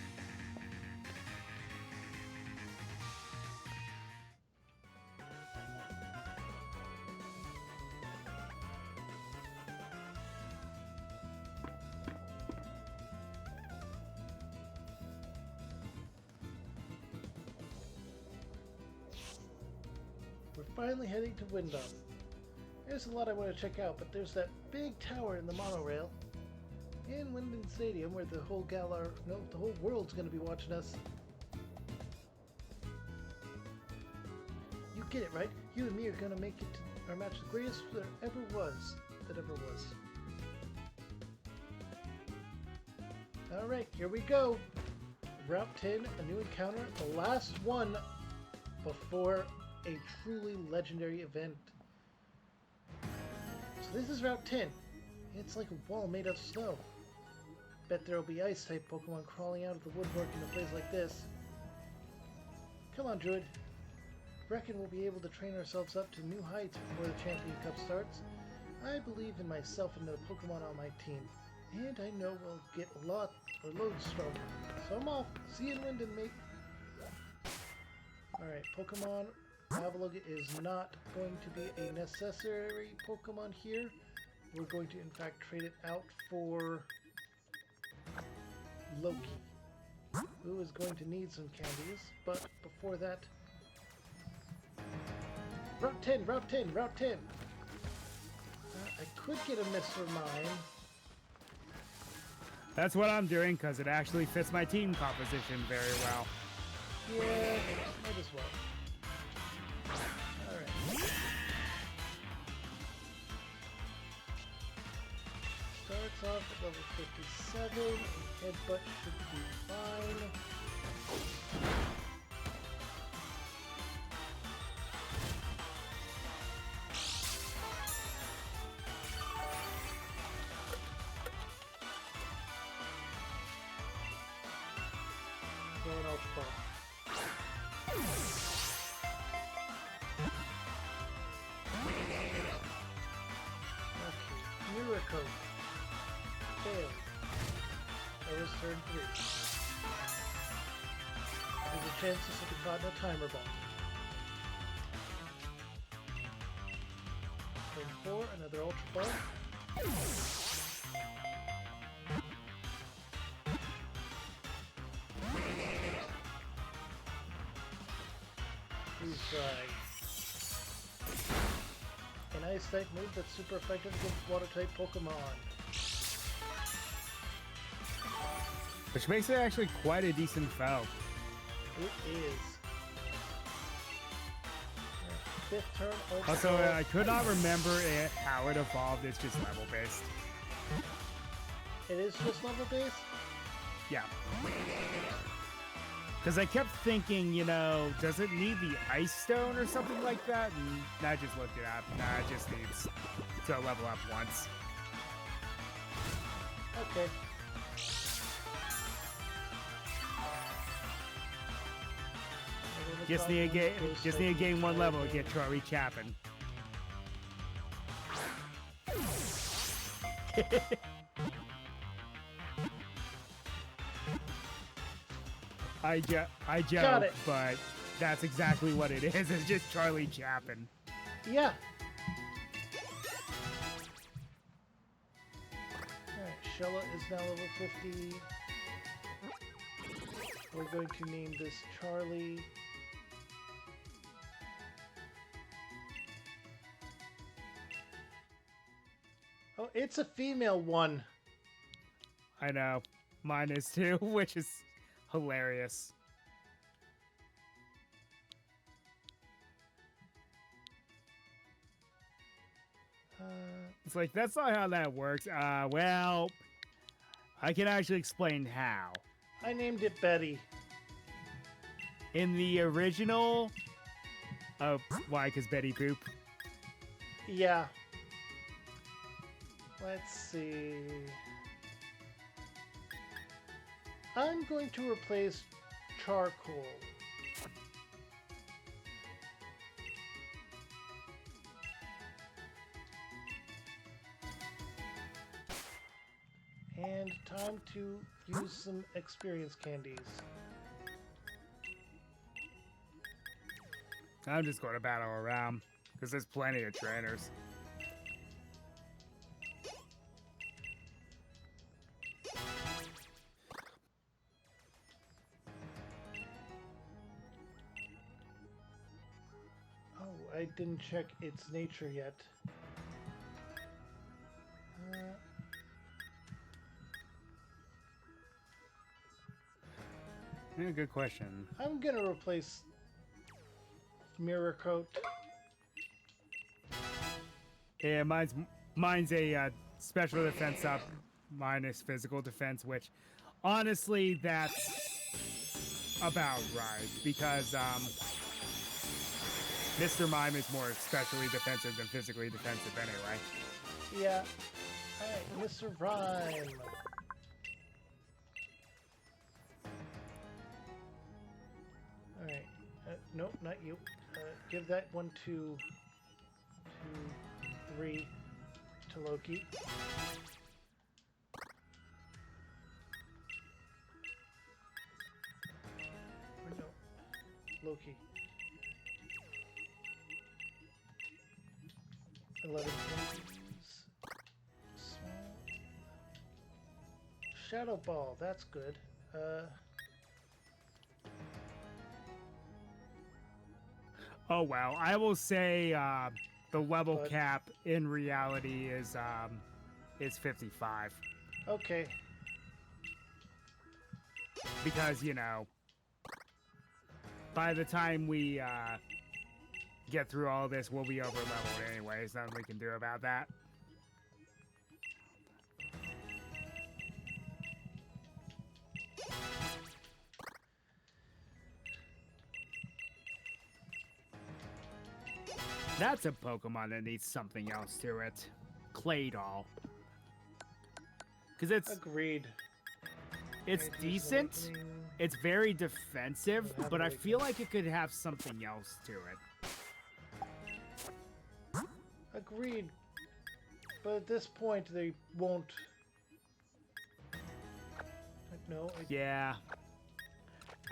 We're finally heading to Windom. There's a lot I want to check out, but there's that big tower in the monorail. And Windom Stadium, where the whole the whole world's going to be watching us. You get it, right? You and me are going to make it to our match the greatest that ever was. Alright, here we go. Route 10, a new encounter, the last one before a truly legendary event. So this is Route 10. It's like a wall made of snow. Bet there'll be ice-type Pokemon crawling out of the woodwork in a place like this. Come on, Druid. Reckon we'll be able to train ourselves up to new heights before the Champion Cup starts. I believe in myself and the Pokemon on my team. And I know we'll get loads stronger. So I'm off. See you in Windom, mate. Alright, Pokemon Avalugg is not going to be a necessary Pokemon here. We're going to, in fact, trade it out for Loki, who is going to need some candies. But before that, Route 10, Route 10, Route 10! I could get a Mr. Mime. That's what I'm doing, because it actually fits my team composition very well. Yeah, might as well. Alright. Starts off at level 57. Headbutt should be fine. Throw an Ultra Ball. Okay, Miracle. Fail. That was turn 3. There's a chance this will be caught in a timer bomb. Turn 4, another Ultra Ball. Freeze Dry. An ice type move that's super effective against water type Pokemon. Which makes it actually quite a decent foul. It is. Fifth turn, Ultra Also, Ball. I could not remember how it evolved. It's just level based. It is just level based? Yeah. Because I kept thinking, you know, does it need the Ice Stone or something like that? And I just looked it up. Nah, it just needs to level up once. Okay. Just need to gain one level to get Charlie Chaplin. I Got joke, it. but that's exactly what it is. It's just Charlie Chaplin. Yeah. Alright, Shella is now level 50. We're going to name this Charlie. Oh, it's a female one. I know. Mine is too, which is hilarious. It's like, that's not how that works. Well, I can actually explain how. I named it Betty. In the original... Oh, why? Because Betty Boop? Yeah. Let's see. I'm going to replace charcoal. And time to use some experience candies. I'm just going to battle around, because there's plenty of trainers. Oh, I didn't check its nature yet. Yeah, good question. I'm gonna replace Mirror Coat. Yeah, mine's a special defense up minus physical defense, which honestly that's about right, because Mr. Mime is more especially defensive than physically defensive anyway. Yeah. Alright, Mr. Rhyme. Alright. Nope, not you. Give that one to 3 to Loki. Or no. Loki. 11 candies. Small. Shadow Ball, that's good. Oh well, I will say the level cap in reality is 55. Okay. Because, you know, by the time we get through all this, we'll be over leveled anyway. There's nothing we can do about that. That's a Pokemon that needs something else to it. Claydol. Because Agreed. it's decent. It's very defensive, but I feel like it could have something else to it. Agreed. But at this point, they won't. No. Yeah.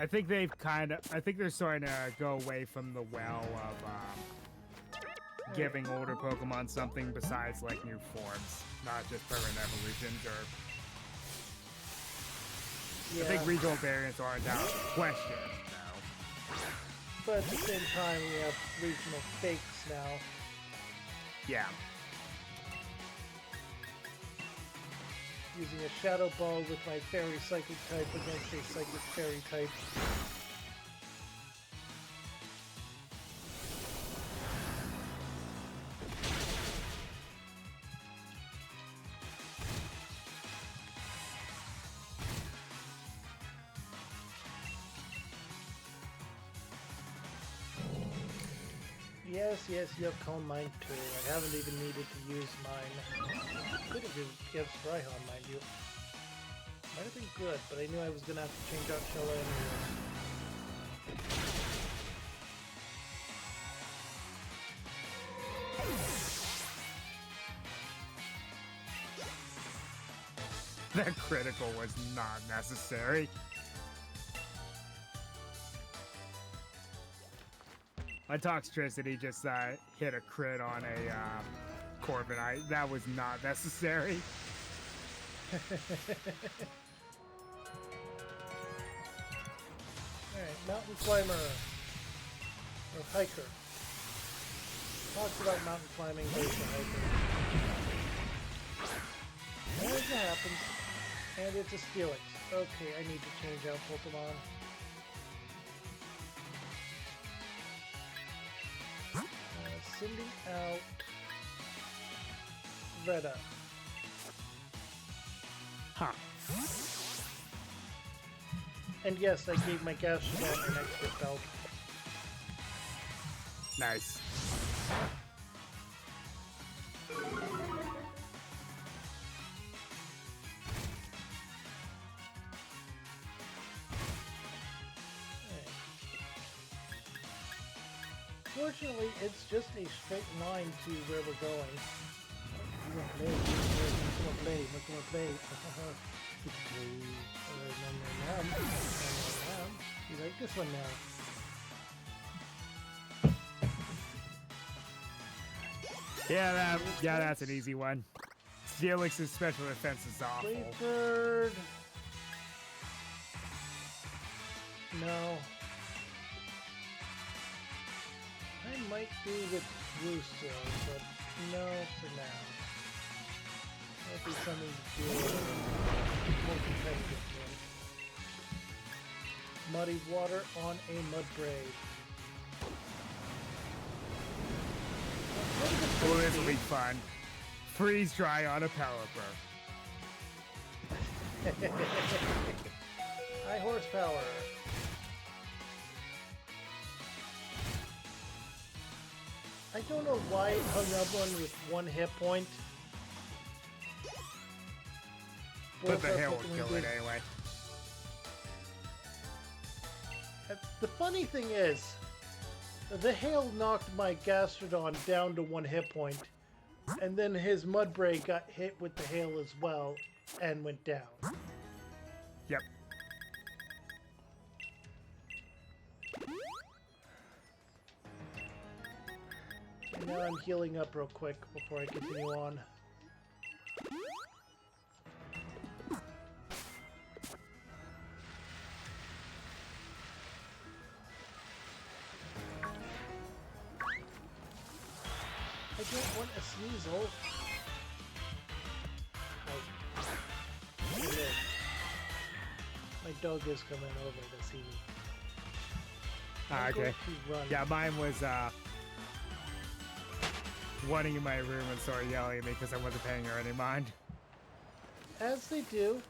I think they've I think they're starting to go away from the well of giving older Pokemon something besides like new forms, not just permanent evolutions or. Yeah. I think regional variants aren't out of question now. But at the same time, we have regional fakes now. Yeah. Using a Shadow Ball with my Fairy Psychic type against a Psychic Fairy type. Yes, you have Calm Mind too. I haven't even needed to use mine. Could have used Raihan, mind you. Might have been good, but I knew I was gonna have to change out Shella anyway. That critical was not necessary. My Toxtricity just hit a crit on a Corviknight. That was not necessary. mountain climber or hiker. Talks about mountain climbing, but it's a hiker. As it happens, and it's a Steelix. Okay, I need to change out Pokemon. Sending out Greta. Huh. And yes, I gave my Gastrodon an extra belt. Nice. Fortunately, it's just a straight line to where we're going. You want to play? You want to play? Get to play. You like this one now? Yeah, that's an easy one. Steelix's special defense is awful. Bird. No. I might do with Rooster, but no for now. Might be something to do with more competitive one. Muddy water on a mud braid. Oh, this will be fun. Freeze dry on a Pelipper. High horsepower. I don't know why it hung up one with 1 hit point. But the hail will kill it anyway. The funny thing is, the hail knocked my Gastrodon down to 1 hit point, and then his Mudbray got hit with the hail as well, and went down. Yep. And now I'm healing up real quick before I continue on. I don't want a Sneasel. Oh. My dog is coming over to see me. Ah, I'm okay. going to run. Yeah, mine was running in my room and started yelling at me because I wasn't paying her any mind. As they do.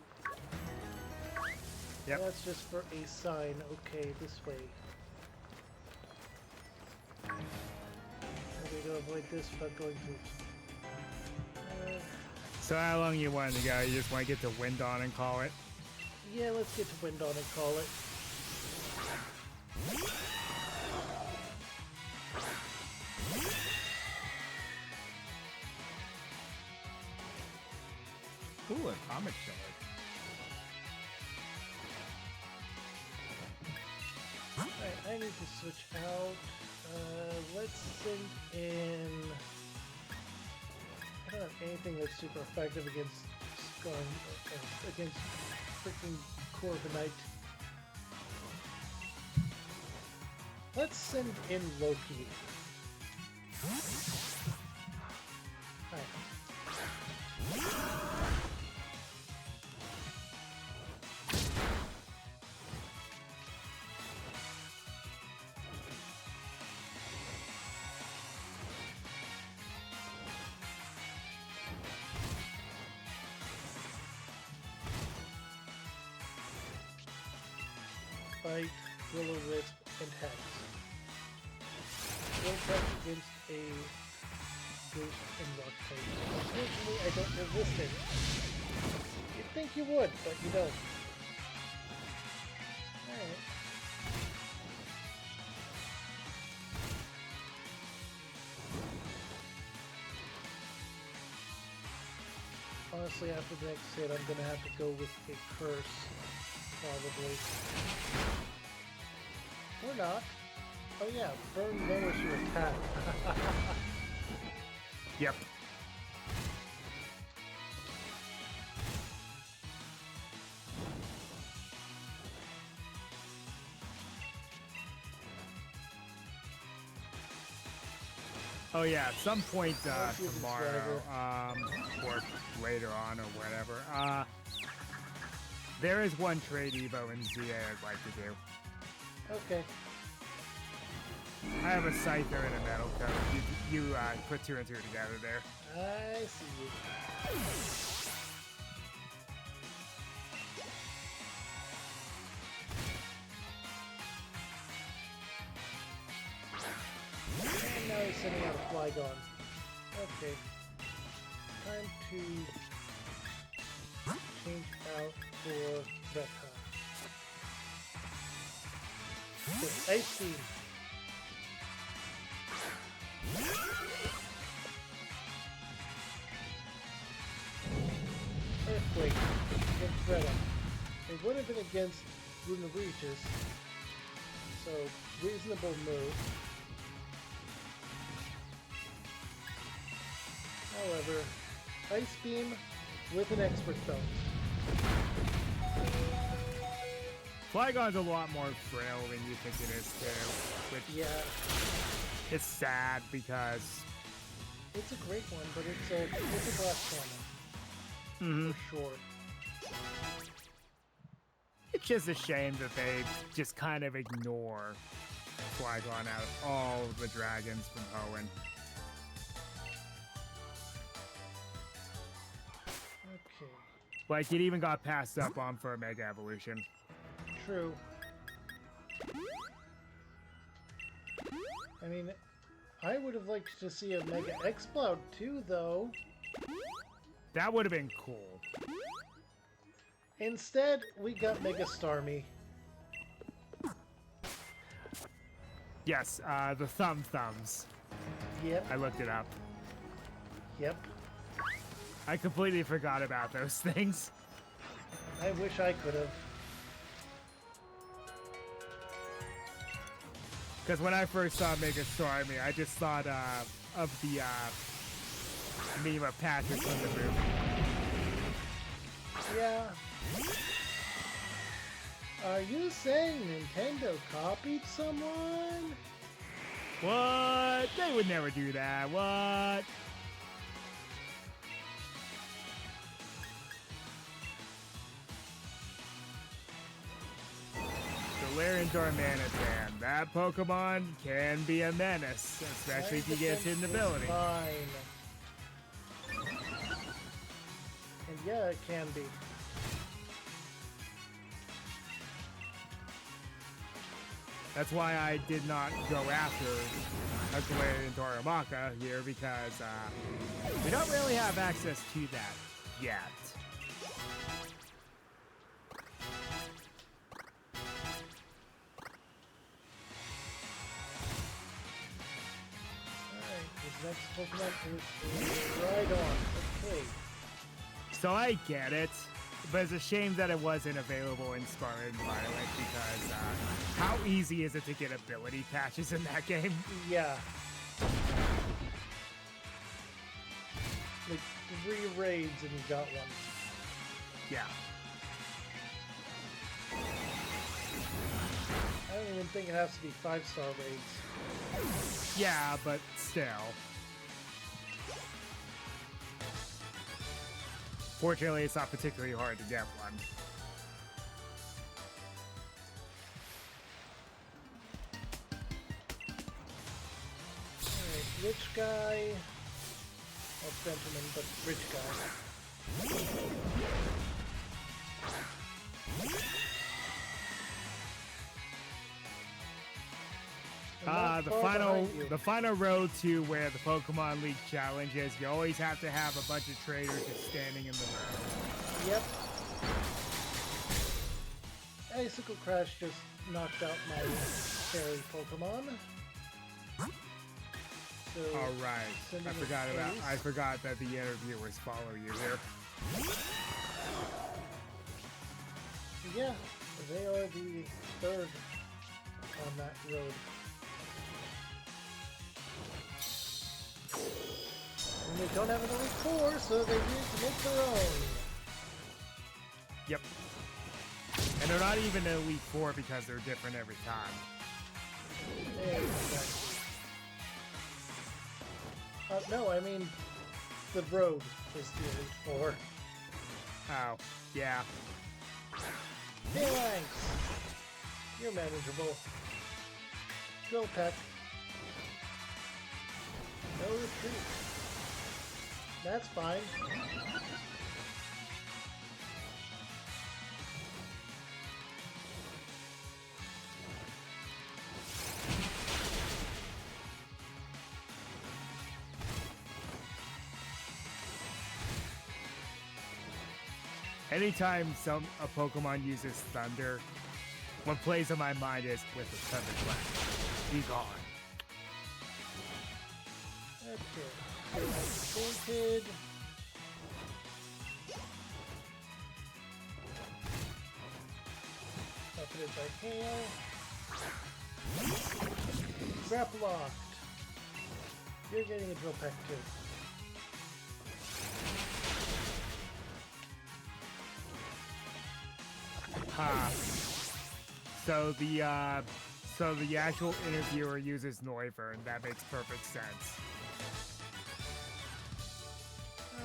Yep. That's just for a sign. Okay, this way. I'm going to avoid this without going through. So how long you wanted to go? You just want to get to wind on and call it? Yeah, let's get to wind on and call it. Ooh, a comet killer. Alright, I need to switch out. Let's send in... I don't have anything that's super effective against against freaking Corviknight. Let's send in Loki. Alright. Bite, Will-O-Wisp, and Hex. Will touch against a Ghost and Rock type. Unfortunately, I don't resist it. You'd think you would, but you don't. Alright. Honestly, after the next hit, I'm gonna have to go with a curse. Probably. Or not. Oh yeah, burn lowers your attack. Yep. Oh yeah, at some point Let's use the tomorrow, or later on or whatever. There is one trade Evo in ZA I'd like to do. Okay. I have a Scyther and a Metal Coat. You put 2 and 2 together there. I see you. And now he's sending out a Flygon. Okay. Time to change out for Vector. So, Ice Beam. Earthquake against Greta. It would have been against Luna Regis, so reasonable move. However, Ice Beam with an Expert Belt. Flygon's a lot more frail than you think it is too, which Yeah, is sad because it's a great one, but it's a glass cannon. For sure. it's just a shame that they just kind of ignore Flygon out of all the dragons from Hoenn. Okay. Like, it even got passed up on for a Mega Evolution. True. I mean, I would have liked to see a Mega Exploud too, though. That would have been cool. Instead, we got Mega Starmie. Yes, the thumbs. Yep, I looked it up. yep. I completely forgot about those things. I wish I could have. Because when I first saw Mega Stormy, I just thought of the meme of Patrick from the movie. Yeah. Are you saying Nintendo copied someone? What? They would never do that. What? Galarian Dormanitan. That Pokemon can be a menace, especially if you get its hidden ability. Fine. And yeah, it can be. That's why I did not go after a Galarian Darumaka here, because we don't really have access to that yet. Alright, this next Pokemon is right on. Okay. So I get it, but it's a shame that it wasn't available in Scarlet and Violet, because how easy is it to get ability patches in that game? Yeah. Like 3 raids and you got one. Yeah. I don't even think it has to be 5-star raids. Yeah, but still. Fortunately, it's not particularly hard to get one. Alright, rich guy. Well, Benjamin, but rich guy. And not far behind you. The final road to where the Pokemon League challenge is, you always have to have a bunch of traders just standing in the road. Yep. Icicle Crash just knocked out my fairy Pokemon. So, All right, sending I it forgot fairies. that the interviewers follow you here. Yeah, they are the third on that road. And they don't have an Elite Four, so they need to make their own. Yep. And they're not even an Elite Four because they're different every time. Exactly. No, I mean the road is the Elite Four. Oh, yeah. Thanks. You're manageable. Drill peck. No retreat. That's fine. Anytime a Pokemon uses Thunder, what plays in my mind is with the Thunderclap. Be gone. Okay. So that's painted. Buffeted by hail. Grapple locked. You're getting a drill peck too. Ha. So the actual interviewer uses Noivern. That makes perfect sense.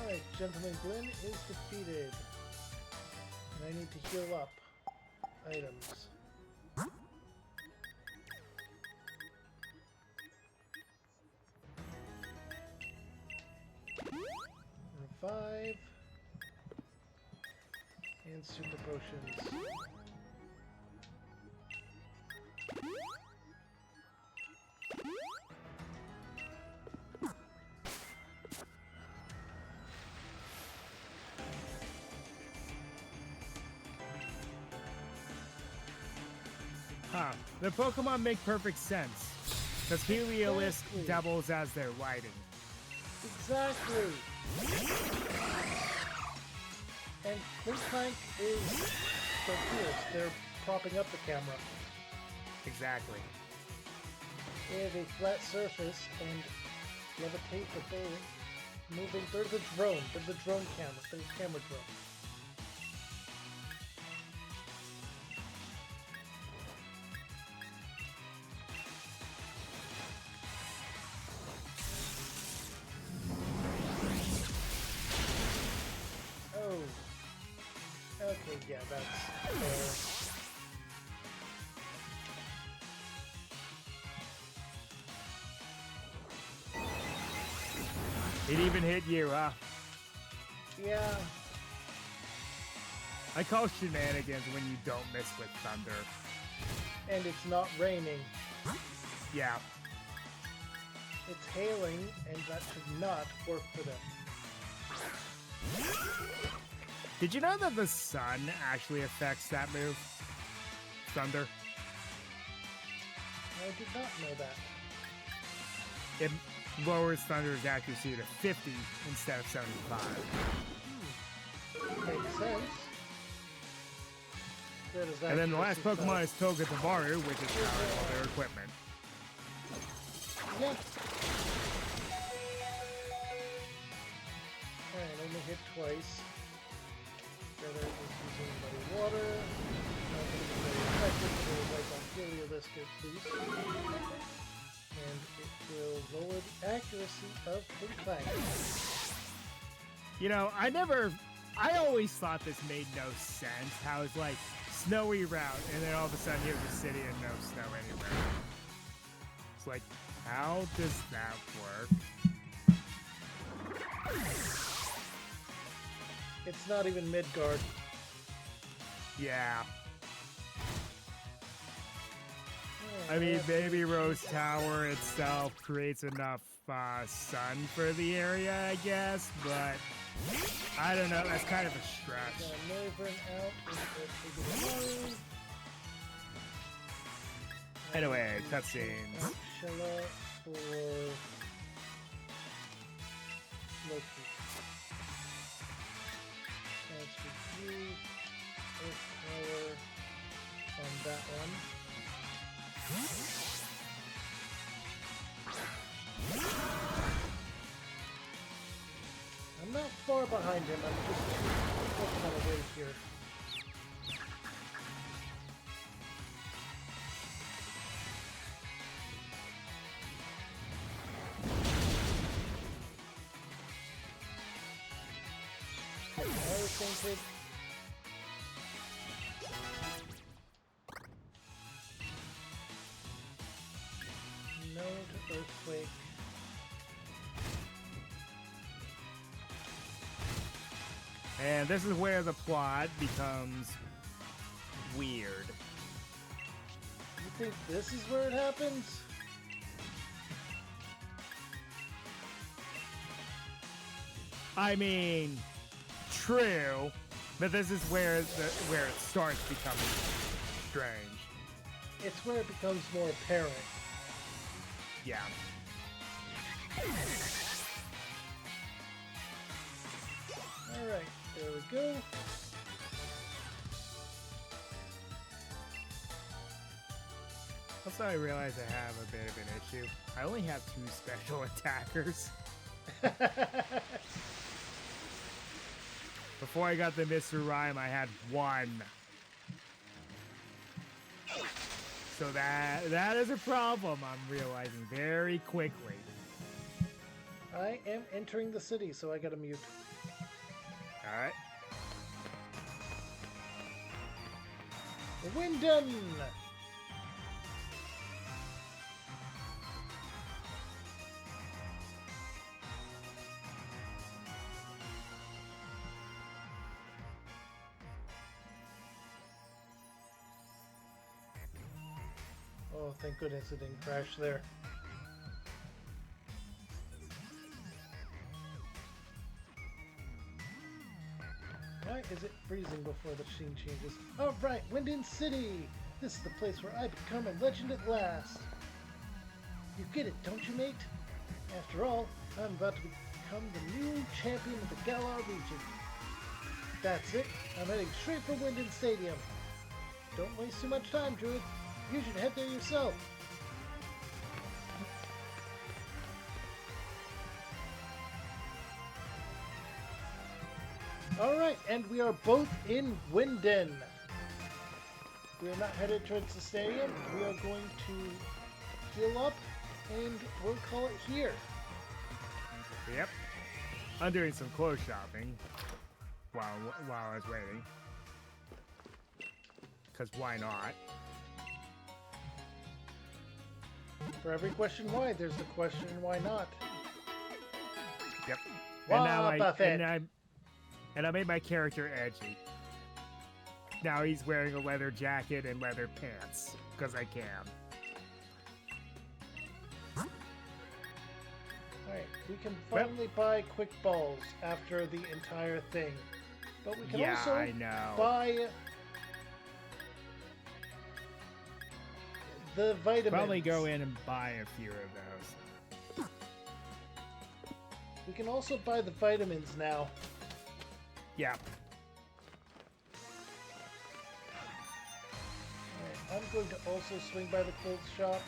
Alright, Gentleman Glenn is defeated. And I need to heal up. Items. Revive. And super potions. Huh. The Pokemon make perfect sense. Because Heliolisk Exactly. doubles as their lighting. Exactly. And Clank is so fierce. They're propping up the camera. Exactly. They have a flat surface and levitate the bow. Moving. There's a drone. There's a drone camera. There's a camera drone. Oh. Okay, yeah, that's fair. It even hit you, huh? Yeah. I call shenanigans when you don't miss with Thunder. And it's not raining. Yeah. It's hailing, and that should not work for them. Did you know that the sun actually affects that move? Thunder? I did not know that. It lowers Thunder's accuracy to 50 instead of 75. Makes sense. Where does that And then the last accuracy Pokemon is Togedemaru, which is powering all their equipment. Yeah. Alright, only hit twice. Feather is using muddy water. Not going to be very effective, so we'll wipe on Heliolisk at least. And it will lower the accuracy of Clank. You know, I always thought this made no sense. How it's like snowy route, and then all of a sudden here's a city and no snow anywhere. It's like, how does that work? It's not even Midgard. Yeah. Oh, I mean, that's- maybe Rose Tower itself creates enough sun for the area, I guess, but I don't know. That's kind of a stretch. Noivern out. Into Anyway, cutscenes. Shella for Loki. Transfer you. Earth power on that one. I'm not far behind him. I'm just looking on the way here. tainted. No to earthquake. And this is where the plot becomes weird. You think this is where it happens? I mean, true, but this is where where it starts becoming strange. It's where it becomes more apparent. Yeah. Alright, there we go. Also, I realize I have a bit of an issue. I only have 2 special attackers. Before I got the Mr. Rhyme, I had 1. So that is a problem, I'm realizing very quickly. I am entering the city, so I gotta mute. Alright. Winden! Oh, thank goodness it didn't crash there. Why is it freezing before the scene changes? Alright, Winden City! This is the place where I become a legend at last! You get it, don't you, mate? After all, I'm about to become the new champion of the Galar region. That's it, I'm heading straight for Winden Stadium. Don't waste too much time, Druid. You should head there yourself. Alright, and we are both in Winden. We are not headed towards the stadium. We are going to heal up, and we'll call it here. Yep. I'm doing some clothes shopping while I was waiting. Because why not? For every question why, there's the question why not. Yep. Buffett. And I made my character edgy. Now he's wearing a leather jacket and leather pants because I can. Alright, we can finally buy quick balls after the entire thing. But we can also I know. buy the vitamins. Probably go in and buy a few of those. We can also buy the vitamins now. Yeah. Alright, I'm going to also swing by the clothes shop.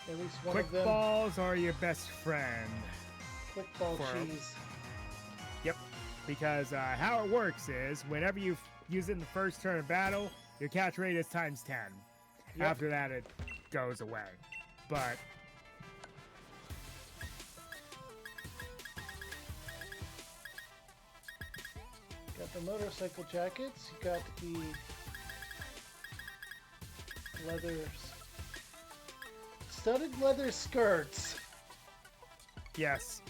At least one Quick of them. balls are your best friend. Quick ball For- cheese. Yep. Because how it works is whenever you use it in the first turn of battle, your catch rate is times 10. Yep. After that, it goes away. But Got the motorcycle jackets. You got the studded leather skirts. yes,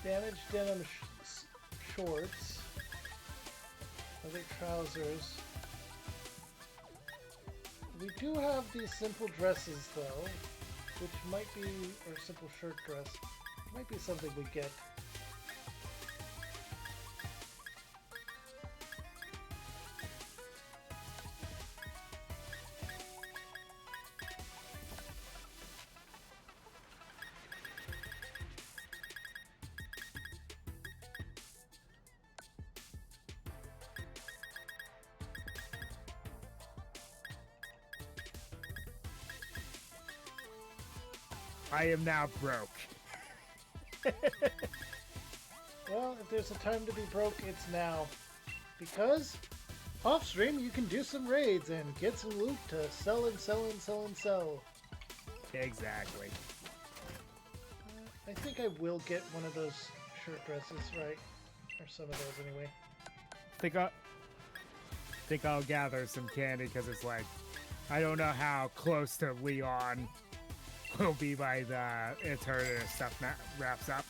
Damaged denim shorts. Leather trousers. We do have these simple dresses though, which might be, or simple shirt dress, might be something we get. I am now broke. Well, if there's a time to be broke, it's now. Because off stream you can do some raids and get some loot to sell and sell and sell and sell. Exactly. I think I will get one of those shirt dresses, right? Or some of those anyway. Think I'll gather some candy because it's like I don't know how close to Leon will be by the Eternity stuff wraps up.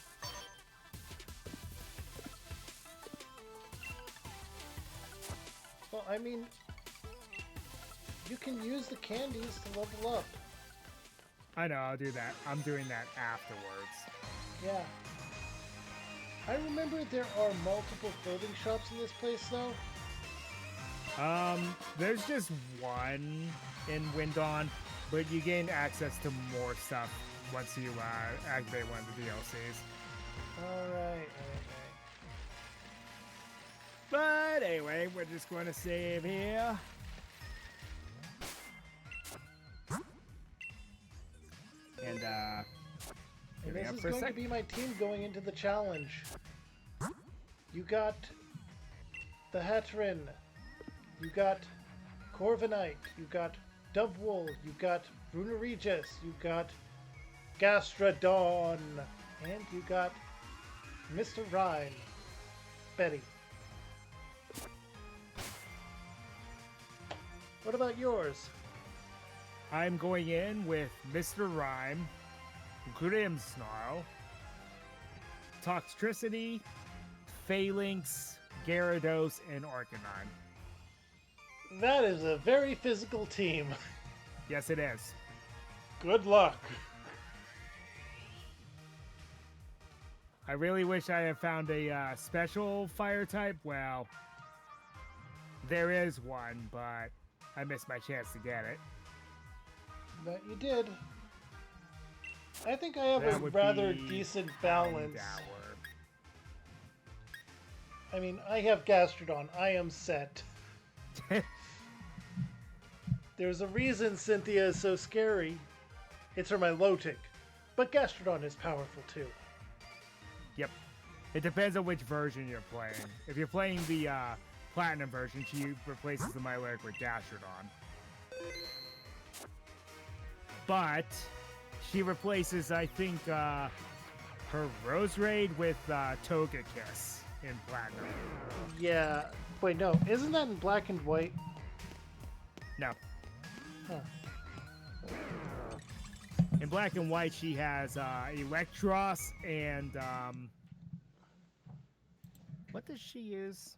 Well, I mean, you can use the candies to level up. I know, I'll do that. I'm doing that afterwards. Yeah. I remember there are multiple clothing shops in this place, though. There's just one in Windon, but you gain access to more stuff once you activate one of the DLCs. Alright. But anyway, we're just going to save here. And And this is going to be my team going into the challenge. You got the Hatrin. You got Corviknight. You got Dubwool. You got Bruna Regis. You got Gastrodon. And you got Mr. Rhyme. Betty. What about yours? I'm going in with Mr. Rhyme, Grimmsnarl, Toxtricity, Phalanx, Gyarados, and Arcanine. That is a very physical team. Yes, it is. Good luck. I really wish I had found a special fire type. Well, there is one, but I missed my chance to get it. But you did. I think I have That a would rather be decent balance. Houndour. I mean, I have Gastrodon. I am set. There's a reason Cynthia is so scary. It's her Milotic. But Gastrodon is powerful too. Yep. It depends on which version you're playing. If you're playing the Platinum version, she replaces the Milotic with Gastrodon. But she replaces, I think, her Roserade with Togekiss in Platinum. Yeah. Wait, no. Isn't that in black and white? No. Huh. In Black and White, she has Electros and... what does she use?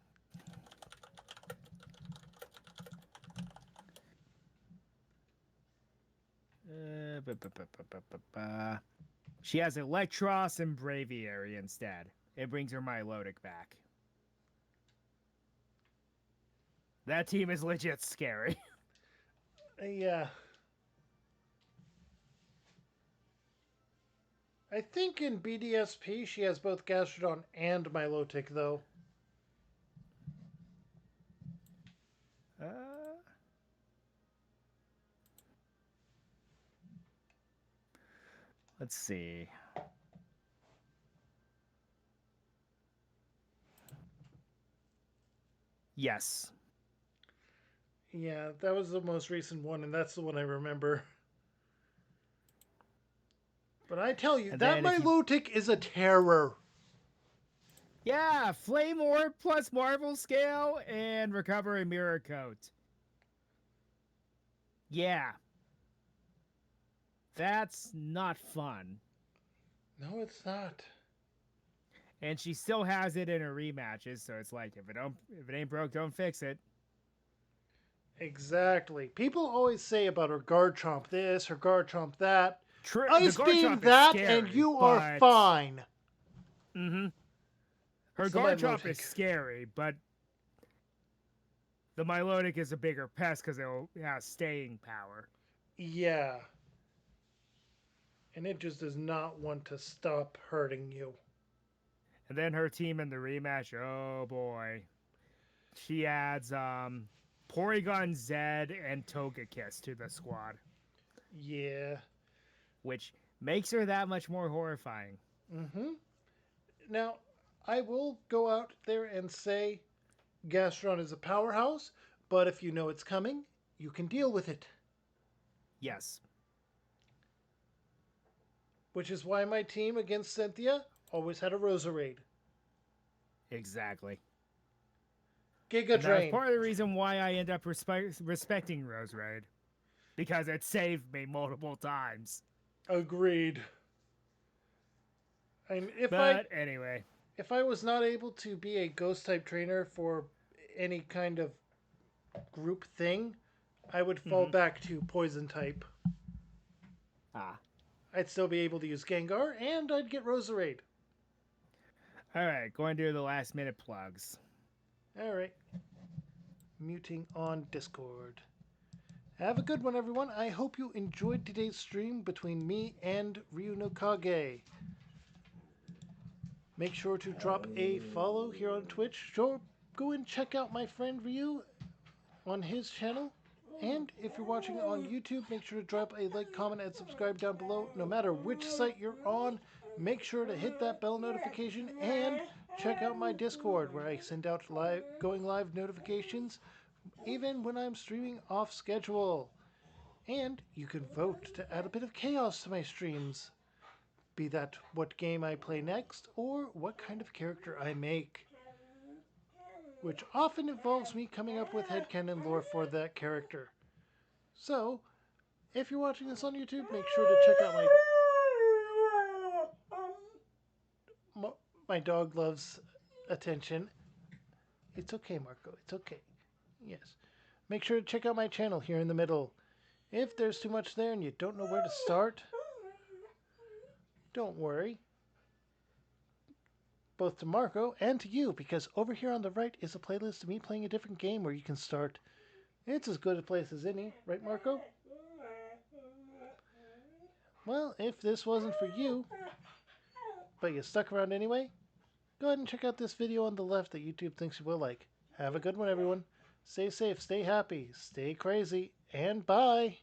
She has Electros and Braviary instead. It brings her Milotic back. That team is legit scary. Yeah. I think in BDSP she has both Gastrodon and Milotic, though. Let's see. Yes. Yeah, that was the most recent one, and that's the one I remember. But I tell you, And that then if you- Milotic is a terror. Yeah, Flame Orb plus Marvel Scale and Recovery Mirror Coat. Yeah. That's not fun. No, it's not. And she still has it in her rematches, so it's like if it ain't broke, don't fix it. Exactly. People always say about her Garchomp this, her Garchomp that. True. Ice Beam that, and you are fine. Mm-hmm. Her It's the Garchomp Milotic. is scary, but the Milotic is a bigger pest because it has staying power. Yeah. And it just does not want to stop hurting you. And then her team in the rematch, oh boy. She adds Porygon Z and Togekiss to the squad, Yeah. which makes her that much more horrifying. Mm-hmm. Now, I will go out there and say Gastrodon is a powerhouse, but if you know it's coming, you can deal with it. Yes. Which is why my team against Cynthia always had a Roserade. Exactly. Giga And that was Drain. part of the reason why I end up respecting Rose Raid. Because it saved me multiple times. Agreed. And But anyway. if I was not able to be a ghost type trainer for any kind of group thing, I would fall back to poison type. Ah. I'd still be able to use Gengar, and I'd get Roserade. Alright, going to do the last minute plugs. Alright. Muting on Discord. Have a good one, everyone. I hope you enjoyed today's stream between me and Ryu no Kage. Make sure to drop a follow here on Twitch. Sure, go and check out my friend Ryu on his channel. And if you're watching on YouTube, make sure to drop a like, comment, and subscribe down below. No matter which site you're on, make sure to hit that bell notification and check out my Discord where I send out going live notifications even when I'm streaming off schedule. And you can vote to add a bit of chaos to my streams. Be that what game I play next or what kind of character I make. Which often involves me coming up with headcanon lore for that character. So, if you're watching this on YouTube, make sure to check out my dog loves attention. It's okay, Marco. It's okay. Yes. Make sure to check out my channel here in the middle. If there's too much there and you don't know where to start, don't worry. Both to Marco and to you, because over here on the right is a playlist of me playing a different game where you can start. It's as good a place as any, right, Marco? Well, if this wasn't for you, but you stuck around anyway, go ahead and check out this video on the left that YouTube thinks you will like. Have a good one, everyone. Stay safe, stay happy, stay crazy, and bye!